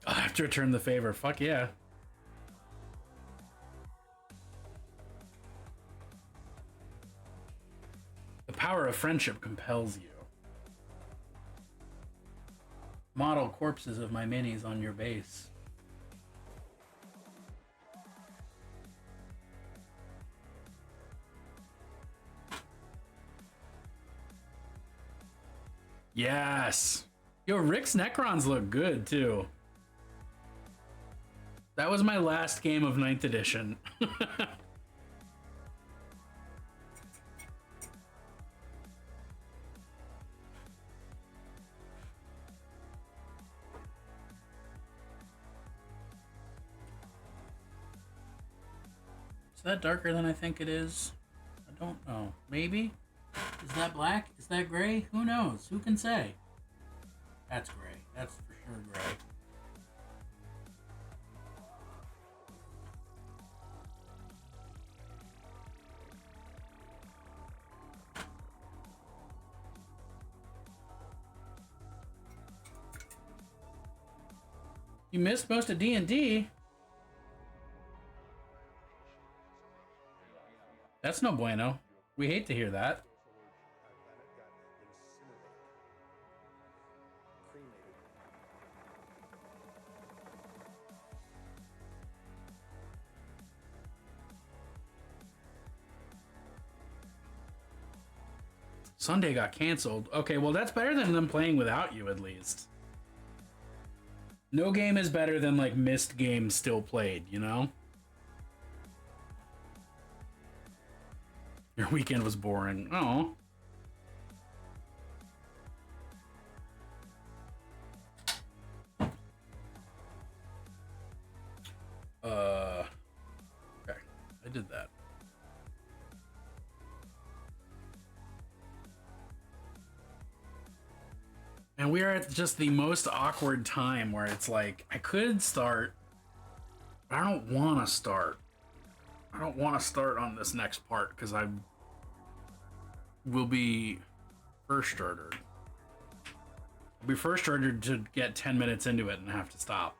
I have to return the favor. Fuck yeah. The power of friendship compels you. Model corpses of my minis on your base. Yes. Yo, Rick's Necrons look good too. That was my last game of 9th edition. Is that darker than I think it is? I don't know. Maybe? Is that black? Is that gray? Who knows? Who can say? That's gray. That's for sure gray. You missed most of D&D? That's no bueno. We hate to hear that. Sunday got canceled. Okay, well that's better than them playing without you at least. No game is better than, like, missed games still played, you know? Your weekend was boring. Oh. Okay. I did that. And we are at just the most awkward time where it's like, I could start, but I don't want to start. I don't want to start on this next part because I will be first started. I'll be first started to get 10 minutes into it and have to stop.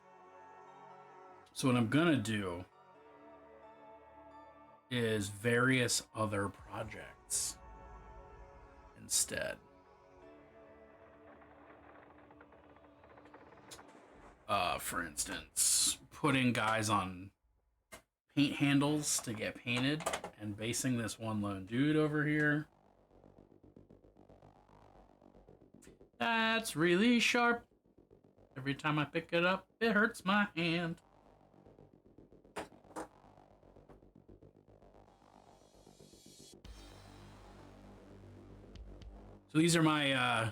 So what I'm gonna do is various other projects instead. For instance, putting guys on paint handles to get painted and basing this one lone dude over here. That's really sharp. Every time I pick it up, it hurts my hand. So these are my,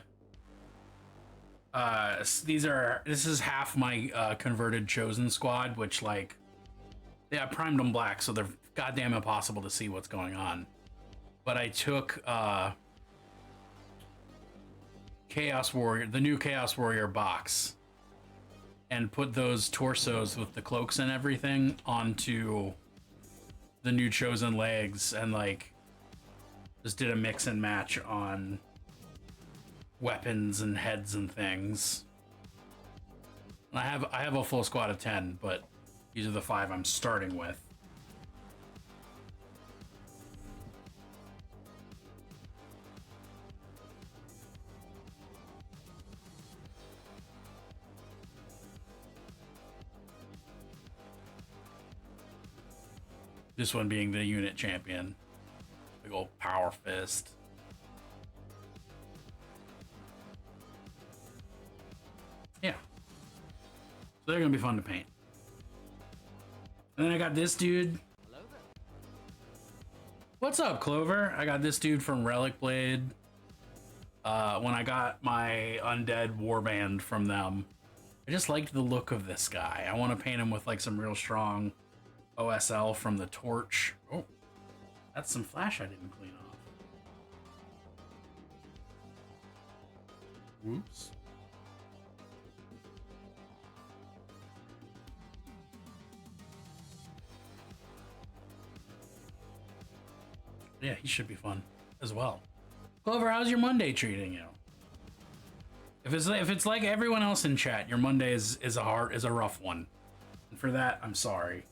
this is half my converted Chosen squad, which, like, yeah, I primed them black, so they're goddamn impossible to see what's going on. But I took Chaos Warrior, the new Chaos Warrior box, and put those torsos with the cloaks and everything onto the new Chosen legs, and like just did a mix and match on weapons and heads and things. And I have a full squad of 10, but these are the 5 I'm starting with. This one being the unit champion. Big old power fist. Yeah. So they're gonna be fun to paint. And then I got this dude. What's up, Clover? I got this dude from Relic Blade. When I got my undead warband from them, I just liked the look of this guy. I want to paint him with like some real strong OSL from the torch. Oh, that's some flash I didn't clean off. Whoops. Yeah, he should be fun as well. Clover, how's your Monday treating you? If it's like everyone else in chat, your Monday is a rough one. And for that, I'm sorry.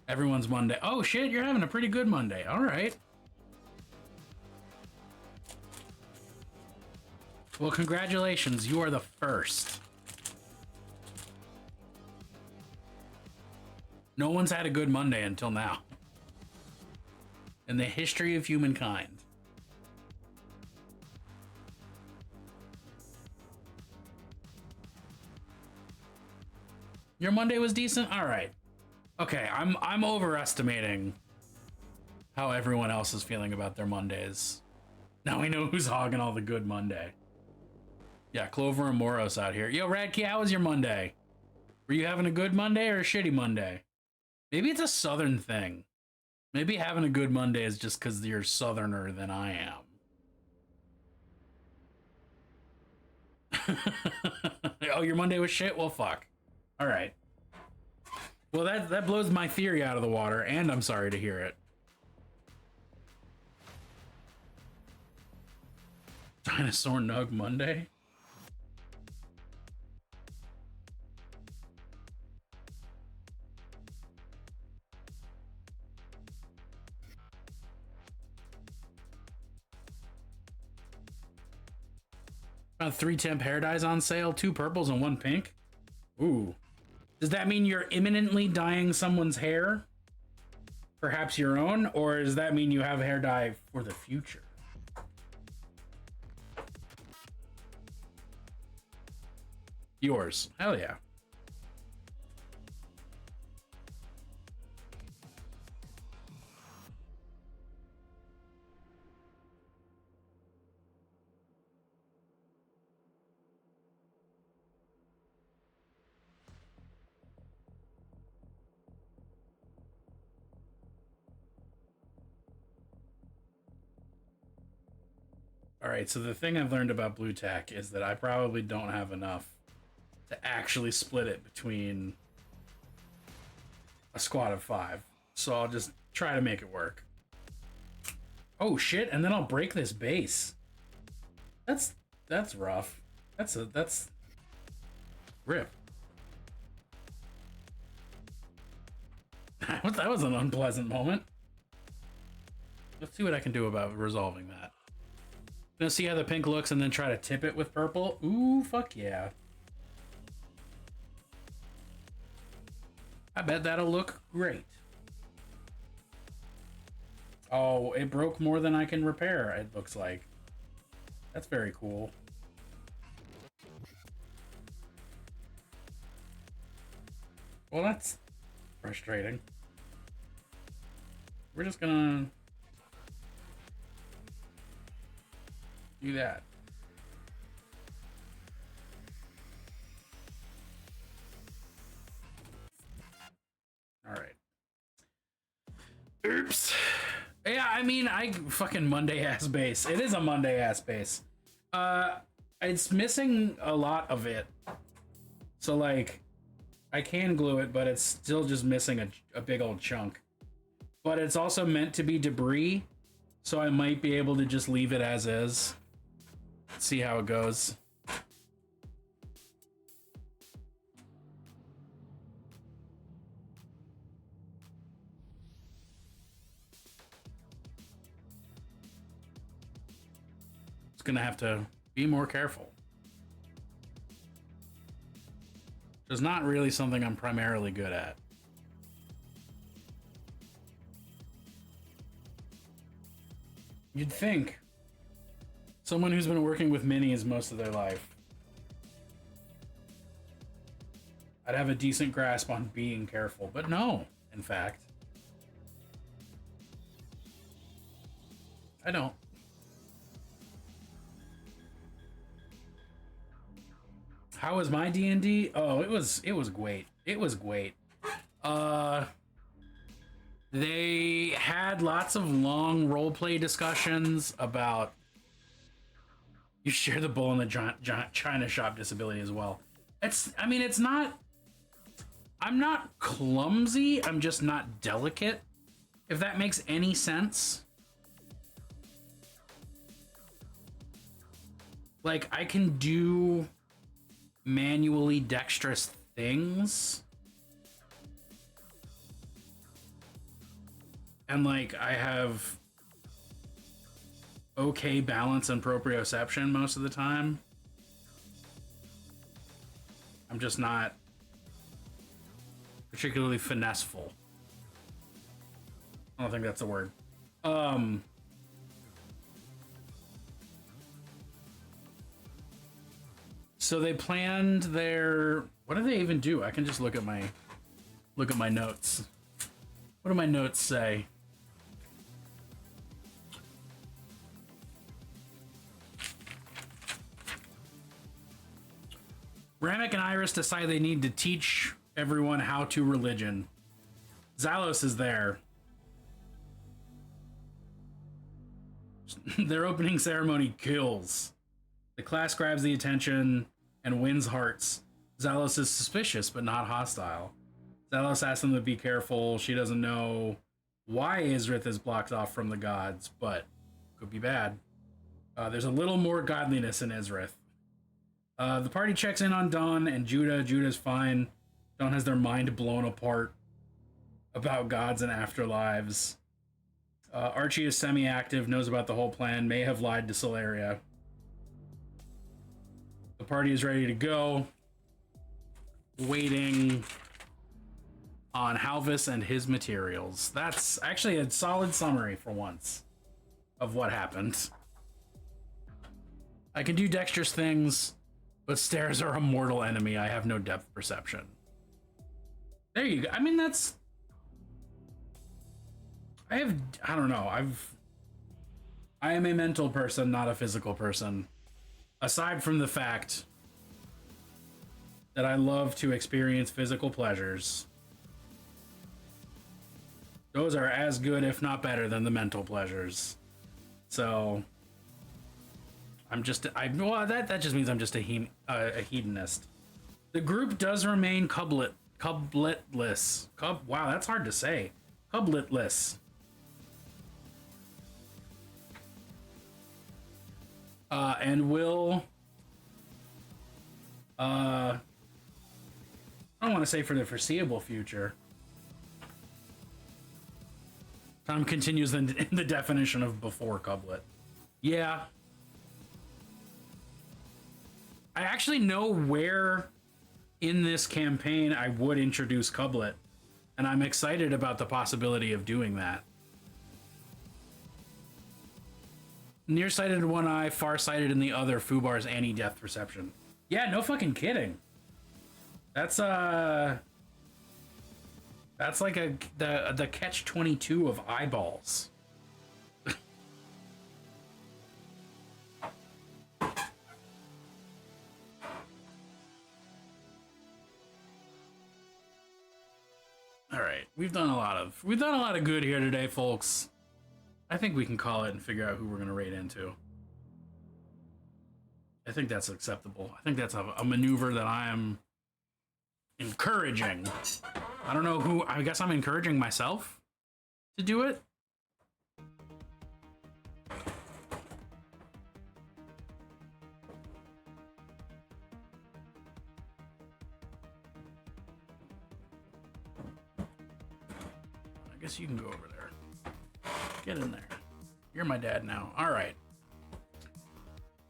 Everyone's Monday. Oh shit, you're having a pretty good Monday. All right. Well, congratulations. You are the first. No one's had a good Monday until now. In the history of humankind. Your Monday was decent? All right. Okay, I'm overestimating how everyone else is feeling about their Mondays. Now we know who's hogging all the good Monday. Yeah, Clover and Moros out here. Yo, Radkey, how was your Monday? Were you having a good Monday or a shitty Monday? Maybe it's a Southern thing. Maybe having a good Monday is just because you're Southerner than I am. Oh, your Monday was shit? Well, fuck. All right. Well, that blows my theory out of the water, and I'm sorry to hear it. Dinosaur Nug Monday? Found 3 temp hair dyes on sale, 2 purples and 1 pink. Ooh. Does that mean you're imminently dyeing someone's hair? Perhaps your own? Or does that mean you have hair dye for the future? Yours. Hell yeah. All right, so the thing I've learned about blue tack is that I probably don't have enough to actually split it between a squad of 5. So I'll just try to make it work. Oh shit, and then I'll break this base. That's rough. That's rip. That was an unpleasant moment. Let's see what I can do about resolving that. Gonna see how the pink looks and then try to tip it with purple. Ooh, fuck yeah. I bet that'll look great. Oh, it broke more than I can repair, it looks like. That's very cool. Well, that's frustrating. We're just gonna do that. All right. Oops. Yeah, I mean, I fucking Monday ass base. It is a Monday ass base. It's missing a lot of it. So like, I can glue it, but it's still just missing a big old chunk. But it's also meant to be debris, so I might be able to just leave it as is. See how it goes. Gonna have to be more careful. It's not really something I'm primarily good at. You'd think someone who's been working with minis most of their life, I'd have a decent grasp on being careful, but no, in fact, I don't. How was my D&D? Oh, it was great. It was great. They had lots of long roleplay discussions about you share the bull in the China shop disability as well. I mean, it's not, I'm not clumsy, I'm just not delicate, if that makes any sense. Like, I can do manually dexterous things, and like I have okay balance and proprioception most of the time. I'm just not particularly finesseful. I don't think that's a word. So they planned their, what do they even do? I can just look at my notes. What do my notes say? Ramek and Iris decide they need to teach everyone how to religion. Zalos is there. Their opening ceremony kills. The class grabs the attention and wins hearts. Zalos is suspicious, but not hostile. Zalos asks them to be careful. She doesn't know why Izrith is blocked off from the gods, but could be bad. There's a little more godliness in Izrith. The party checks in on Dawn and Judah. Judah's fine. Dawn has their mind blown apart about gods and afterlives. Archie is semi-active, knows about the whole plan, may have lied to Solaria. The party is ready to go, waiting on Halvis and his materials. That's actually a solid summary for once of what happened. I can do dexterous things, but stairs are a mortal enemy. I have no depth perception. There you go. I mean, that's... I don't know. I am a mental person, not a physical person. Aside from the fact that I love to experience physical pleasures, those are as good, if not better, than the mental pleasures. So I'm just, well, that just means I'm just a hedonist. The group does remain cubletless. Wow, that's hard to say. Cubletless. And will, I don't want to say for the foreseeable future. Tom continues in the definition of before cublet. Yeah. I actually know where in this campaign I would introduce cublet, and I'm excited about the possibility of doing that. Nearsighted in one eye, farsighted in the other, Fubar's anti-death perception. Yeah, no fucking kidding. That's That's like the catch-22 of eyeballs. All right, we've done a lot of good here today, folks. I think we can call it and figure out who we're gonna raid into. I think that's acceptable. I think that's a maneuver that I am encouraging. I don't know who. I guess I'm encouraging myself to do it. I guess you can go over there. Get in there. You're my dad now. All right.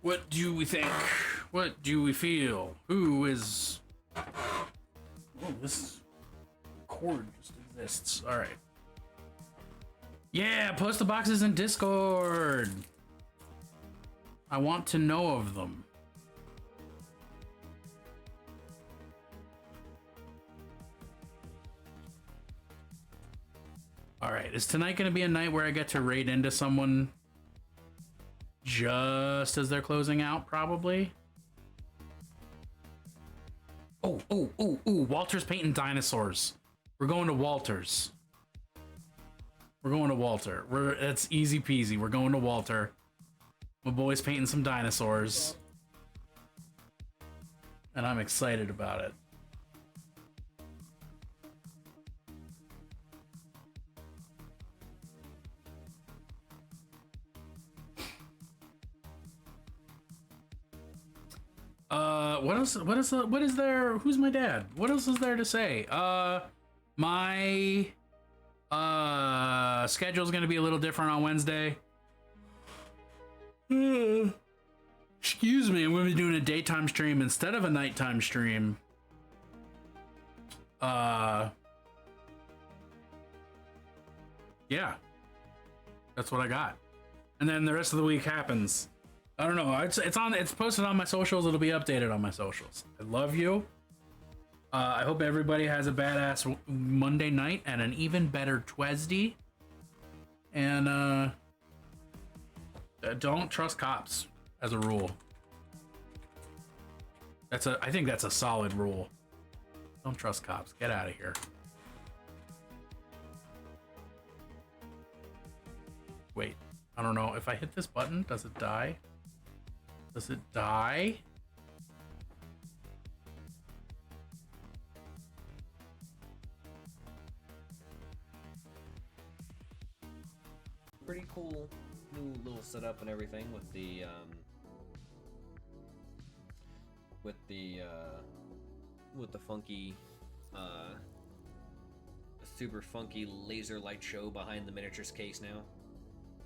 What do we think? What do we feel? Who is... Oh, this cord just exists. All right. Yeah, post the boxes in Discord. I want to know of them. All right, is tonight going to be a night where I get to raid into someone just as they're closing out, probably? Oh, Walter's painting dinosaurs. We're going to Walter's. We're going to Walter. It's easy peasy. We're going to Walter. My boy's painting some dinosaurs. And I'm excited about it. What is there? Who's my dad? What else is there to say? My schedule's gonna be a little different on Wednesday. Excuse me, I'm gonna be doing a daytime stream instead of a nighttime stream. Yeah. That's what I got. And then the rest of the week happens. I don't know. It's posted on my socials. It'll be updated on my socials. I love you. I hope everybody has a badass Monday night and an even better Tuesday. And don't trust cops as a rule. I think that's a solid rule. Don't trust cops. Get out of here. Wait, I don't know. If I hit this button, does it die? Does it die? Pretty cool new little setup and everything with the funky super funky laser light show behind the miniatures case now.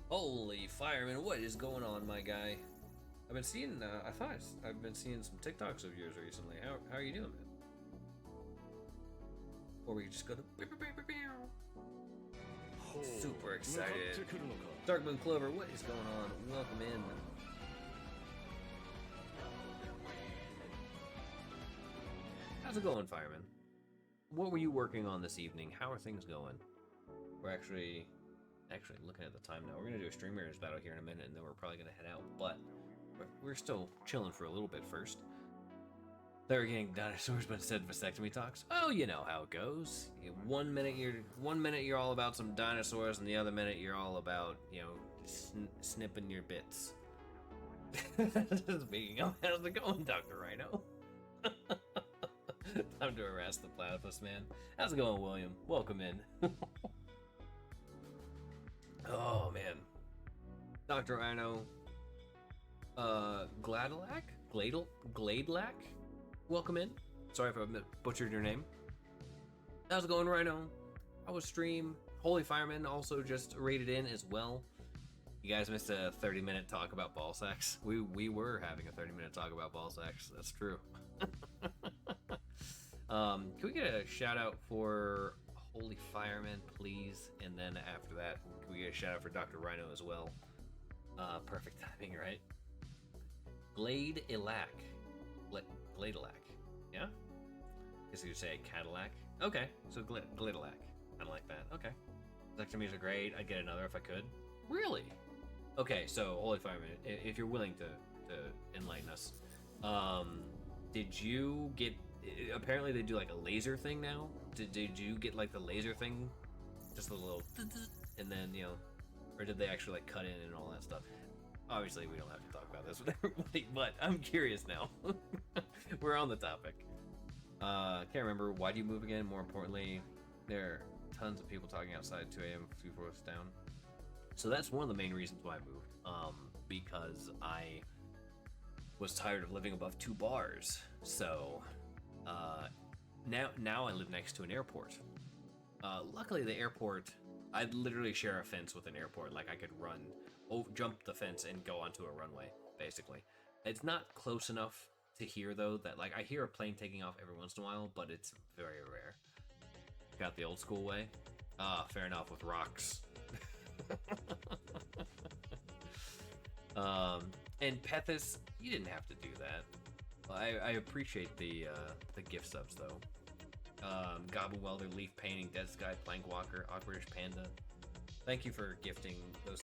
Holy fireman, what is going on, my guy? I've been seeing I've been seeing some TikToks of yours recently. How are you doing, man? Or we just go to super excited. Darkmoon Clover, what is going on? Welcome in. How's it going, fireman? What were you working on this evening? How are things going? We're actually looking at the time now. We're gonna do a streamers battle here in a minute, and then we're probably gonna head out. But we're still chilling for a little bit first. They're getting dinosaurs, but instead vasectomy talks. Oh, you know how it goes. One minute you're all about some dinosaurs, and the other minute you're all about, you know, snipping your bits. Speaking of, how's it going, Dr. Rhino? Time to harass the platypus man. How's it going, William? Welcome in. Oh man, Dr. Rhino. Gladelac? Welcome in. Sorry if I butchered your name. How's it going, Rhino? How was stream? Holy Fireman also just raided in as well. You guys missed a 30-minute talk about ball sacks. We were having a 30-minute talk about ball sacks. That's true. Can we get a shout out for Holy Fireman, please? And then after that, can we get a shout out for Dr. Rhino as well? Perfect timing, right? Gladelac. Yeah? Guess you would say Cadillac. Okay, so Gladelac. kind of like that. Okay. Vasectomies are great. I'd get another if I could. Really? Okay, so Holy Fireman, if you're willing to enlighten us, did you get? Apparently, they do like a laser thing now. Did you get like the laser thing? Just a little, and then or did they actually like cut in and all that stuff? Obviously, we don't have to talk about this with everybody, but I'm curious now. We're on the topic. Can't remember. Why do you move again? More importantly, there are tons of people talking outside at 2 a.m. a few floors down. So that's one of the main reasons why I moved. Because I was tired of living above 2 bars. So now I live next to an airport. Luckily, the airport, I'd literally share a fence with an airport. Like I could jump the fence and go onto a runway, basically. It's not close enough to hear though that like I hear a plane taking off every once in a while, but it's very rare. Got the old school way. Fair enough, with rocks. And Pethis, you didn't have to do that. I appreciate the gift subs though. Goblin Welder, Leaf Painting, Dead Sky, Plank Walker, Awkwardish Panda. Thank you for gifting those